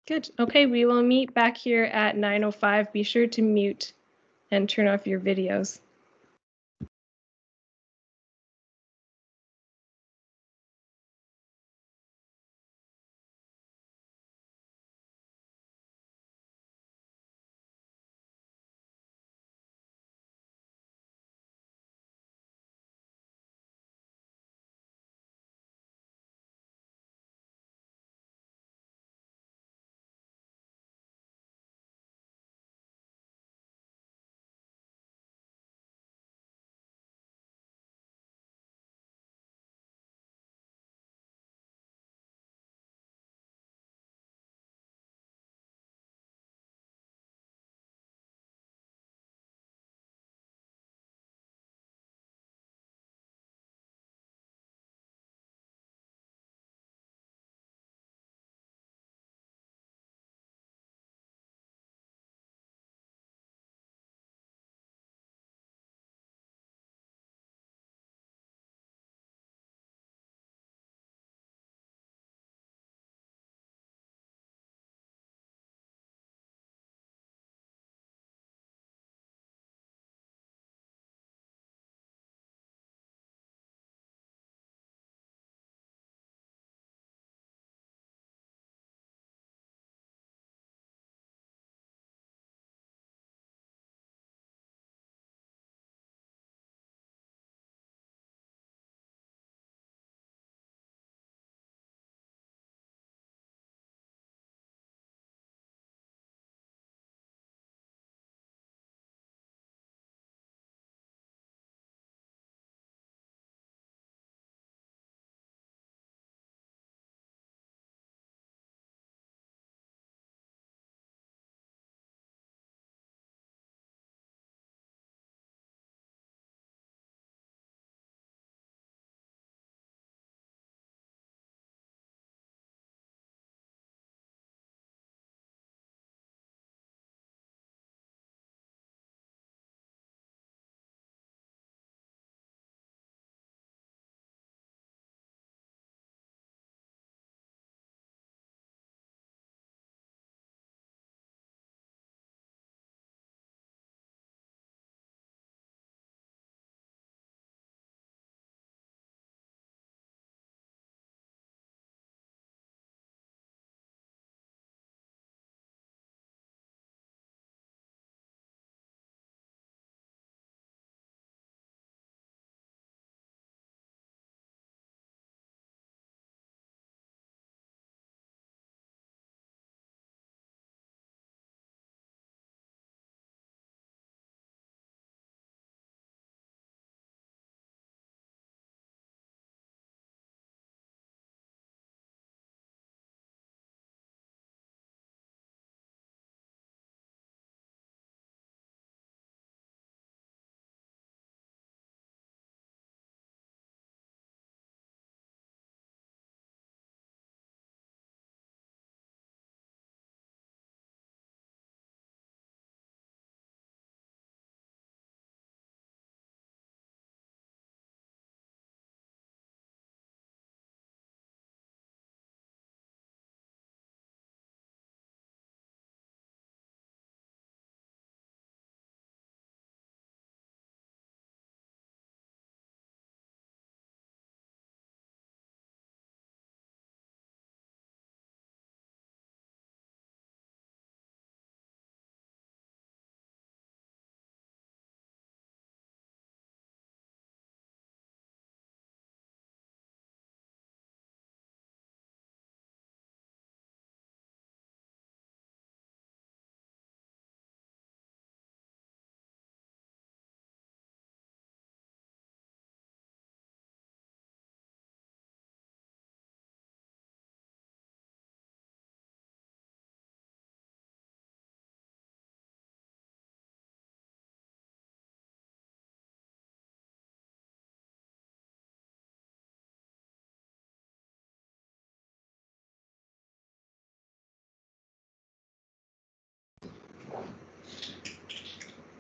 Good. Okay, we will meet back here at 9:05. Be sure to mute and turn off your videos.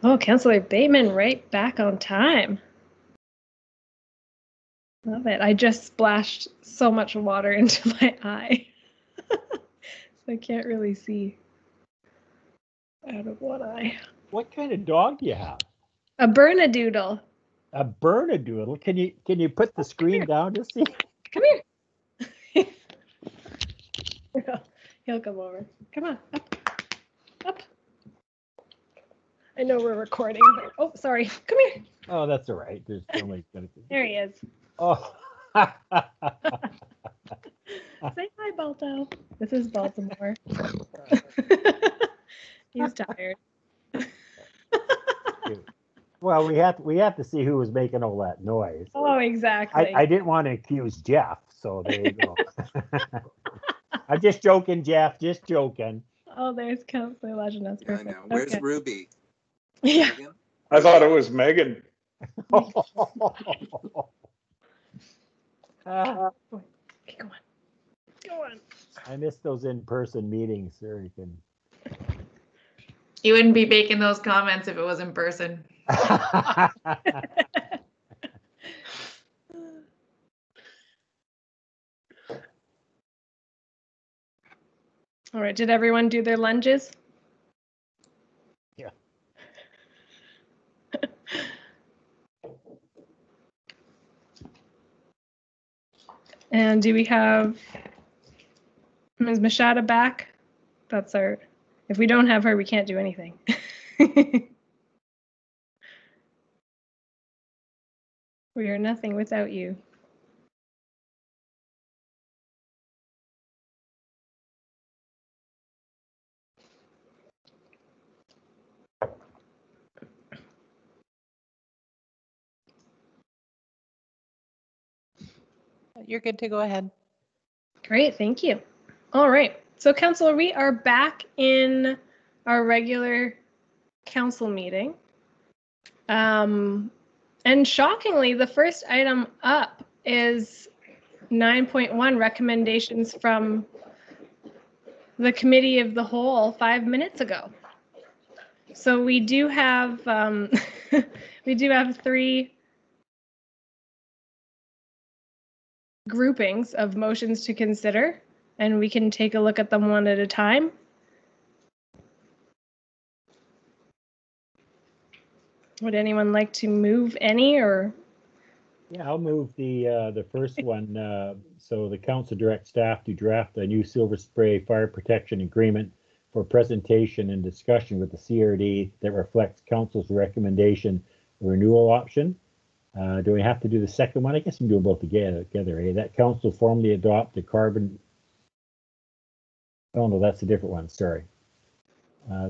Oh, Councillor Bateman, right back on time. Love it. I just splashed so much water into my eye. So I can't really see out of one eye. What kind of dog do you have? A Bernedoodle. A Bernedoodle? Can you put the screen down to see? Come here. He'll come over. Come on, up, up. I know we're recording, but oh, sorry. Come here. Oh, that's all right. There's only gonna be. There he is. Oh. Say hi, Balto. This is Baltimore. He's tired. Well, we have to see who was making all that noise. Oh, exactly. I didn't want to accuse Jeff, so there you go. I'm just joking, Jeff. Just joking. Oh, there's Councillor Legend. That's I perfect. know. Where's Okay. Ruby? Yeah. Megan? I thought it was Megan. Okay, go on. Go on. I miss those in-person meetings, sir. You can. You wouldn't be making those comments if it was in person. All right. Did everyone do their lunges? Yeah. And do we have Ms. Machada back? That's our, if we don't have her, we can't do anything. We are nothing without you. You're good to go ahead. Great, thank you. All right, so Council, we are back in our regular council meeting. And shockingly, the first item up is 9.1 recommendations from the Committee of the Whole 5 minutes ago. So we do have we do have 3 groupings of motions to consider, and we can take a look at them one at a time. Would anyone like to move any, or? Yeah, I'll move the first one. So the council directs staff to draft a new Silver Spray fire protection agreement for presentation and discussion with the CRD that reflects council's recommendation renewal option. Do we have to do the second one? I guess we can do them both together, eh? That council formally adopt the carbon. Oh no, that's a different one. Sorry.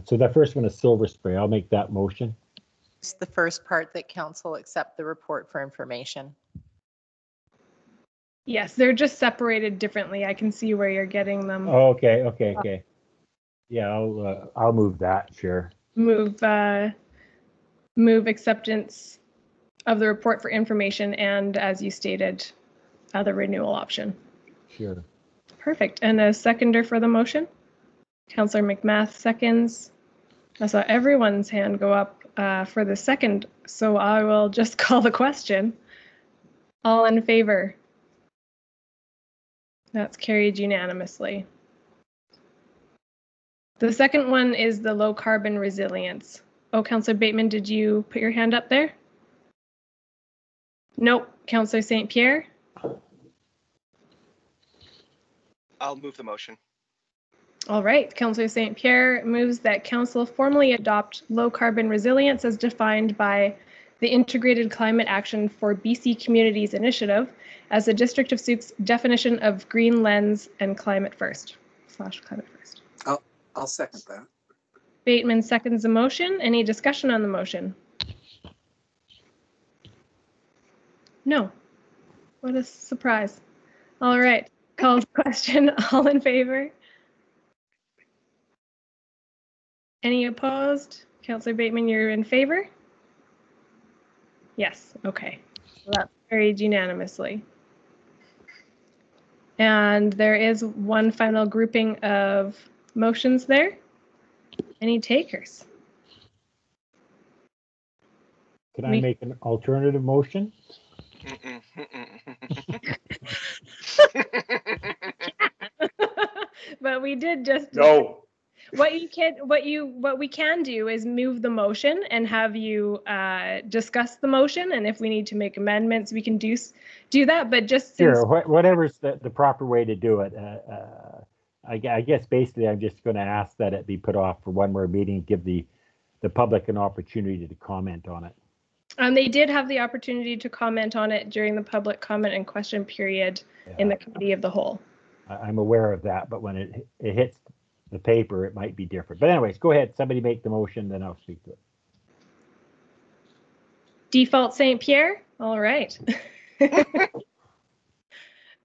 So that first one is Silver Spray. I'll make that motion. It's the first part that council accept the report for information. Yes, they're just separated differently. I can see where you're getting them. Oh, okay. Yeah, I'll move that. Sure. Move acceptance of the report for information and, as you stated, the renewal option. Sure. Perfect. And a seconder for the motion? Councillor McMath seconds. I saw everyone's hand go up for the second, so I will just call the question. All in favor? That's carried unanimously. The second one is the low carbon resilience. Oh, Councillor Bateman, did you put your hand up there? Nope. Councillor St. Pierre? I'll move the motion. All right. Councillor St. Pierre moves that council formally adopt low carbon resilience as defined by the Integrated Climate Action for BC Communities Initiative as the District of Sault's definition of green lens and climate first / climate first. I'll second that. Bateman seconds the motion. Any discussion on the motion? No. What a surprise. All right. Call the question. All in favor? Any opposed? Councillor Bateman, you're in favor? Yes. Okay. So that's carried unanimously. And there is one final grouping of motions there. Any takers? Can I make an alternative motion? But we did just No. what we can do is move the motion and have you discuss the motion, and if we need to make amendments, we can do that. But just since Sure, whatever's the proper way to do it. I guess basically I'm just going to ask that it be put off for one more meeting, give the public an opportunity to comment on it. they did have the opportunity to comment on it during the public comment and question period in the committee of the whole. I'm aware of that, but when it hits the paper, it might be different. But anyways, go ahead. Somebody make the motion, then I'll speak to it. Default St. Pierre. All right.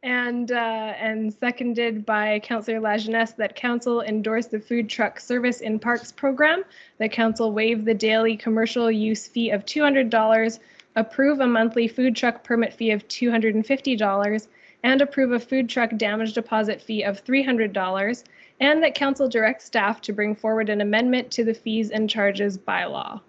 And seconded by Councillor Lajeunesse that Council endorse the food truck service in parks program, that Council waive the daily commercial use fee of $200, approve a monthly food truck permit fee of $250, and approve a food truck damage deposit fee of $300, and that Council direct staff to bring forward an amendment to the fees and charges bylaw.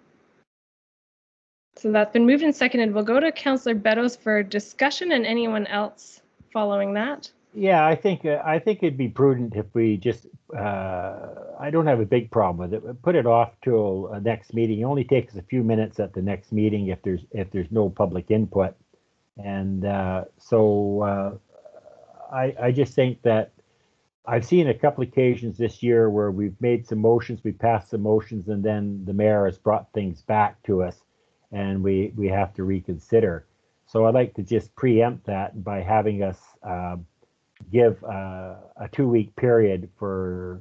So that's been moved and seconded. We'll go to Councillor Beddoes for discussion, and anyone else following that. Yeah, I think it'd be prudent if we just. I don't have a big problem with it. Put it off till next meeting. It only takes a few minutes at the next meeting if there's no public input, and I just think that I've seen a couple occasions this year where we've made some motions, we passed some motions, and then the mayor has brought things back to us, and we have to reconsider. So I'd like to just preempt that by having us give a 2-week period for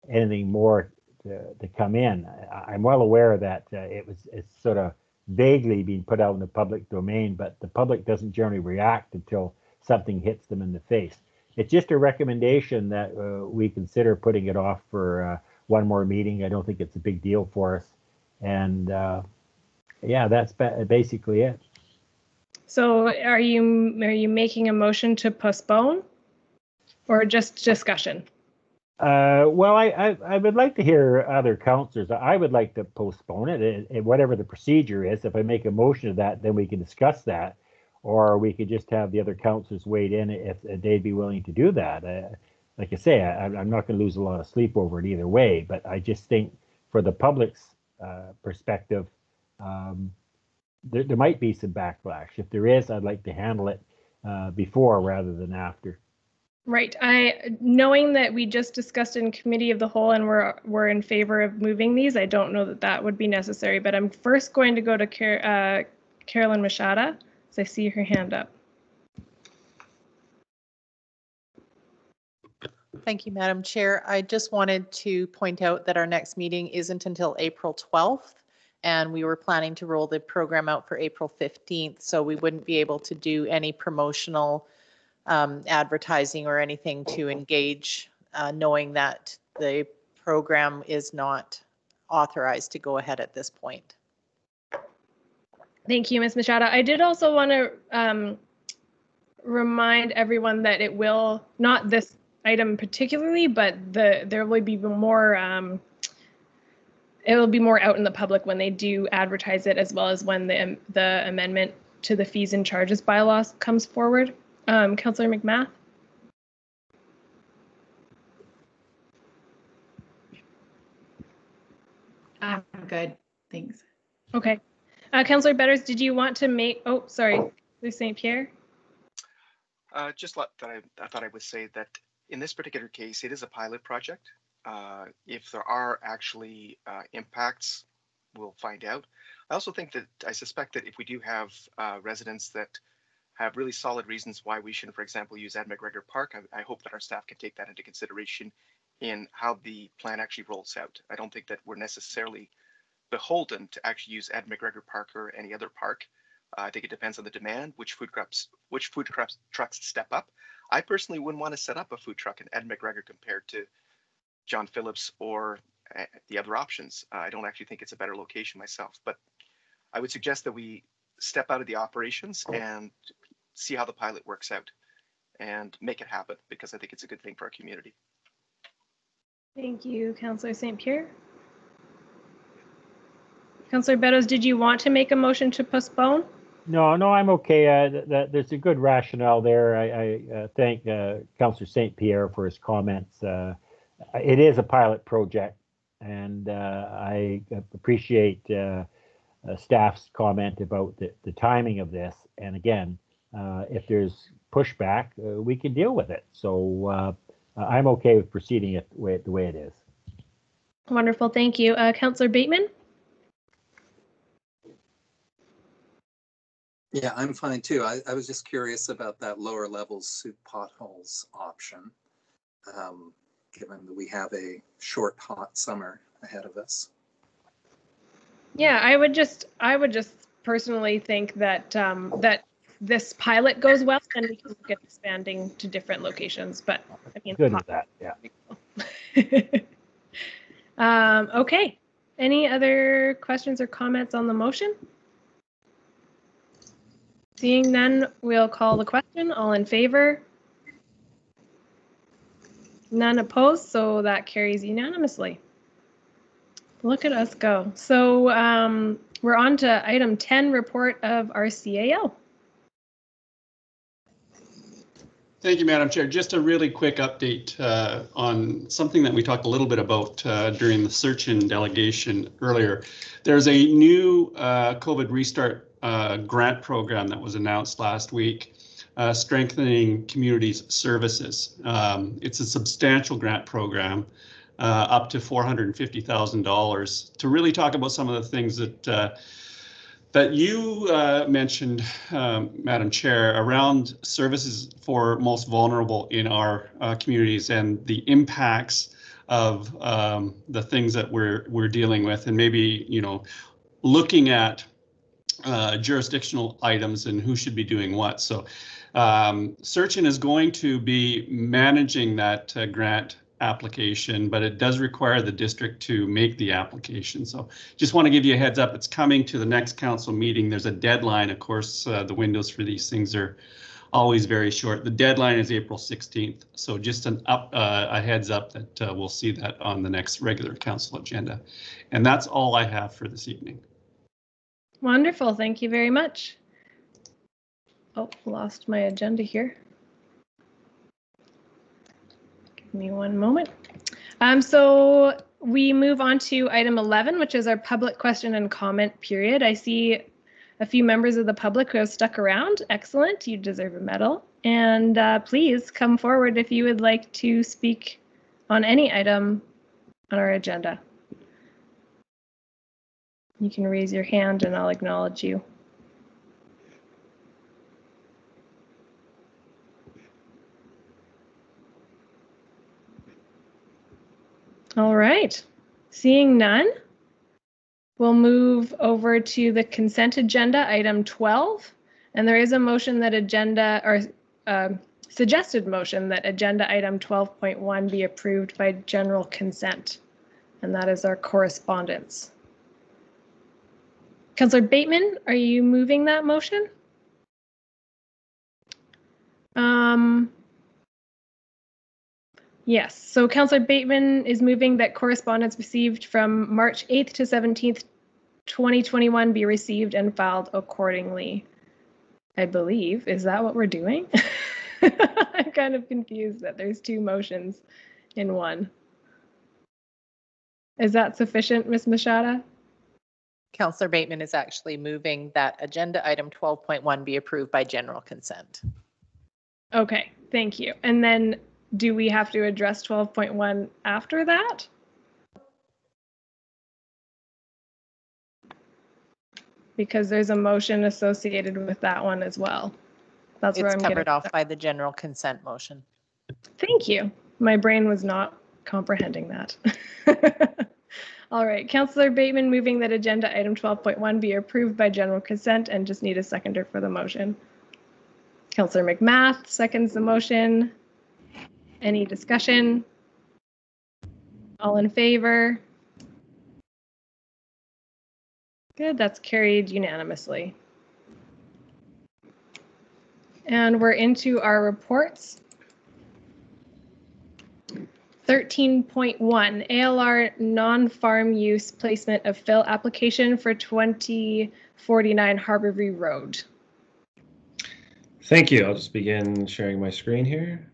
anything more to come in. I'm well aware that it's sort of vaguely being put out in the public domain, but the public doesn't generally react until something hits them in the face. It's just a recommendation that we consider putting it off for one more meeting. I don't think it's a big deal for us. And yeah, that's basically it. So are you making a motion to postpone or just discussion? Well, I would like to hear other councillors. I would like to postpone it, and whatever the procedure is. If I make a motion to that, then we can discuss that, or we could just have the other councillors wait in if they'd be willing to do that. Like I say, I'm not going to lose a lot of sleep over it either way, but I just think for the public's perspective, there might be some backlash. If there is, I'd like to handle it before rather than after. Right. Knowing that we just discussed in committee of the whole and we're in favor of moving these, I don't know that would be necessary. But I'm first going to go to Carolyn Machada, as I see her hand up. Thank you, Madam Chair. I just wanted to point out that our next meeting isn't until April 12th, and we were planning to roll the program out for April 15th, so we wouldn't be able to do any promotional advertising or anything to engage, knowing that the program is not authorized to go ahead at this point. Thank you, Ms. Machada. I did also want to remind everyone that it will, not this item particularly, but there will be more, it will be more out in the public when they do advertise it, as well as when the amendment to the fees and charges bylaws comes forward. Councillor McMath. I'm good, thanks. Okay. Councillor Beddoes, did you want to make, oh, sorry, St. Pierre? Just that I thought I would say that in this particular case, it is a pilot project. If there are actually impacts, we'll find out. I suspect that if we do have residents that have really solid reasons why we shouldn't, for example, use Ed McGregor Park, I hope that our staff can take that into consideration in how the plan actually rolls out. I don't think that we're necessarily beholden to actually use Ed McGregor Park or any other park. I think it depends on the demand, which food trucks step up. I personally wouldn't want to set up a food truck in Ed McGregor compared to John Phillips or the other options. I don't actually think it's a better location myself, but I would suggest that we step out of the operations and see how the pilot works out and make it happen, because I think it's a good thing for our community. Thank you, Councillor St. Pierre. Councillor Beddoes, did you want to make a motion to postpone? No, I'm okay. There's a good rationale there. I thank Councillor St. Pierre for his comments. It is a pilot project, and I appreciate staff's comment about the timing of this. And again, if there's pushback, we can deal with it. So I'm okay with proceeding it the way it is. Wonderful, thank you. Councillor Bateman? Yeah, I'm fine too. I was just curious about that lower level soup potholes option, given that we have a short, hot summer ahead of us. Yeah, I would just personally think that that this pilot goes well, and we can look at expanding to different locations. But I mean, Good with that, yeah. Okay. Any other questions or comments on the motion? Seeing none, we'll call the question. All in favor? None opposed, so that carries unanimously. Look at us go. So we're on to item 10, report of our CAO. Thank you, Madam Chair. Just a really quick update on something that we talked a little bit about during the search-in delegation earlier. There's a new COVID Restart grant program that was announced last week, strengthening communities services. It's a substantial grant program, up to $450,000, to really talk about some of the things that that you mentioned, Madam Chair, around services for most vulnerable in our communities and the impacts of the things that we're dealing with, and maybe, you know, looking at jurisdictional items and who should be doing what. So Search-in is going to be managing that grant application, but it does require the district to make the application. So just want to give you a heads up, it's coming to the next council meeting. There's a deadline. Of course, the windows for these things are always very short. The deadline is April 16th. So just a heads up that we'll see that on the next regular council agenda. And that's all I have for this evening. Wonderful, thank you very much. Oh, lost my agenda here. Give me one moment. So we move on to item 11, which is our public question and comment period. I see a few members of the public who have stuck around. Excellent, you deserve a medal. And please come forward if you would like to speak on any item on our agenda. You can raise your hand and I'll acknowledge you. All right, seeing none, we'll move over to the consent agenda, item 12. And there is a motion that suggested motion that agenda item 12.1 be approved by general consent. And that is our correspondence. Councillor Bateman, are you moving that motion? Yes, so Councillor Bateman is moving that correspondence received from March 8th to 17th, 2021 be received and filed accordingly. I believe, is that what we're doing? I'm kind of confused that there's two motions in one. Is that sufficient, Ms. Machado? Councillor Bateman is actually moving that agenda item 12.1 be approved by general consent. Okay, thank you. And then do we have to address 12.1 after that? Because there's a motion associated with that one as well. That's where I'm covered off by the general consent motion. Thank you. My brain was not comprehending that. All right, Councillor Bateman moving that agenda item 12.1 be approved by general consent, and just need a seconder for the motion. Councillor McMath seconds the motion. Any discussion? All in favor? Good, that's carried unanimously. And we're into our reports. 13.1 ALR non-farm use placement of fill application for 2049 Harborview Road. Thank you. I'll just begin sharing my screen here.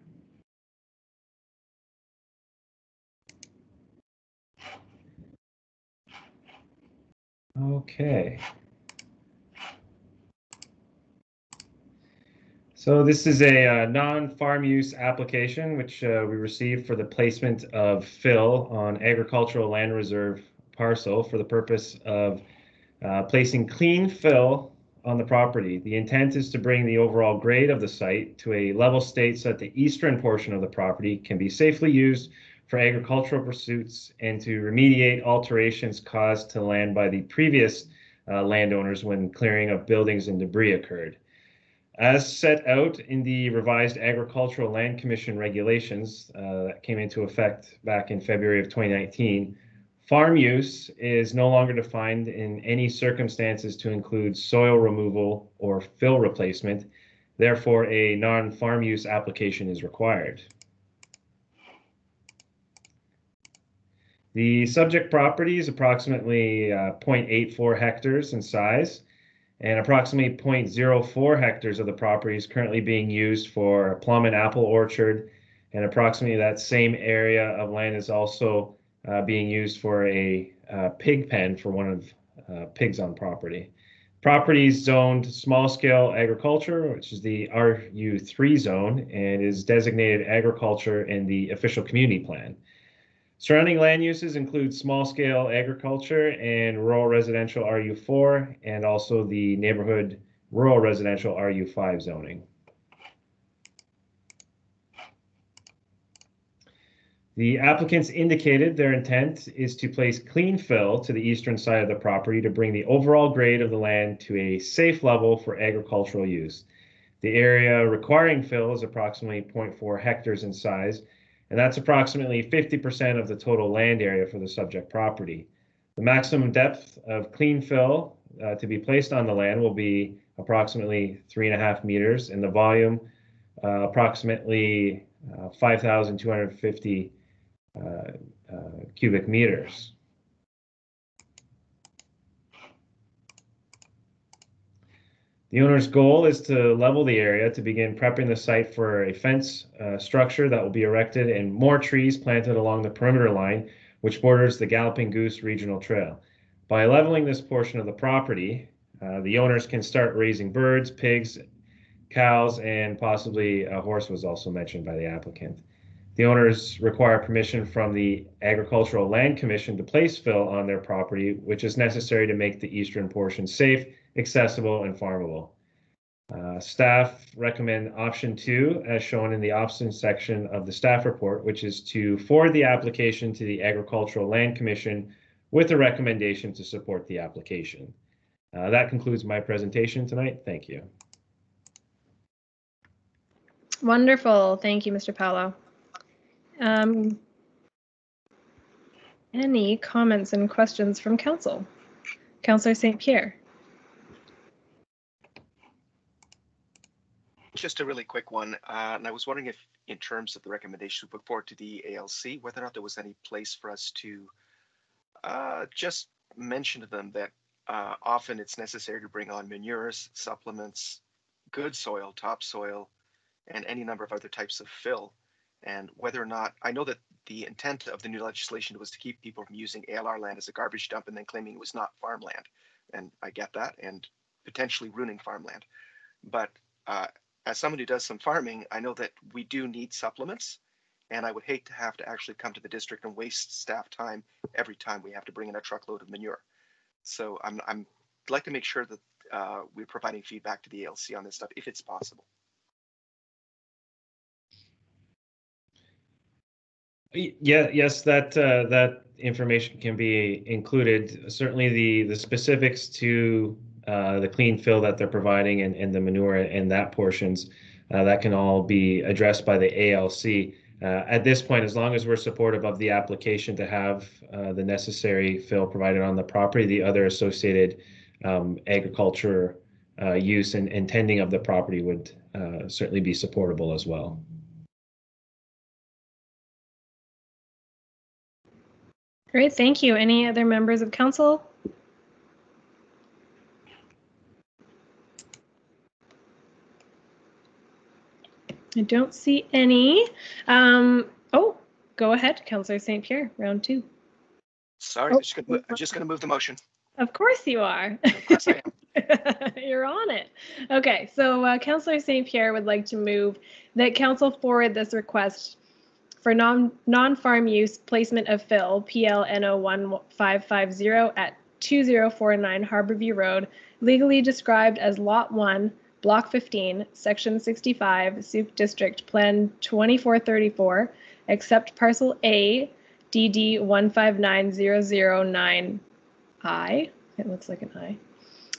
Okay. So this is a non-farm use application which we received for the placement of fill on agricultural land reserve parcel for the purpose of placing clean fill on the property. The intent is to bring the overall grade of the site to a level state so that the eastern portion of the property can be safely used for agricultural pursuits and to remediate alterations caused to land by the previous landowners when clearing of buildings and debris occurred. As set out in the revised Agricultural Land Commission regulations that came into effect back in February of 2019, farm use is no longer defined in any circumstances to include soil removal or fill replacement. Therefore, a non-farm use application is required. The subject property is approximately 0.84 hectares in size, and approximately 0.04 hectares of the property is currently being used for a plum and apple orchard, and approximately that same area of land is also being used for a pig pen for one of pigs on property. Property is zoned small-scale agriculture, which is the RU3 zone, and is designated agriculture in the official community plan. Surrounding land uses include small-scale agriculture and rural residential RU4, and also the neighborhood rural residential RU5 zoning. The applicants indicated their intent is to place clean fill to the eastern side of the property to bring the overall grade of the land to a safe level for agricultural use. The area requiring fill is approximately 0.4 hectares in size, and that's approximately 50% of the total land area for the subject property. The maximum depth of clean fill to be placed on the land will be approximately 3.5 meters, and the volume approximately 5,250 cubic meters. The owner's goal is to level the area to begin prepping the site for a fence structure that will be erected and more trees planted along the perimeter line, which borders the Galloping Goose Regional Trail. By leveling this portion of the property, the owners can start raising birds, pigs, cows, and possibly a horse was also mentioned by the applicant. The owners require permission from the Agricultural Land Commission to place fill on their property, which is necessary to make the eastern portion safe, accessible, and farmable. Staff recommend option 2 as shown in the options section of the staff report, which is to forward the application to the Agricultural Land Commission with a recommendation to support the application. That concludes my presentation tonight. Thank you. Wonderful. Thank you, Mr. Paulo. Any comments and questions from council? Councillor St. Pierre. Just a really quick one, and I was wondering if, in terms of the recommendation put forward to the ALC, whether or not there was any place for us to just mention to them that often it's necessary to bring on manures, supplements, good soil, topsoil, and any number of other types of fill. And whether or not, I know that the intent of the new legislation was to keep people from using ALR land as a garbage dump and then claiming it was not farmland. And I get that, and potentially ruining farmland. But as someone who does some farming, I know that we do need supplements, and I would hate to have to actually come to the district and waste staff time every time we have to bring in a truckload of manure. So I'd like to make sure that we're providing feedback to the ALC on this stuff if it's possible. Yeah, yes, that information can be included. Certainly the specifics to the clean fill that they're providing and the manure and that portions, that can all be addressed by the ALC. At this point, as long as we're supportive of the application to have the necessary fill provided on the property, the other associated agriculture use and tending of the property would certainly be supportable as well. Great, thank you. Any other members of council? I don't see any. Oh, go ahead, Councillor St. Pierre, round 2. Sorry, Oh. I'm just gonna move the motion. Of course you are. Of course I am. You're on it. Okay, so Councillor St. Pierre would like to move that council forward this request for non-farm use placement of fill PLNO 1550 at 2049 Harborview Road, legally described as Lot 1, Block 15, Section 65, Souk District, Plan 2434, except Parcel A, DD 159009I, it looks like an I,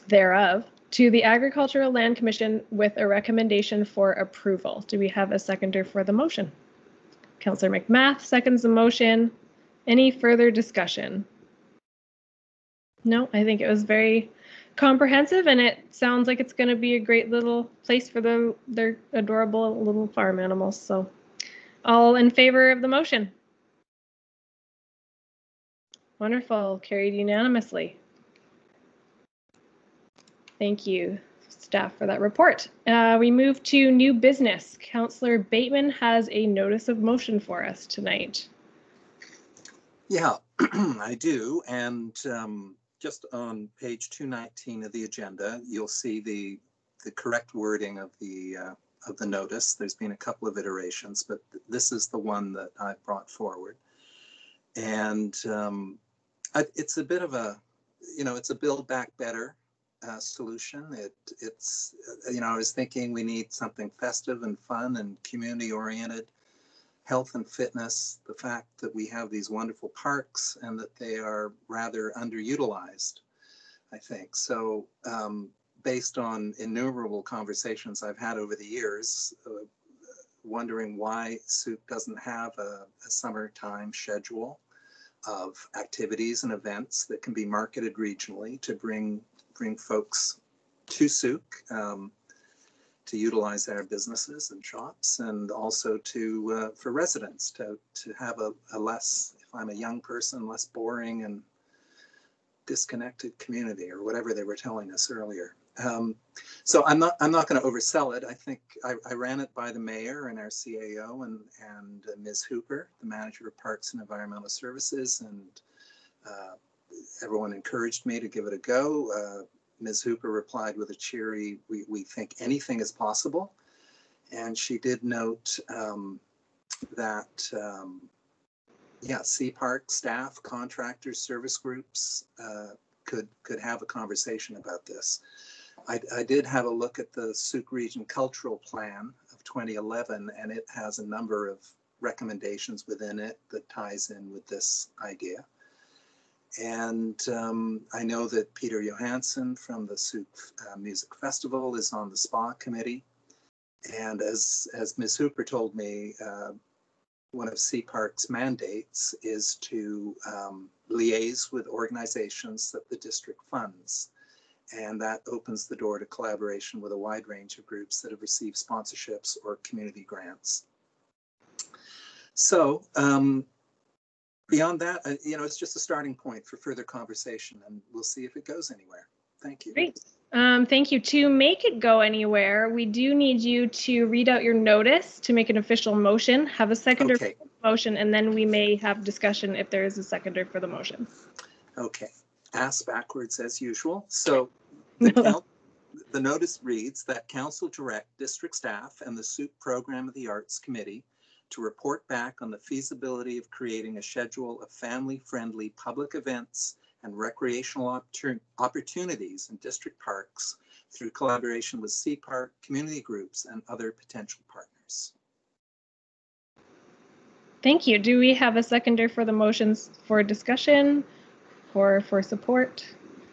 thereof, to the Agricultural Land Commission with a recommendation for approval. Do we have a seconder for the motion? Councillor McMath seconds the motion. Any further discussion? No, I think it was very comprehensive, and it sounds like it's going to be a great little place for their adorable little farm animals. So, all in favor of the motion? Wonderful, carried unanimously. Thank you, staff, for that report. We move to new business. Councillor Bateman has a notice of motion for us tonight. Yeah, I do. And just on page 219 of the agenda, you'll see the correct wording of the notice. There's been a couple of iterations, but this is the one that I brought forward. And it's a bit of a, it's a Build Back Better solution. It's I was thinking we need something festive and fun and community oriented. Health and fitness, the fact that we have these wonderful parks and that they are rather underutilized, I think. So based on innumerable conversations I've had over the years, wondering why Souk doesn't have a summertime schedule of activities and events that can be marketed regionally to bring folks to Souk to utilize our businesses and shops, and also to for residents to have a less, if I'm a young person, less boring and disconnected community, or whatever they were telling us earlier. So I'm not going to oversell it. I think I ran it by the mayor and our CAO and Ms. Hooper, the manager of Parks and Environmental Services, and everyone encouraged me to give it a go. Ms. Hooper replied with a cheery, we think anything is possible. And she did note that, CPark staff, contractors, service groups could have a conversation about this. I did have a look at the Souk Region Cultural Plan of 2011, and it has a number of recommendations within it that ties in with this idea. And I know that Peter Johansson from the Souk Music Festival is on the SPA committee. And as Ms. Hooper told me, one of CPark's mandates is to liaise with organizations that the district funds. And that opens the door to collaboration with a wide range of groups that have received sponsorships or community grants. So, beyond that, it's just a starting point for further conversation, and we'll see if it goes anywhere. Thank you. Great. Thank you. To make it go anywhere, we do need you to read out your notice to make an official motion, have a seconder for the motion, and then we may have discussion if there is a seconder for the motion. Okay. Ask backwards as usual. So the notice reads that council direct district staff and the Souk Program of the Arts Committee to report back on the feasibility of creating a schedule of family-friendly public events and recreational opportunities in district parks through collaboration with CPark, community groups, and other potential partners. Thank you. Do we have a seconder for the motions for discussion or for support?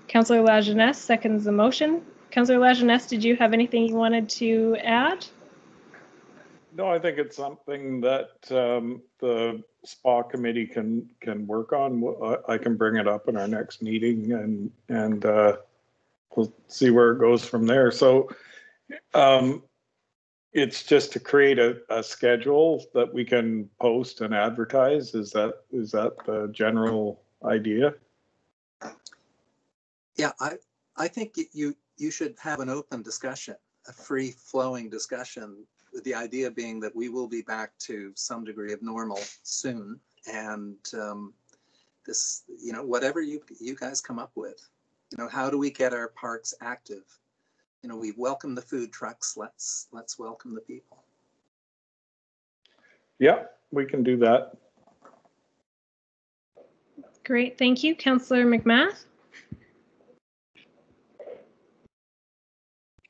Councillor Lajeunesse seconds the motion. Councillor Lajeunesse, did you have anything you wanted to add? No, I think it's something that the SPA committee can work on. I can bring it up in our next meeting, and we'll see where it goes from there. So it's just to create a schedule that we can post and advertise. Is that the general idea. Yeah, I think you should have an open discussion, a free flowing discussion, with the idea being that we will be back to some degree of normal soon. And this, you know, whatever you guys come up with, you know, how do we get our parks active? You know, we welcome the food trucks. Let's welcome the people. Yeah, we can do that. Great, thank you. Councillor McMath?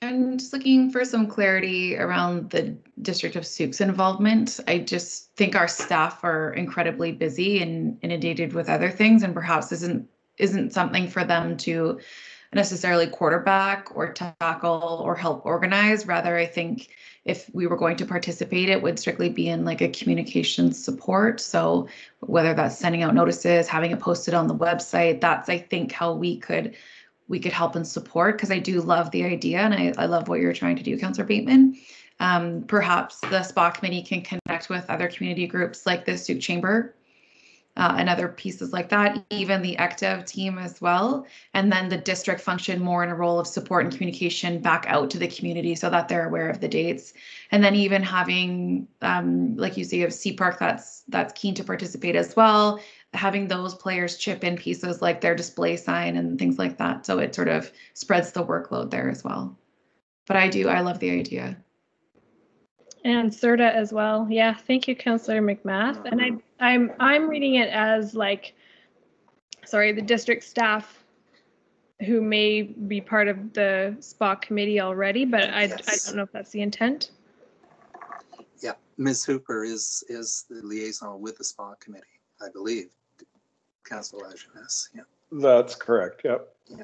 I'm just looking for some clarity around the District of Souk's involvement. I just think our staff are incredibly busy and inundated with other things, and perhaps isn't something for them to necessarily quarterback or tackle or help organize. Rather, I think if we were going to participate, it would strictly be in like a communications support. So whether that's sending out notices, having it posted on the website, that's, I think, how we could help and support, because I do love the idea and I love what you're trying to do, Councillor Bateman. Perhaps the SPA committee can connect with other community groups like the Souk Chamber and other pieces like that, even the ECDEV team as well. And then the district function more in a role of support and communication back out to the community so that they're aware of the dates. And then even having, like you say, of CPark that's keen to participate as well, having those players chip in pieces like their display sign and things like that. So it sort of spreads the workload there as well. But I love the idea. And Serta as well. Yeah, thank you, Councillor McMath. And I'm reading it as like, sorry, the district staff who may be part of the SPA committee already, but I don't know if that's the intent. Yeah, Ms. Hooper is the liaison with the SPA committee, I believe. Councillor Lajeunesse, yeah. That's correct, yep. Yeah.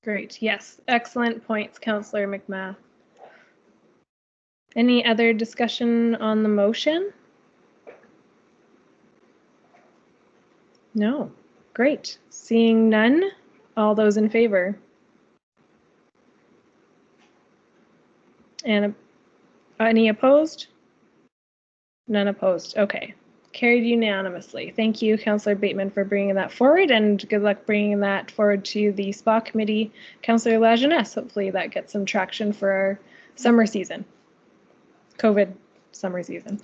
Great, yes, excellent points, Councillor McMath. Any other discussion on the motion? No, great. Seeing none, all those in favor? And any opposed? None opposed, okay. Carried unanimously. Thank you, Councillor Bateman, for bringing that forward, and good luck bringing that forward to the SPA committee. Councillor Lajeunesse, hopefully that gets some traction for our summer season. COVID summer season.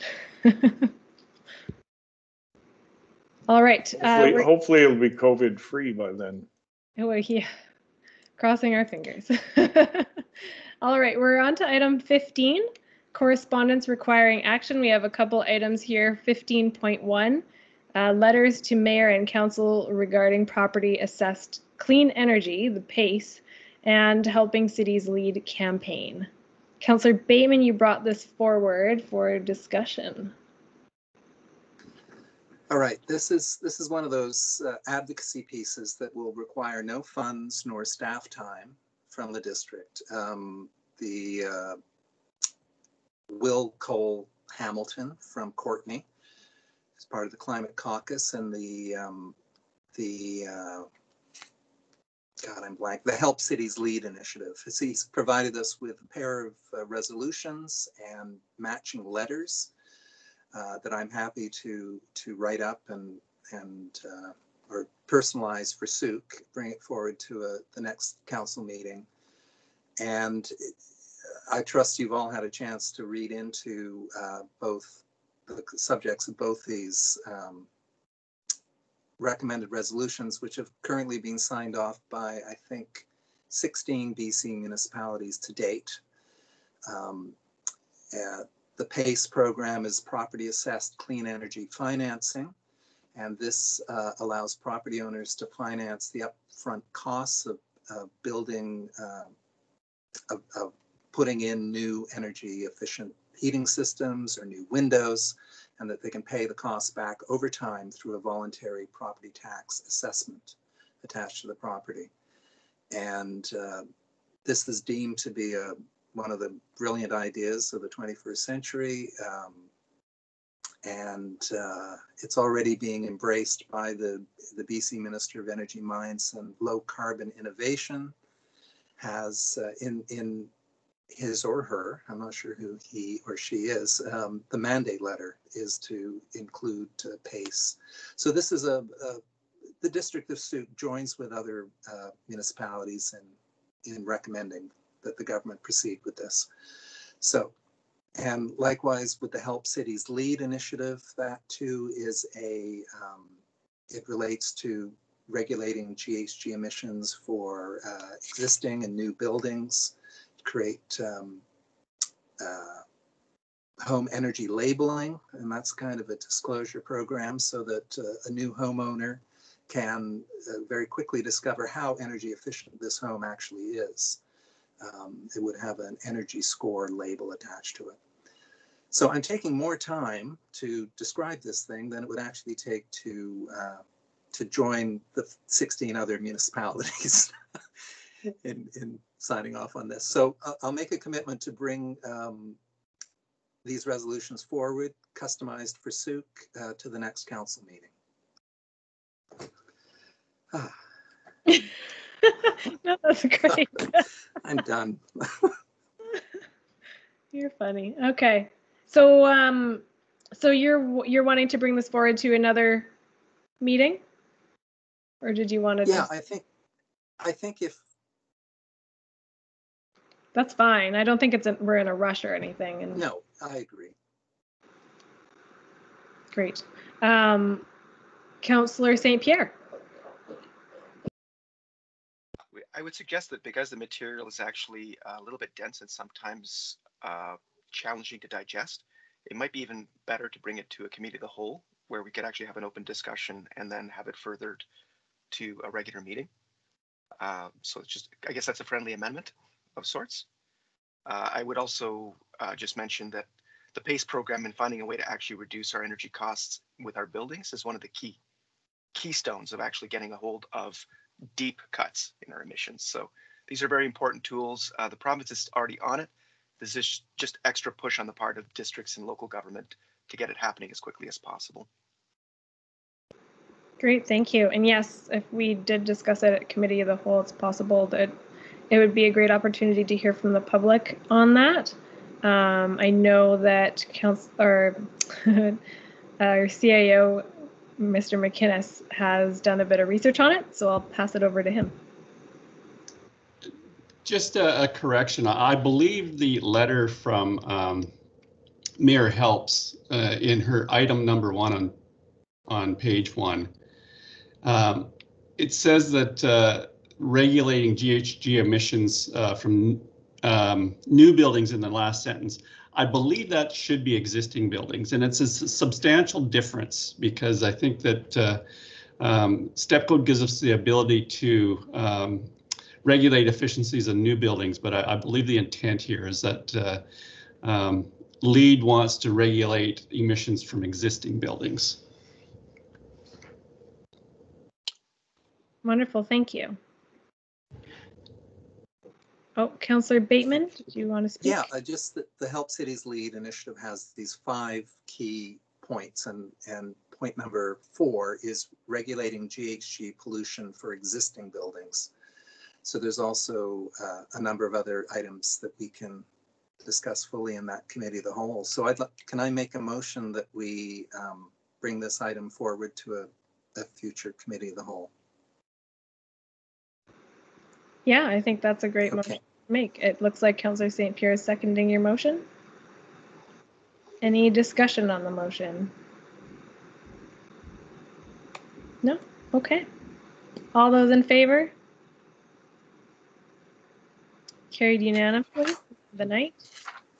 All right. Hopefully it'll be COVID free by then. Oh, yeah. Crossing our fingers. All right, we're on to item 15. Correspondence requiring action. We have a couple items here. 15.1, letters to mayor and council regarding property assessed clean energy, the PACE, and Helping Cities Lead campaign. Councillor Bateman, you brought this forward for discussion. All right, this is one of those advocacy pieces that will require no funds nor staff time from the district. Will Cole Hamilton from Courtenay is part of the Climate Caucus, and the Help Cities Lead initiative. He's provided us with a pair of resolutions and matching letters that I'm happy to write up and or personalize for Souk, bring it forward to the next council meeting. And I trust you've all had a chance to read into both the subjects of both these recommended resolutions, which have currently been signed off by, I think, 16 BC municipalities to date. The PACE program is property assessed clean energy financing, and this allows property owners to finance the upfront costs of building, of putting in new energy efficient heating systems or new windows, and that they can pay the costs back over time through a voluntary property tax assessment attached to the property. And this is deemed to be one of the brilliant ideas of the 21st century. And it's already being embraced by the BC Minister of Energy, Mines and Low Carbon Innovation, has in his or her, I'm not sure who he or she is, the mandate letter is to include PACE. So this is a the District of Sault joins with other municipalities in recommending that the government proceed with this. So, and likewise with the Help Cities Lead initiative, that too is it relates to regulating GHG emissions for existing and new buildings, create home energy labeling, and that's kind of a disclosure program so that a new homeowner can very quickly discover how energy efficient this home actually is. It would have an energy score label attached to it. So I'm taking more time to describe this thing than it would actually take to join the 16 other municipalities in signing off on this. So I'll make a commitment to bring these resolutions forward, customized for Sault, to the next council meeting. No, that's great. I'm done. You're funny. Okay. So so you're wanting to bring this forward to another meeting? Or did you want to Yeah, just... I think if That's fine. I don't think we're in a rush or anything. And no, I agree. Great. Councillor St. Pierre. I would suggest that because the material is actually a little bit dense and sometimes challenging to digest, it might be even better to bring it to a committee of the whole where we could actually have an open discussion and then have it furthered to a regular meeting. So it's just, I guess that's a friendly amendment of sorts. I would also just mention that the PACE program and finding a way to actually reduce our energy costs with our buildings is one of the keystones of actually getting a hold of deep cuts in our emissions. So these are very important tools. The province is already on it. This is just extra push on the part of districts and local government to get it happening as quickly as possible. Great, thank you. And yes, if we did discuss it at committee of the whole, it's possible that it would be a great opportunity to hear from the public on that. I know that our CIO, Mr. McInnes, has done a bit of research on it, so I'll pass it over to him. Just a correction. I believe the letter from Mayor Helps in her item number 1 on page 1. It says that regulating GHG emissions from new buildings in the last sentence. I believe that should be existing buildings, and it's a substantial difference because I think that STEP code gives us the ability to regulate efficiencies of new buildings, but I believe the intent here is that LEED wants to regulate emissions from existing buildings. Wonderful, thank you. Oh, Councillor Bateman, did you want to speak? Yeah, just the Help Cities Lead initiative has these 5 key points, and point number 4 is regulating GHG pollution for existing buildings. So there's also a number of other items that we can discuss fully in that committee of the whole. So can I make a motion that we bring this item forward to a future committee of the whole? Yeah, I think that's a great motion to make. It looks like Councillor St. Pierre is seconding your motion. Any discussion on the motion? No? Okay. All those in favor? Carried unanimously the night.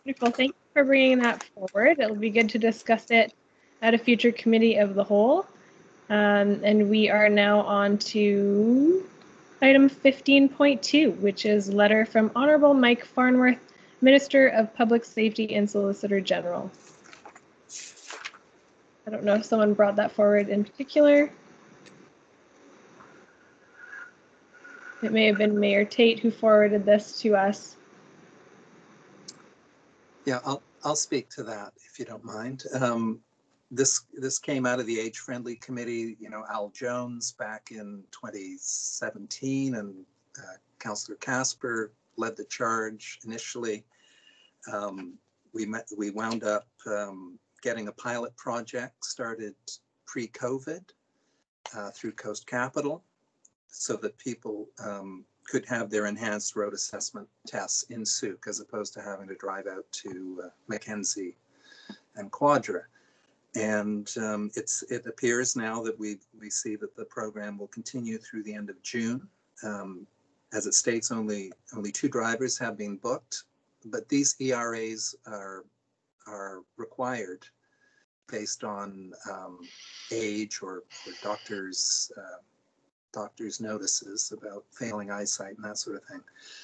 Wonderful. Thank you for bringing that forward. It'll be good to discuss it at a future committee of the whole. And we are now on to item 15.2, which is letter from Honorable Mike Farnworth, Minister of Public Safety and Solicitor General. I don't know if someone brought that forward in particular. It may have been Mayor Tate who forwarded this to us. Yeah, I'll speak to that if you don't mind. This came out of the Age Friendly Committee. You know, Al Jones back in 2017, and Councillor Casper led the charge initially. We wound up getting a pilot project started pre-COVID, through Coast Capital so that people could have their enhanced road assessment tests in Souk as opposed to having to drive out to Mackenzie and Quadra. And it appears now that we see that the program will continue through the end of June. As it states, only 2 drivers have been booked, but these ERAs are required based on age or doctors' notices about failing eyesight and that sort of thing.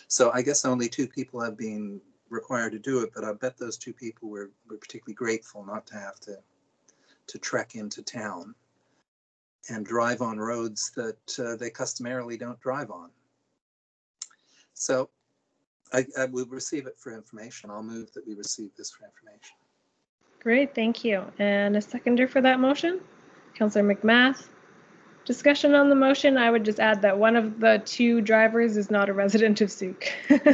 So I guess only 2 people have been required to do it, but I bet those 2 people were particularly grateful not to have to trek into town and drive on roads that they customarily don't drive on. So I will receive it for information. I'll move that we receive this for information. Great, thank you. And a seconder for that motion? Councillor McMath. Discussion on the motion, I would just add that one of the 2 drivers is not a resident of Souk.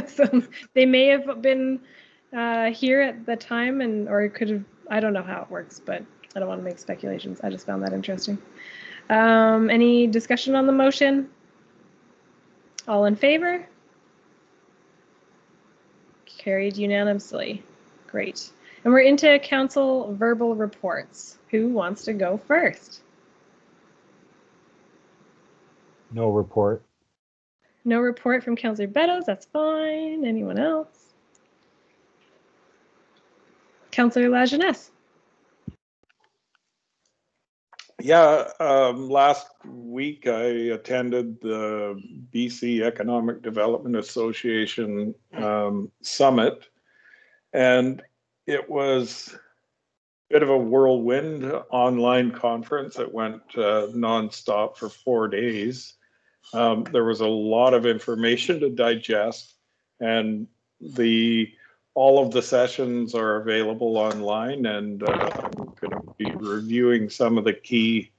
So they may have been here at the time or it could have, I don't know how it works, but I don't want to make speculations. I just found that interesting. Any discussion on the motion? All in favor? Carried unanimously. Great. And we're into council verbal reports. Who wants to go first? No report. No report from Councillor Beddoes. That's fine. Anyone else? Councillor Lajeunesse. Yeah, last week I attended the BC Economic Development Association summit, and it was a bit of a whirlwind online conference. It went nonstop for 4 days. There was a lot of information to digest, and all of the sessions are available online, and I'm going to be reviewing some of the key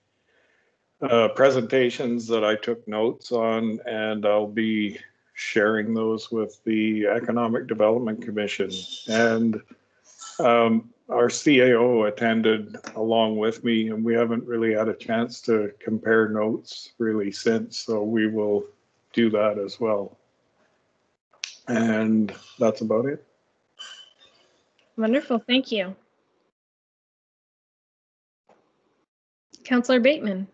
presentations that I took notes on, and I'll be sharing those with the Economic Development Commission. And our CAO attended along with me, and we haven't really had a chance to compare notes really since, so we will do that as well. And that's about it. Wonderful, thank you. Councillor Bateman.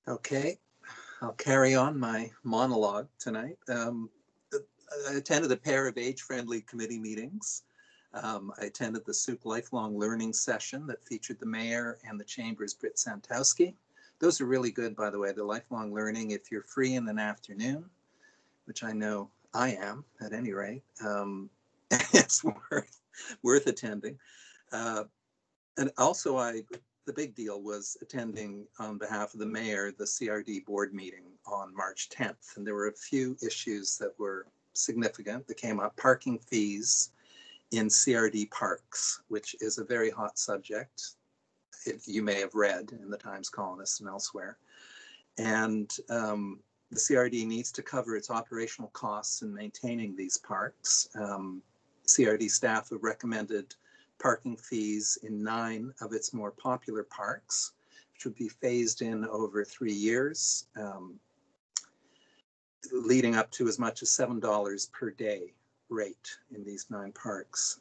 Okay, I'll carry on my monologue tonight. I attended a pair of age-friendly committee meetings. I attended the Souk Lifelong Learning session that featured the mayor and the Chamber's Britt Santowski. Those are really good, by the way, the lifelong learning. If you're free in an afternoon, which I know I am at any rate, it's worth attending. And also the big deal was attending on behalf of the mayor, the CRD board meeting on March 10th. And there were a few issues that were significant that came up. Parking fees in CRD parks, which is a very hot subject. You may have read in the Times Colonist and elsewhere. And the CRD needs to cover its operational costs in maintaining these parks. CRD staff have recommended parking fees in 9 of its more popular parks, which would be phased in over 3 years, leading up to as much as $7 per day rate in these 9 parks.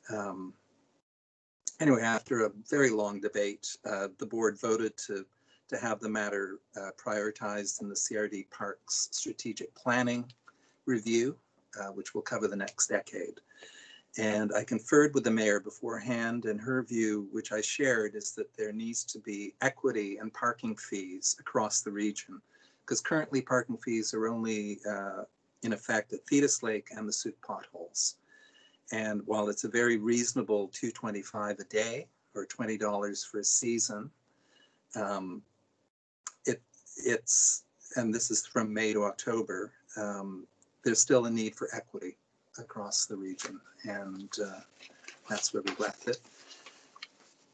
Anyway, after a very long debate, the board voted to have the matter prioritized in the CRD Parks strategic planning review, which will cover the next decade. And I conferred with the mayor beforehand, and her view, which I shared, is that there needs to be equity in parking fees across the region, because currently parking fees are only in effect at Thetis Lake and the Souk potholes. And while it's a very reasonable $2.25 a day or $20 for a season, it's, and this is from May to October, there's still a need for equity across the region, and that's where we left it.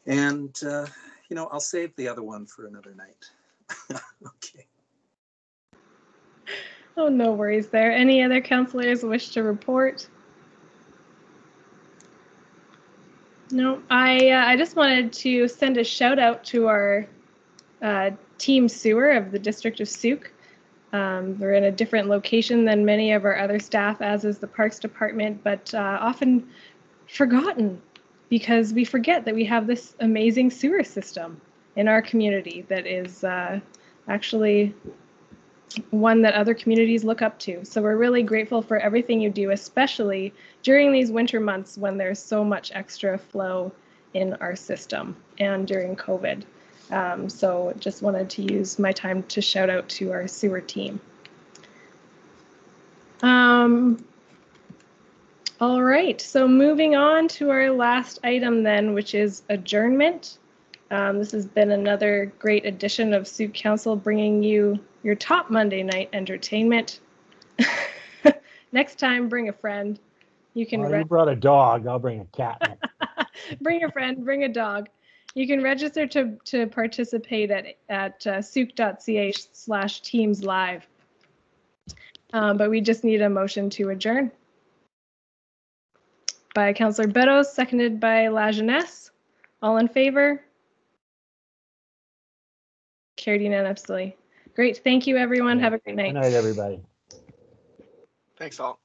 And, you know, I'll save the other one for another night. Okay. Oh, no worries there. Any other councillors wish to report? No, I just wanted to send a shout out to our Team Sewer of the District of Sauk. We're in a different location than many of our other staff, as is the Parks Department, but often forgotten because we forget that we have this amazing sewer system in our community that is actually one that other communities look up to. So we're really grateful for everything you do, especially during these winter months when there's so much extra flow in our system and during COVID. So just wanted to use my time to shout out to our sewer team. All right, so moving on to our last item then, which is adjournment. This has been another great edition of Sauk Council, bringing you your top Monday night entertainment. Next time, bring a friend. You can you brought a dog. I'll bring a cat. Bring a friend, bring a dog. You can register to participate at sauk.ca/teamslive. But we just need a motion to adjourn. By Councillor Beddoes, seconded by La Jeunesse. All in favor? Carried unanimously. Great. Thank you, everyone. Have a great night. Good night, everybody. Thanks all.